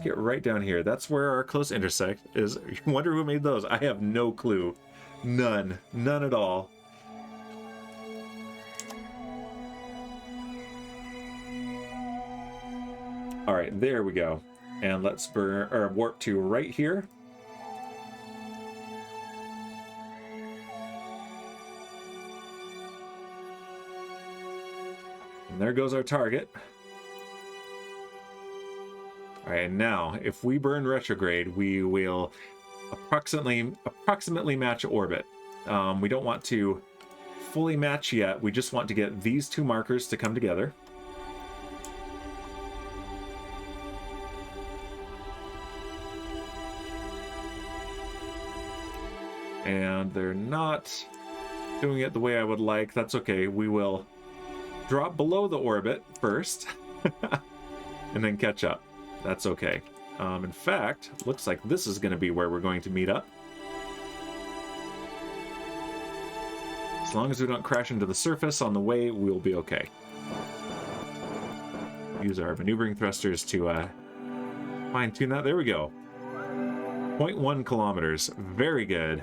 get right down here. That's where our close intersect is. You wonder who made those? I have no clue. None at all. All right, there we go. And let's warp to right here. And there goes our target. All right, and now if we burn retrograde, we will approximately match orbit. We don't want to fully match yet. We just want to get these two markers to come together. And they're not doing it the way I would like. That's okay. We will drop below the orbit first and then catch up. That's okay. In fact, looks like this is going to be where we're going to meet up. As long as we don't crash into the surface on the way, we'll be okay. Use our maneuvering thrusters to fine-tune that. There we go. 0.1 kilometers. Very good.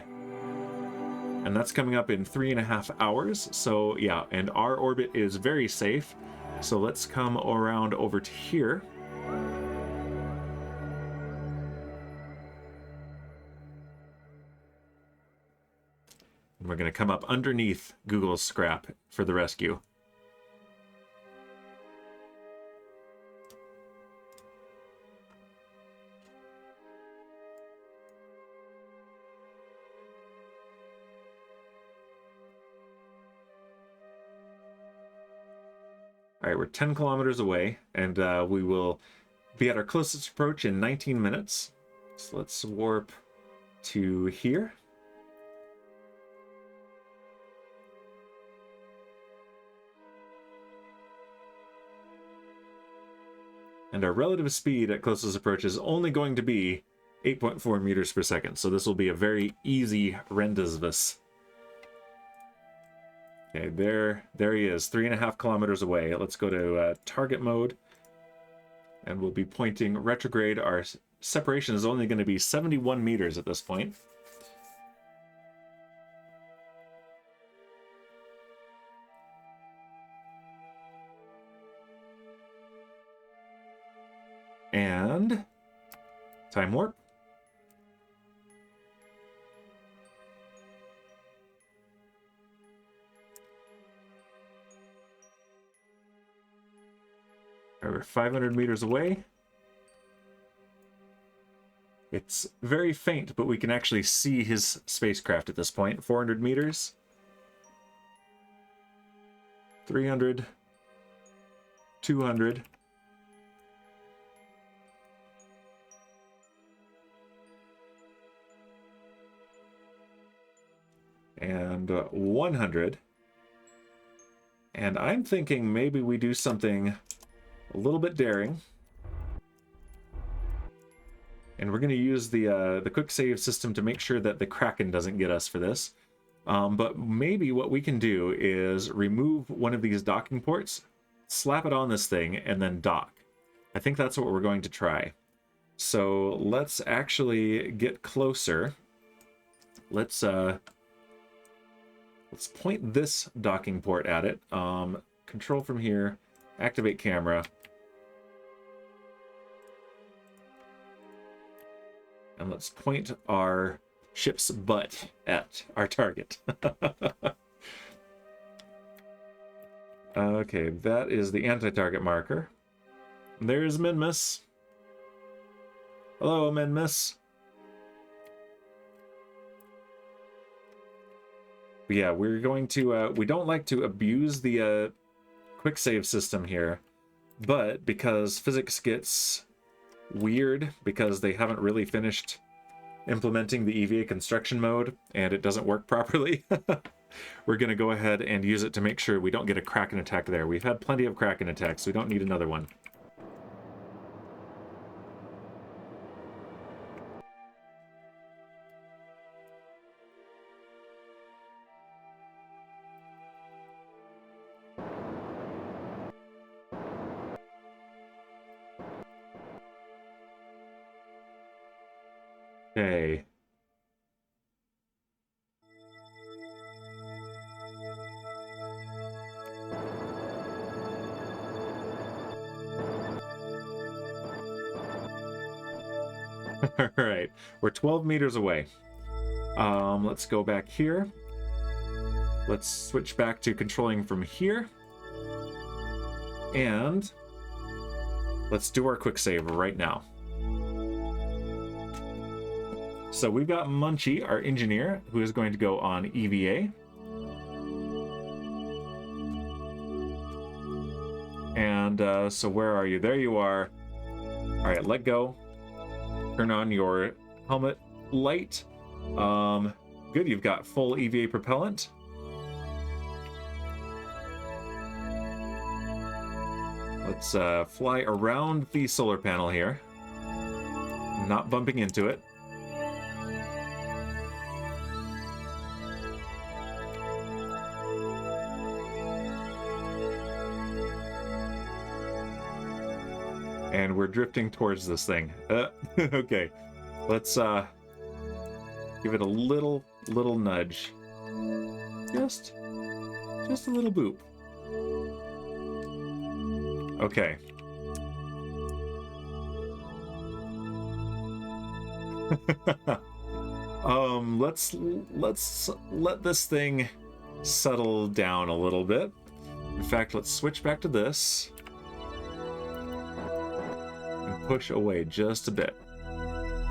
And that's coming up in 3.5 hours. So yeah, and our orbit is very safe. So let's come around over to here. And we're going to come up underneath Google's scrap for the rescue. All right, we're 10 kilometers away, and we will be at our closest approach in 19 minutes. So let's warp to here. And our relative speed at closest approach is only going to be 8.4 meters per second. So this will be a very easy rendezvous. Okay, there he is, 3.5 kilometers away. Let's go to target mode. And we'll be pointing retrograde. Our separation is only going to be 71 meters at this point. And time warp. We're 500 meters away. It's very faint, but we can actually see his spacecraft at this point. 400 meters. 300. 200. And 100. And I'm thinking maybe we do something a little bit daring. And we're going to use the quick save system to make sure that the Kraken doesn't get us for this. But maybe what we can do is remove one of these docking ports, slap it on this thing, and then dock. I think that's what we're going to try. So let's actually get closer. Let's point this docking port at it. Control from here, activate camera. And let's point our ship's butt at our target. Okay, that is the anti-target marker. There's Minmus. Hello, Minmus. Yeah, we're going to, we don't like to abuse the quick save system here, but because physics gets weird because they haven't really finished implementing the EVA construction mode and it doesn't work properly, we're going to go ahead and use it to make sure we don't get a Kraken attack there. We've had plenty of Kraken attacks. We don't need another one. Okay. All right, we're 12 meters away. Let's go back here. Let's switch back to controlling from here. And let's do our quick save right now. So we've got Munchie, our engineer, who is going to go on EVA. And so where are you? There you are. All right, let go. Turn on your helmet light. Good, you've got full EVA propellant. Let's fly around the solar panel here. Not bumping into it. And we're drifting towards this thing. Okay, let's give it a little nudge. Just a little boop. Okay. Let's let this thing settle down a little bit. In fact, let's switch back to this. Push away just a bit,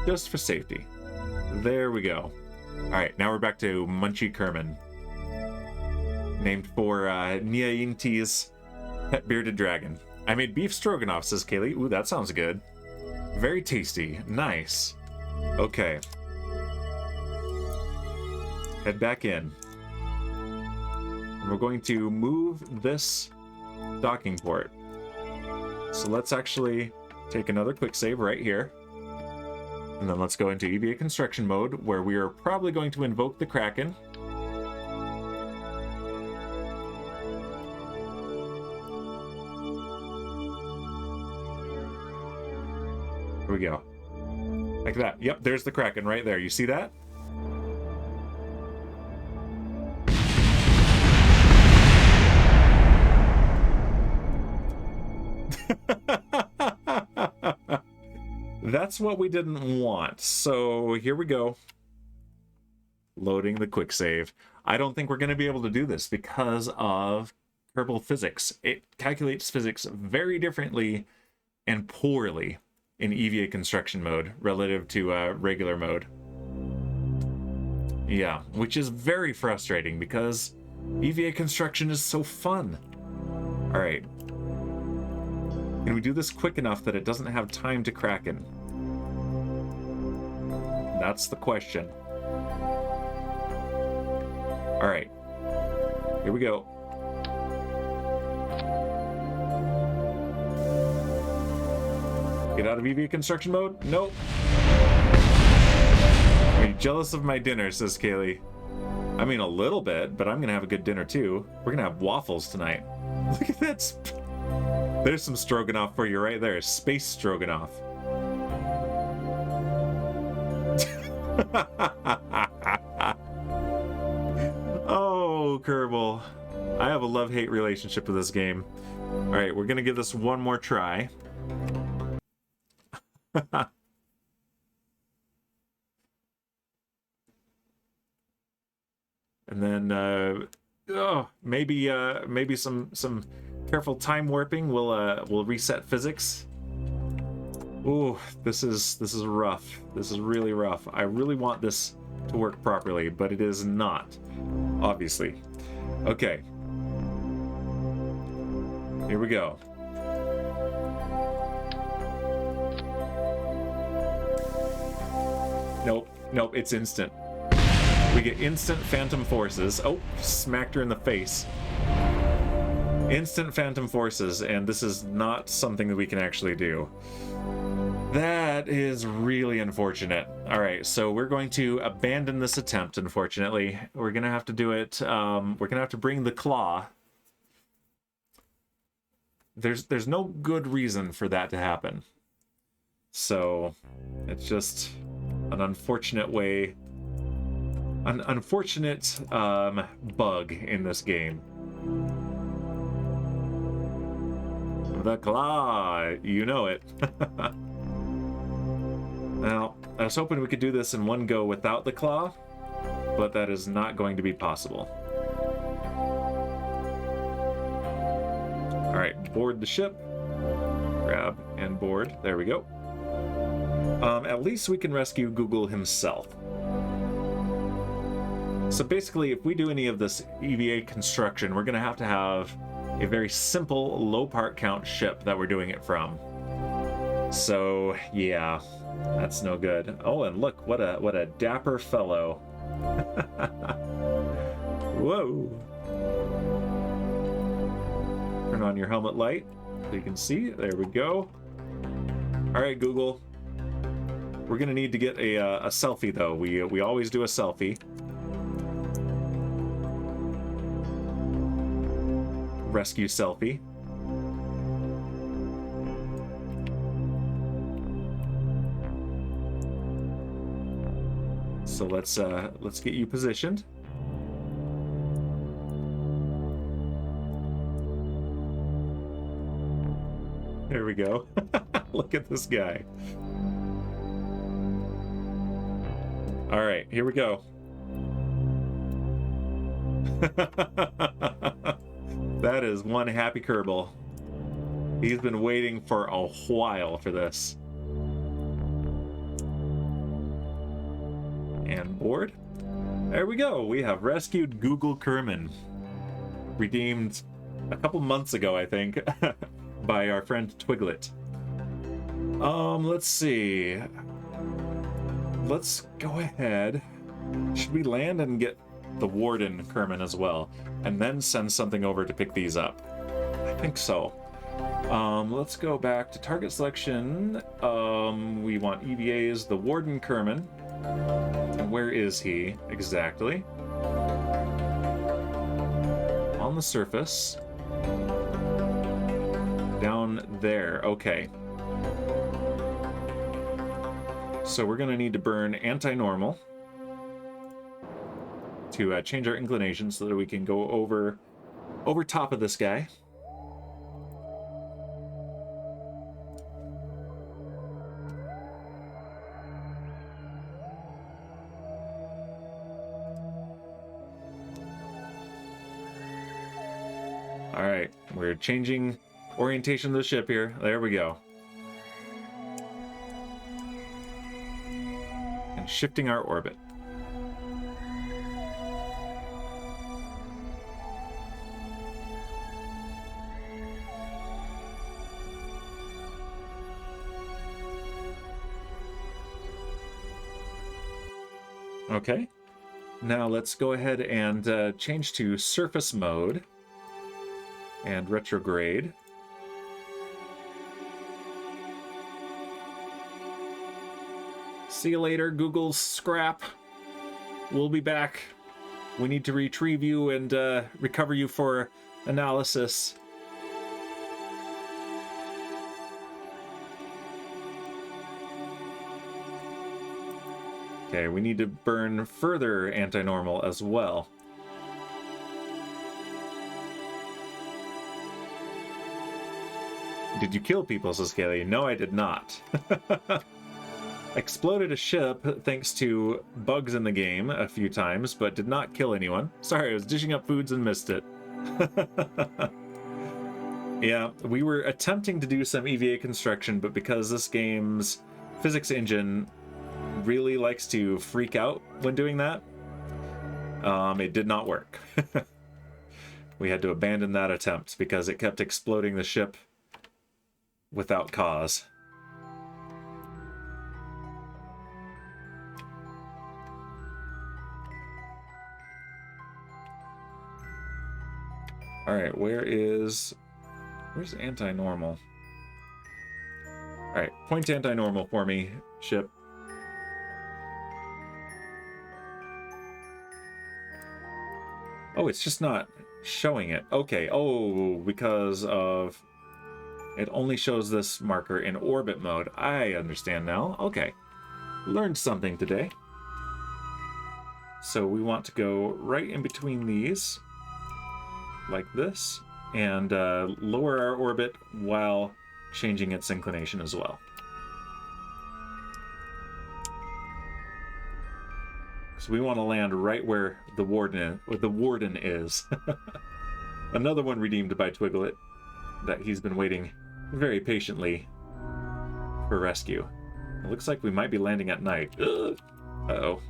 just for safety. There we go. All right, now we're back to Munchie Kerman, named for Niainti's Pet bearded dragon. I made beef stroganoff, says Kaylee. Ooh, that sounds good. Very tasty. Nice. Okay. Head back in. And we're going to move this docking port. So let's actually take another quick save right here. And then let's go into EVA construction mode, where we are probably going to invoke the Kraken. Here we go. Like that. Yep, there's the Kraken right there. You see that? That's what we didn't want. So here we go. Loading the quick save. I don't think we're going to be able to do this because of Kerbal physics. It calculates physics very differently and poorly in EVA construction mode relative to regular mode. Yeah, which is very frustrating because EVA construction is so fun. All right. Can we do this quick enough that it doesn't have time to Kraken? That's the question. All right. Here we go. Get out of EVA construction mode? Nope. Are you jealous of my dinner, says Kaylee. I mean, a little bit, but I'm gonna have a good dinner too. We're gonna have waffles tonight. Look at that. There's some stroganoff for you right there. Space stroganoff. Oh, Kerbal. I have a love-hate relationship with this game. All right, we're gonna give this one more try. And then maybe some careful time warping will reset physics. Ooh, this is rough. This is really rough. I really want this to work properly, but it is not, obviously. Okay. Here we go. Nope, it's instant. We get instant phantom forces. Oh, smacked her in the face. Instant phantom forces, and this is not something that we can actually do. That is really unfortunate. All right, so we're going to abandon this attempt, unfortunately. We're going to have to do it. We're going to have to bring the claw. There's no good reason for that to happen. So it's just an unfortunate way, an unfortunate bug in this game. The claw, you know it. Now, I was hoping we could do this in one go without the claw, but that is not going to be possible. All right, board the ship. Grab and board. There we go. At least we can rescue Google himself. So basically, if we do any of this EVA construction, we're going to have a very simple low part count ship that we're doing it from. So yeah, that's no good. Oh, and look, what a dapper fellow. Whoa. Turn on your helmet light so you can see. There we go. All right, Google. We're gonna need to get a selfie though. We always do a selfie. Rescue selfie. So let's get you positioned. There we go. Look at this guy. All right, here we go. That is one happy Kerbal. He's been waiting for a while for this. And board. There we go. We have rescued Google Kerman. Redeemed a couple months ago, I think, by our friend Twiglet. Let's see. Let's go ahead. Should we land and get the Warden Kerman as well, and then send something over to pick these up? I think so. Let's go back to target selection. We want EVAs, the Warden Kerman. And where is he exactly? On the surface. Down there. Okay. So we're going to need to burn anti-normal to change our inclination so that we can go over top of this guy. All right, we're changing orientation of the ship here. There we go. And shifting our orbit. Okay, now let's go ahead and change to surface mode and retrograde. See you later, Google scrap. We'll be back. We need to retrieve you and recover you for analysis. Okay, we need to burn further anti-normal as well. Did you kill people, says Kaylee? No, I did not. Exploded a ship thanks to bugs in the game a few times, but did not kill anyone. Sorry, I was dishing up foods and missed it. Yeah, we were attempting to do some EVA construction, but because this game's physics engine really likes to freak out when doing that, it did not work. We had to abandon that attempt because it kept exploding the ship without cause. Alright, where's anti-normal? Alright, point anti-normal for me, ship. Oh, it's just not showing it. Okay, oh, because of... It only shows this marker in orbit mode. I understand now. Okay. Learned something today. So we want to go right in between these, like this, and lower our orbit while changing its inclination as well. So we want to land right where the warden is. Another one redeemed by Twiglet that he's been waiting very patiently for rescue. It looks like we might be landing at night. Ugh. Uh-oh.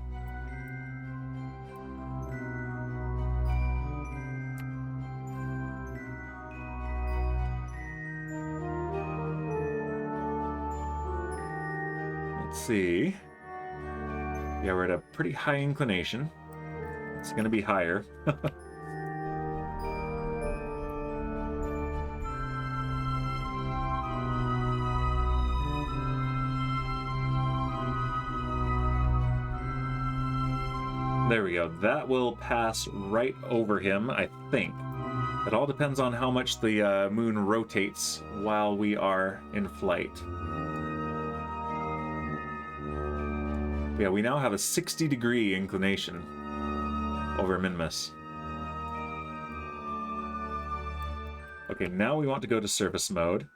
Let's see. Yeah, we're at a pretty high inclination. It's going to be higher. There we go. That will pass right over him, I think. It all depends on how much the moon rotates while we are in flight. Yeah, we now have a 60-degree inclination over Minmus. Okay, now we want to go to surface mode.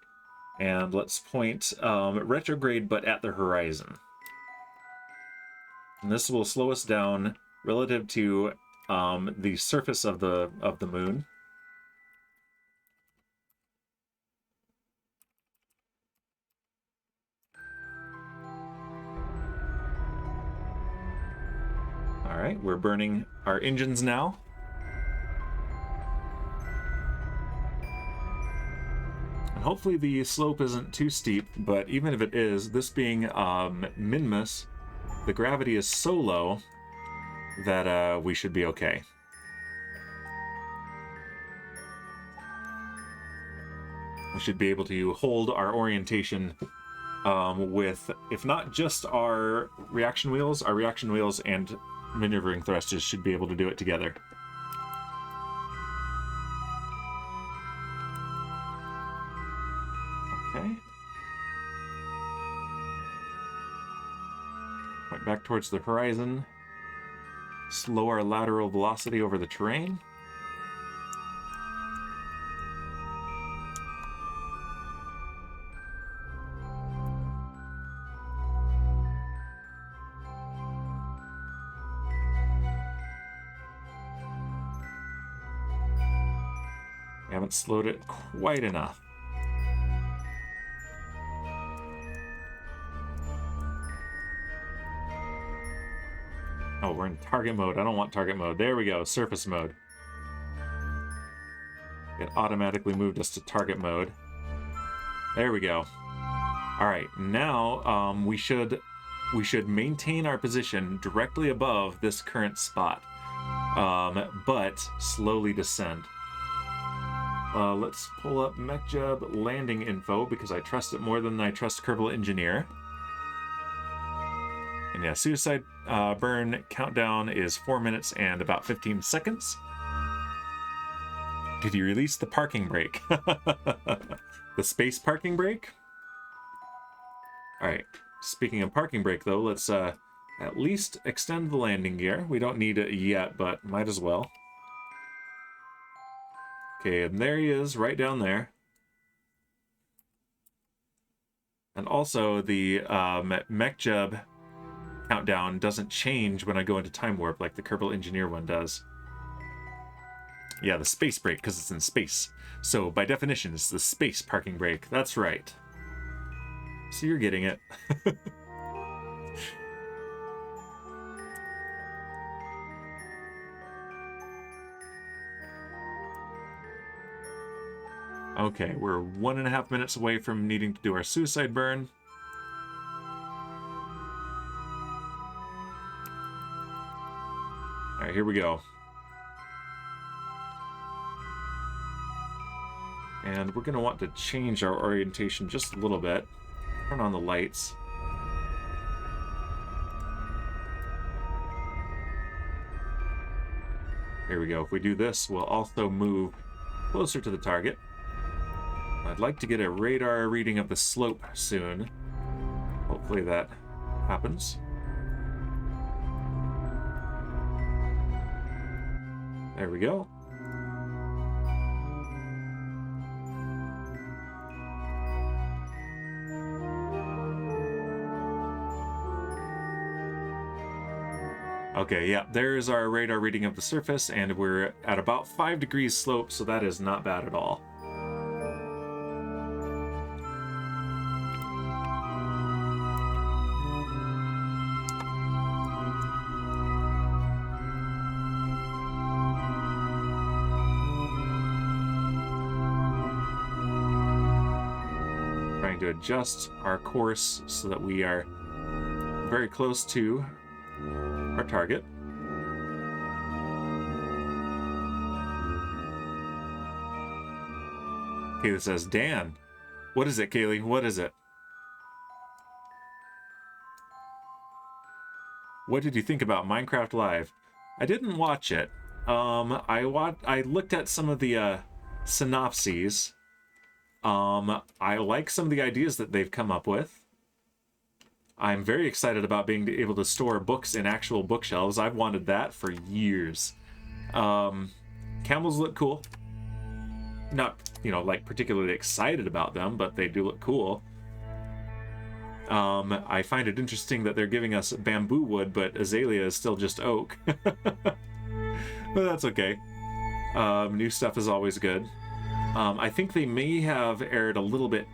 And let's point retrograde, but at the horizon. And this will slow us down relative to the surface of the moon. All right, we're burning our engines now. hopefully the slope isn't too steep, but even if it is, this being Minmus, the gravity is so low that we should be okay. We should be able to hold our orientation with, if not just our reaction wheels and maneuvering thrusters should be able to do it together. Okay. Point back towards the horizon. Slow our lateral velocity over the terrain. We haven't slowed it quite enough. Oh, we're in target mode. I don't want target mode. There we go, surface mode. It automatically moved us to target mode. There we go. All right, now we should maintain our position directly above this current spot, but slowly descend. Let's pull up MechJeb landing info because I trust it more than I trust Kerbal Engineer. And yeah, suicide burn countdown is 4 minutes and about 15 seconds. Did you release the parking brake? The space parking brake? Alright, speaking of parking brake though, let's at least extend the landing gear. We don't need it yet, but might as well. Okay, and there he is, right down there. And also, the MechJeb countdown doesn't change when I go into time warp like the Kerbal Engineer one does. Yeah, the space brake, because it's in space. So, by definition, it's the space parking brake. That's right. So you're getting it. Okay, we're 1.5 minutes away from needing to do our suicide burn. Alright, here we go. And we're going to want to change our orientation just a little bit. Turn on the lights. Here we go. If we do this, we'll also move closer to the target. I'd like to get a radar reading of the slope soon. Hopefully that happens. There we go. Okay, yeah, there's our radar reading of the surface, and we're at about 5 degrees slope, so that is not bad at all. Trying to adjust our course so that we are very close to our target. Kaylee says, Dan. What is it, Kaylee? What is it? What did you think about Minecraft Live? I didn't watch it. I looked at some of the synopses. I like some of the ideas that they've come up with. I'm very excited about being able to store books in actual bookshelves. I've wanted that for years. Camels look cool. Not, like particularly excited about them, but they do look cool. I find it interesting that they're giving us bamboo wood, but azalea is still just oak. But that's okay. New stuff is always good. I think they may have erred a little bit,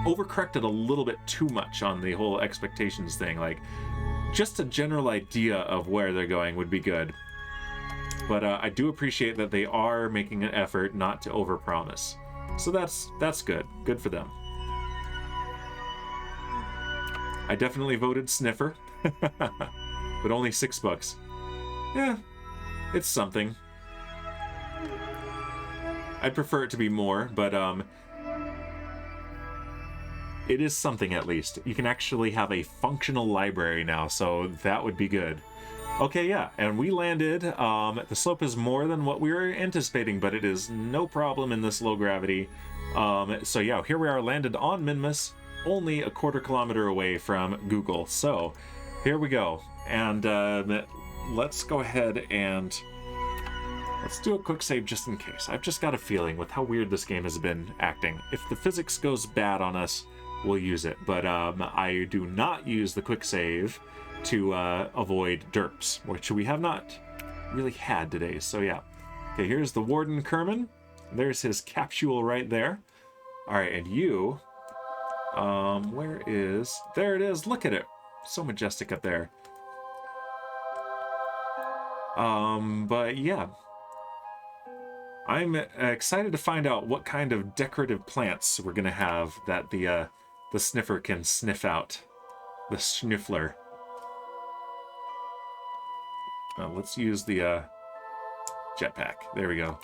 overcorrected a little bit too much on the whole expectations thing. Like, just a general idea of where they're going would be good. But I do appreciate that they are making an effort not to overpromise. So that's good. Good for them. I definitely voted Sniffer, but only $6. Yeah, it's something. I'd prefer it to be more, but it is something at least. You can actually have a functional library now, so that would be good. Okay, yeah, and we landed. The slope is more than what we were anticipating, but it is no problem in this low gravity. So yeah, here we are, landed on Minmus, only a quarter kilometer away from Google. So here we go, and let's go ahead and let's do a quick save just in case. I've just got a feeling with how weird this game has been acting. If the physics goes bad on us, we'll use it, but I do not use the quick save to avoid derps, which we have not really had today. So yeah. Okay, here's the Warden Kerman. There's his capsule right there. All right, and you, where is, there it is. Look at it, so majestic up there. But yeah, I'm excited to find out what kind of decorative plants we're gonna have that the sniffer can sniff out. The Schniffler. Let's use the jetpack. There we go.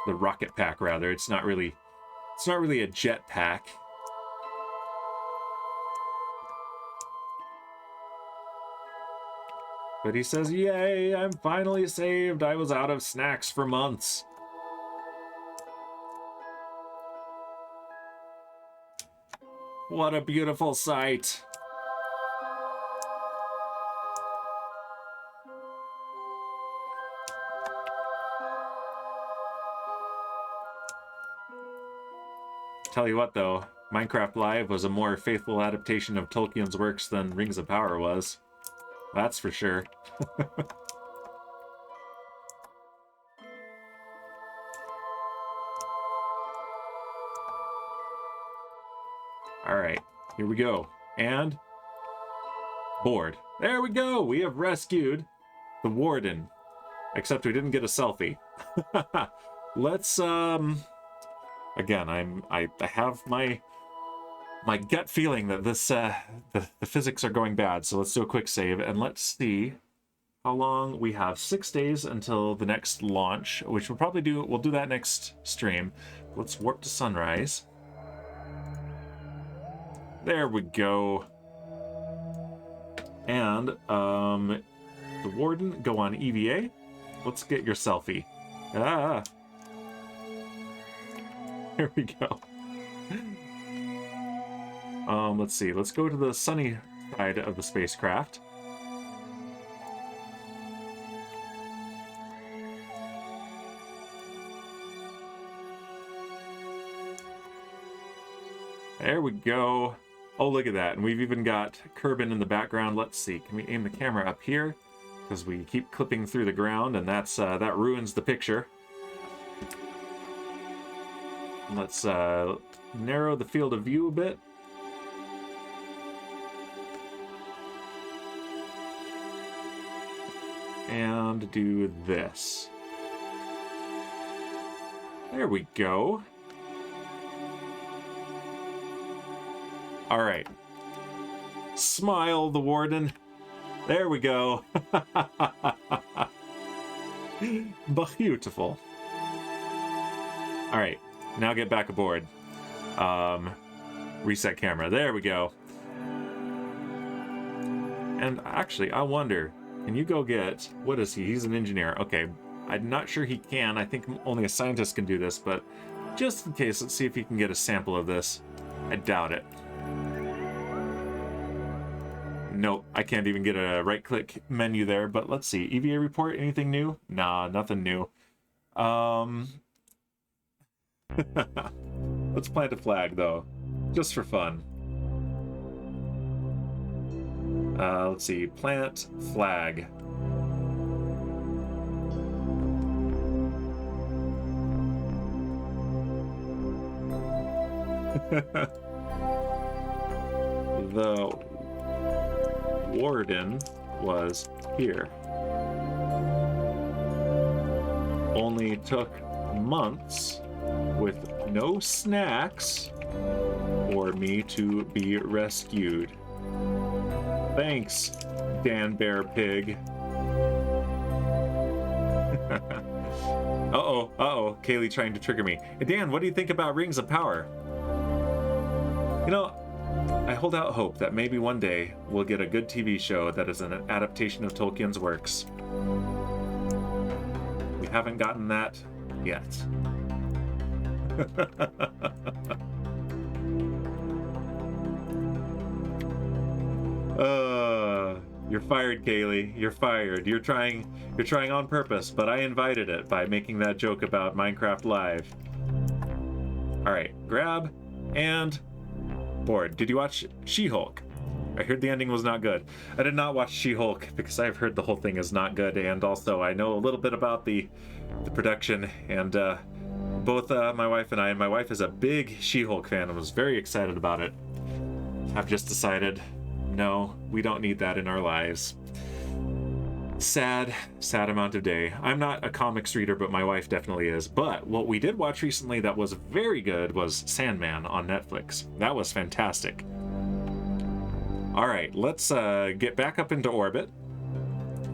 The rocket pack, rather. It's not really a jetpack. But he says, "Yay! I'm finally saved. I was out of snacks for months." What a beautiful sight. Tell you what, though, Minecraft Live was a more faithful adaptation of Tolkien's works than Rings of Power was. That's for sure. Alright, here we go. And board. There we go! We have rescued the Warden. Except we didn't get a selfie. Let's, again, I have my gut feeling that this the physics are going bad, so let's do a quick save and let's see how long we have. 6 days until the next launch, which we'll do that next stream. Let's warp to sunrise. There we go. And the Warden, go on EVA. Let's get your selfie. Ah. Here we go. Let's see. Let's go to the sunny side of the spacecraft. There we go. Oh, look at that. And we've even got Kerbal in the background. Let's see. Can we aim the camera up here? Because we keep clipping through the ground, and that ruins the picture. Let's narrow the field of view a bit. And do this. There we go. All right. Smile, the Warden. There we go. Beautiful. All right. Now get back aboard. Reset camera. There we go. And actually, I wonder, can you go get... What is he? He's an engineer. Okay. I'm not sure he can. I think only a scientist can do this, but just in case, let's see if he can get a sample of this. I doubt it. Nope, I can't even get a right-click menu there, but let's see. EVA report, anything new? Nah, nothing new. Let's plant a flag, though, just for fun. Let's see, plant flag. The Warden was here. Only took months with no snacks for me to be rescued. Thanks, Dan Bear Pig. Uh-oh, Kaylee trying to trigger me. Hey, Dan, what do you think about Rings of Power? You know, I hold out hope that maybe one day we'll get a good TV show that is an adaptation of Tolkien's works. We haven't gotten that yet. You're fired, Kaylee. You're fired. You're trying on purpose, but I invited it by making that joke about Minecraft Live. All right, grab and board. Did you watch She-Hulk? I heard the ending was not good. I did not watch She-Hulk because I've heard the whole thing is not good, and also I know a little bit about the production, and both my wife and I, and my wife is a big She-Hulk fan and was very excited about it. I've just decided, no, we don't need that in our lives. Sad amount of day. I'm not a comics reader, but my wife definitely is. But what we did watch recently that was very good was Sandman on Netflix. That was fantastic. All right, let's get back up into orbit.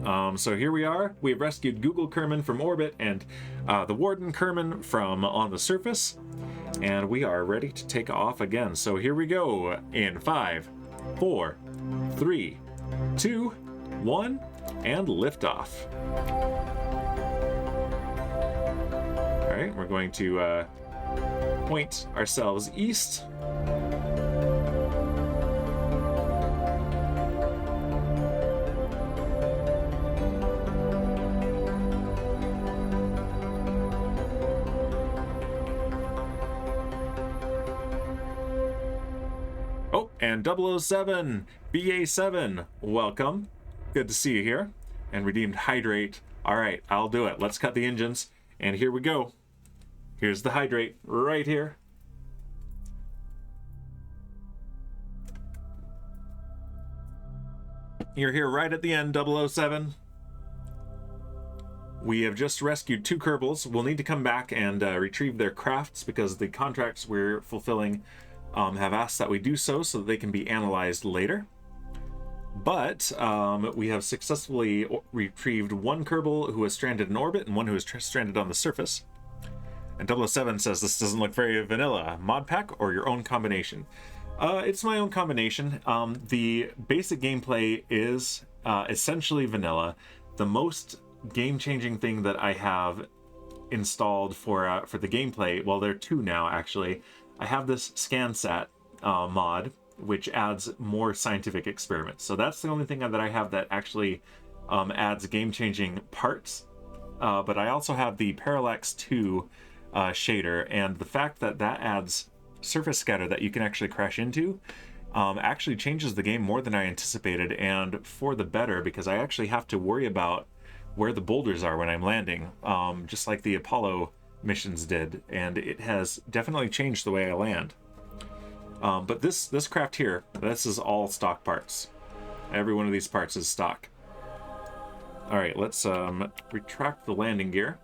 So here we are. We've rescued Google Kerman from orbit and the Warden Kerman from on the surface. And we are ready to take off again. So here we go in 5, 4, 3, 2, 1, and liftoff. All right, we're going to point ourselves east. Oh, and 007, BA7, welcome. Good to see you here. And redeemed hydrate. All right, I'll do it. Let's cut the engines. And here we go. Here's the hydrate right here. You're here right at the end, 007. We have just rescued 2 Kerbals. We'll need to come back and retrieve their crafts because the contracts we're fulfilling have asked that we do so that they can be analyzed later. But we have successfully retrieved 1 Kerbal who was stranded in orbit and 1 who was stranded on the surface. And 007 says this doesn't look very vanilla. Mod pack or your own combination? It's my own combination. The basic gameplay is essentially vanilla. The most game-changing thing that I have installed for the gameplay, well, there are 2 now actually. I have this ScanSat mod, which adds more scientific experiments. So that's the only thing that I have that actually adds game-changing parts. But I also have the Parallax 2 shader, and the fact that that adds surface scatter that you can actually crash into actually changes the game more than I anticipated, and for the better, because I actually have to worry about where the boulders are when I'm landing, just like the Apollo missions did, and it has definitely changed the way I land. But this craft here, this is all stock parts. Every one of these parts is stock. All right, let's retract the landing gear,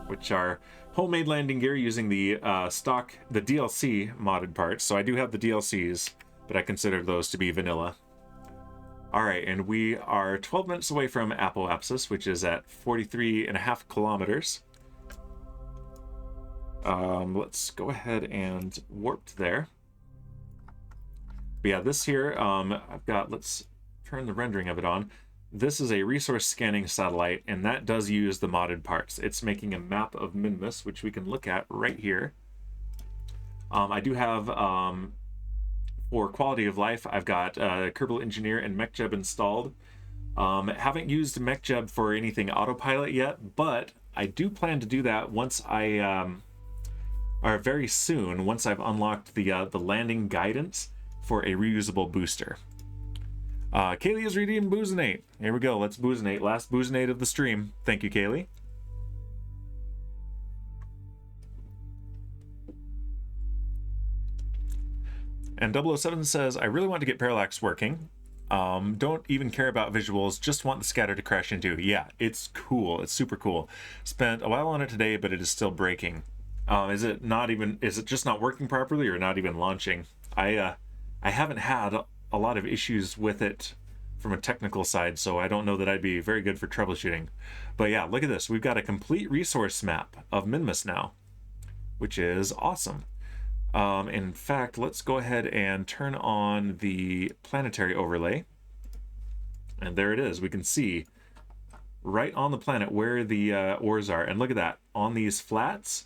which are homemade landing gear using the the DLC modded parts. So I do have the DLCs, but I consider those to be vanilla. All right, and we are 12 minutes away from Apoapsis, which is at 43.5 kilometers. Let's go ahead and warp there. But yeah, this here, I've got, let's turn the rendering of it on. This is a resource scanning satellite, and that does use the modded parts. It's making a map of Minmus, which we can look at right here. I do have, for quality of life, I've got Kerbal Engineer and MechJeb installed. Haven't used MechJeb for anything autopilot yet, but I do plan to do that once or very soon, once I've unlocked the landing guidance for a reusable booster. Kaylee is reading Boozinate. Here we go. Let's Boozinate. Last Boozinate of the stream. Thank you, Kaylee. And 007 says, I really want to get Parallax working. Don't even care about visuals, just want the scatter to crash into. Yeah, it's cool. It's super cool. Spent a while on it today, but it is still breaking. Is it not even? Is it just not working properly, or not even launching? I haven't had a lot of issues with it from a technical side, so I don't know that I'd be very good for troubleshooting. But yeah, look at this. We've got a complete resource map of Minmus now, which is awesome. In fact, let's go ahead and turn on the planetary overlay. And there it is. We can see right on the planet where the ores are. And look at that. On these flats,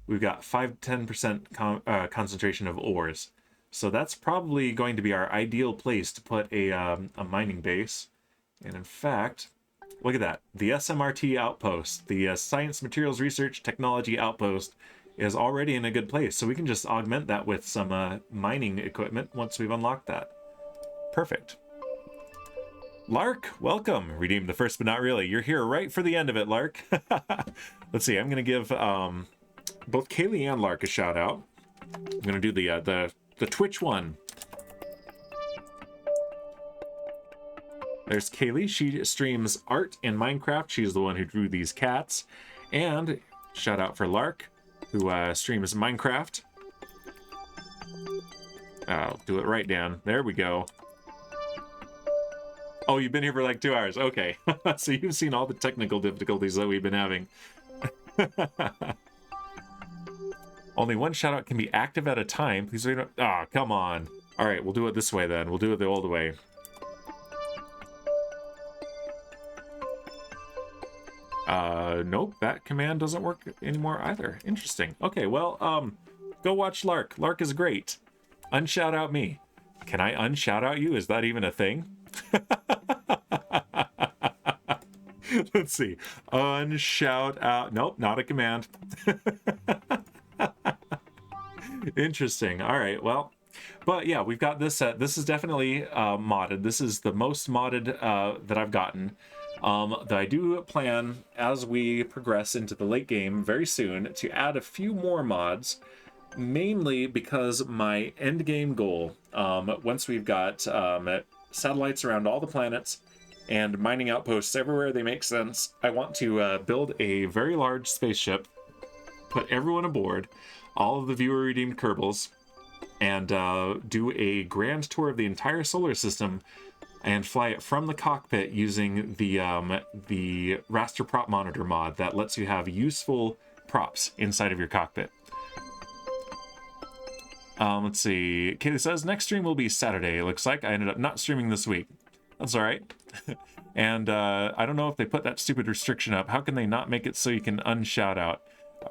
we've got 5-10% concentration of ores. So that's probably going to be our ideal place to put a mining base. And in fact, look at that. The SMRT outpost, the Science Materials Research Technology Outpost, is already in a good place. So we can just augment that with some mining equipment once we've unlocked that. Perfect. Lark, welcome. Redeemed the first, but not really. You're here right for the end of it, Lark. Let's see. I'm going to give both Kaylee and Lark a shout out. I'm going to do the Twitch one. There's Kaylee. She streams art in Minecraft. She's the one who drew these cats. And shout out for Lark, who streams Minecraft. I'll do it right, Dan. There we go. Oh, you've been here for like 2 hours. Okay. So you've seen all the technical difficulties that we've been having. Only one shoutout can be active at a time. Please wait. Ah, come on. All right, we'll do it this way then. We'll do it the old way. Nope, that command doesn't work anymore either. Interesting. Okay, well, go watch Lark. Lark is great. Unshout out me. Can I unshout out you? Is that even a thing? Let's see. Unshout out. Nope, not a command. Interesting. All right, well, but yeah, we've got this set. This is definitely modded. This is the most modded that I've gotten. Though I do plan, as we progress into the late game very soon, to add a few more mods, mainly because my end game goal, once we've got satellites around all the planets and mining outposts everywhere they make sense, I want to build a very large spaceship, put everyone aboard, all of the viewer redeemed Kerbals, and do a grand tour of the entire solar system and fly it from the cockpit using the raster prop monitor mod that lets you have useful props inside of your cockpit. Let's see. Kaylee says, next stream will be Saturday. It looks like I ended up not streaming this week. That's all right. And I don't know if they put that stupid restriction up. How can they not make it so you can unshout out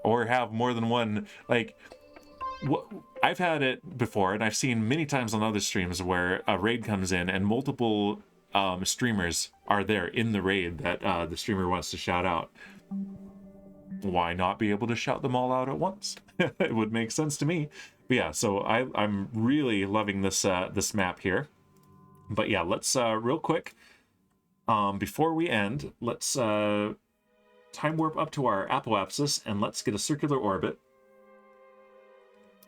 or have more than one? Like, I've had it before, and I've seen many times on other streams where a raid comes in and multiple streamers are there in the raid that the streamer wants to shout out. Why not be able to shout them all out at once? It would make sense to me. But yeah, so I'm really loving this this map here. But yeah, let's real quick, before we end, let's time warp up to our apoapsis and let's get a circular orbit.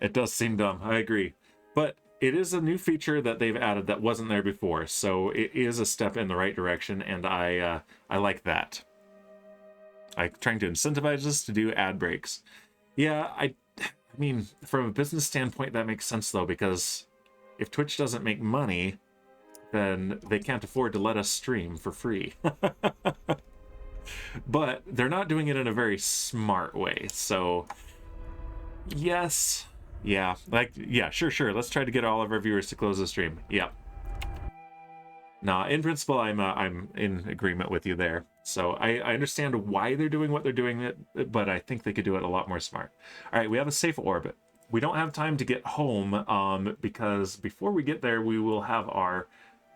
It does seem dumb, I agree. But it is a new feature that they've added that wasn't there before, so it is a step in the right direction, and I like that. I'm trying to incentivize us to do ad breaks. Yeah, I mean, from a business standpoint, that makes sense, though, because if Twitch doesn't make money, then they can't afford to let us stream for free. But they're not doing it in a very smart way, so yes. Yeah, like, yeah, sure. Let's try to get all of our viewers to close the stream. Yeah. Nah, in principle, I'm in agreement with you there. So I understand why they're doing what they're doing, but I think they could do it a lot more smart. All right, we have a safe orbit. We don't have time to get home because before we get there, we will have our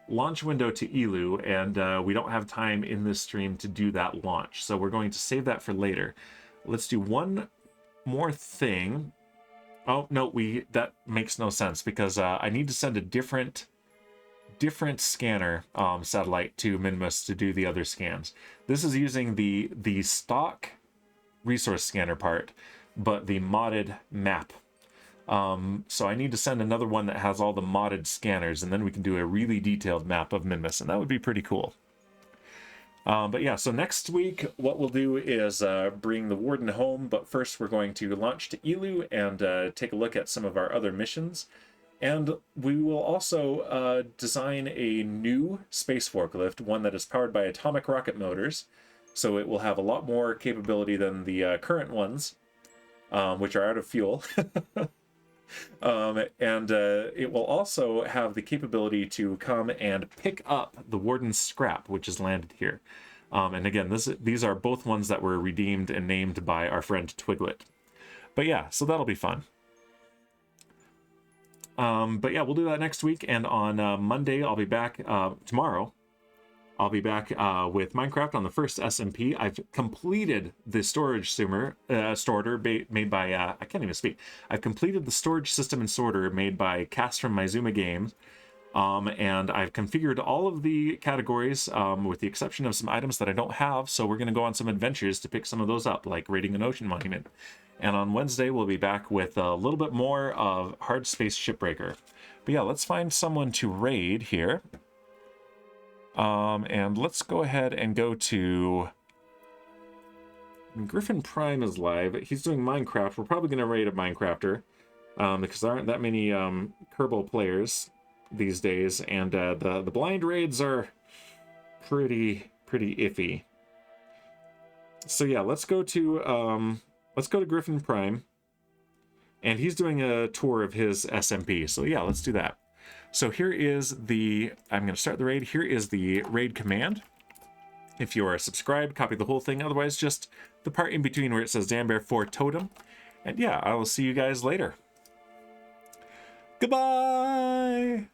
launch window to Elu, and we don't have time in this stream to do that launch. So we're going to save that for later. Let's do one more thing. Oh, no, that makes no sense because I need to send a different scanner satellite to Minmus to do the other scans. This is using the stock resource scanner part, but the modded map. So I need to send another one that has all the modded scanners, and then we can do a really detailed map of Minmus, and that would be pretty cool. But yeah, so next week, what we'll do is bring the Warden home, but first we're going to launch to Elu and take a look at some of our other missions. And we will also design a new space forklift, one that is powered by atomic rocket motors. So it will have a lot more capability than the current ones, which are out of fuel. It will also have the capability to come and pick up the Warden's scrap, which is landed here. And again, these are both ones that were redeemed and named by our friend Twiglet. But yeah, so that'll be fun. But yeah, we'll do that next week. And on Monday, I'll be back. Tomorrow, I'll be back with Minecraft on the first SMP. I've completed the storage sorter made by, I can't even speak. I've completed the storage system and sorter made by Cass from Myzuma Games. And I've configured all of the categories with the exception of some items that I don't have. So we're going to go on some adventures to pick some of those up, like raiding an ocean monument. And on Wednesday, we'll be back with a little bit more of Hard Space Shipbreaker. But yeah, let's find someone to raid here. And let's go ahead and go to... Griffin Prime is live. He's doing Minecraft. We're probably going to raid a Minecrafter because there aren't that many Kerbal players these days. And the blind raids are pretty iffy. So yeah, let's go to Griffin Prime. And he's doing a tour of his SMP. So yeah, let's do that. So here is I'm going to start the raid. Here is the raid command. If you are subscribed, copy the whole thing. Otherwise, just the part in between where it says Danbear 4 Totem. And yeah, I will see you guys later. Goodbye!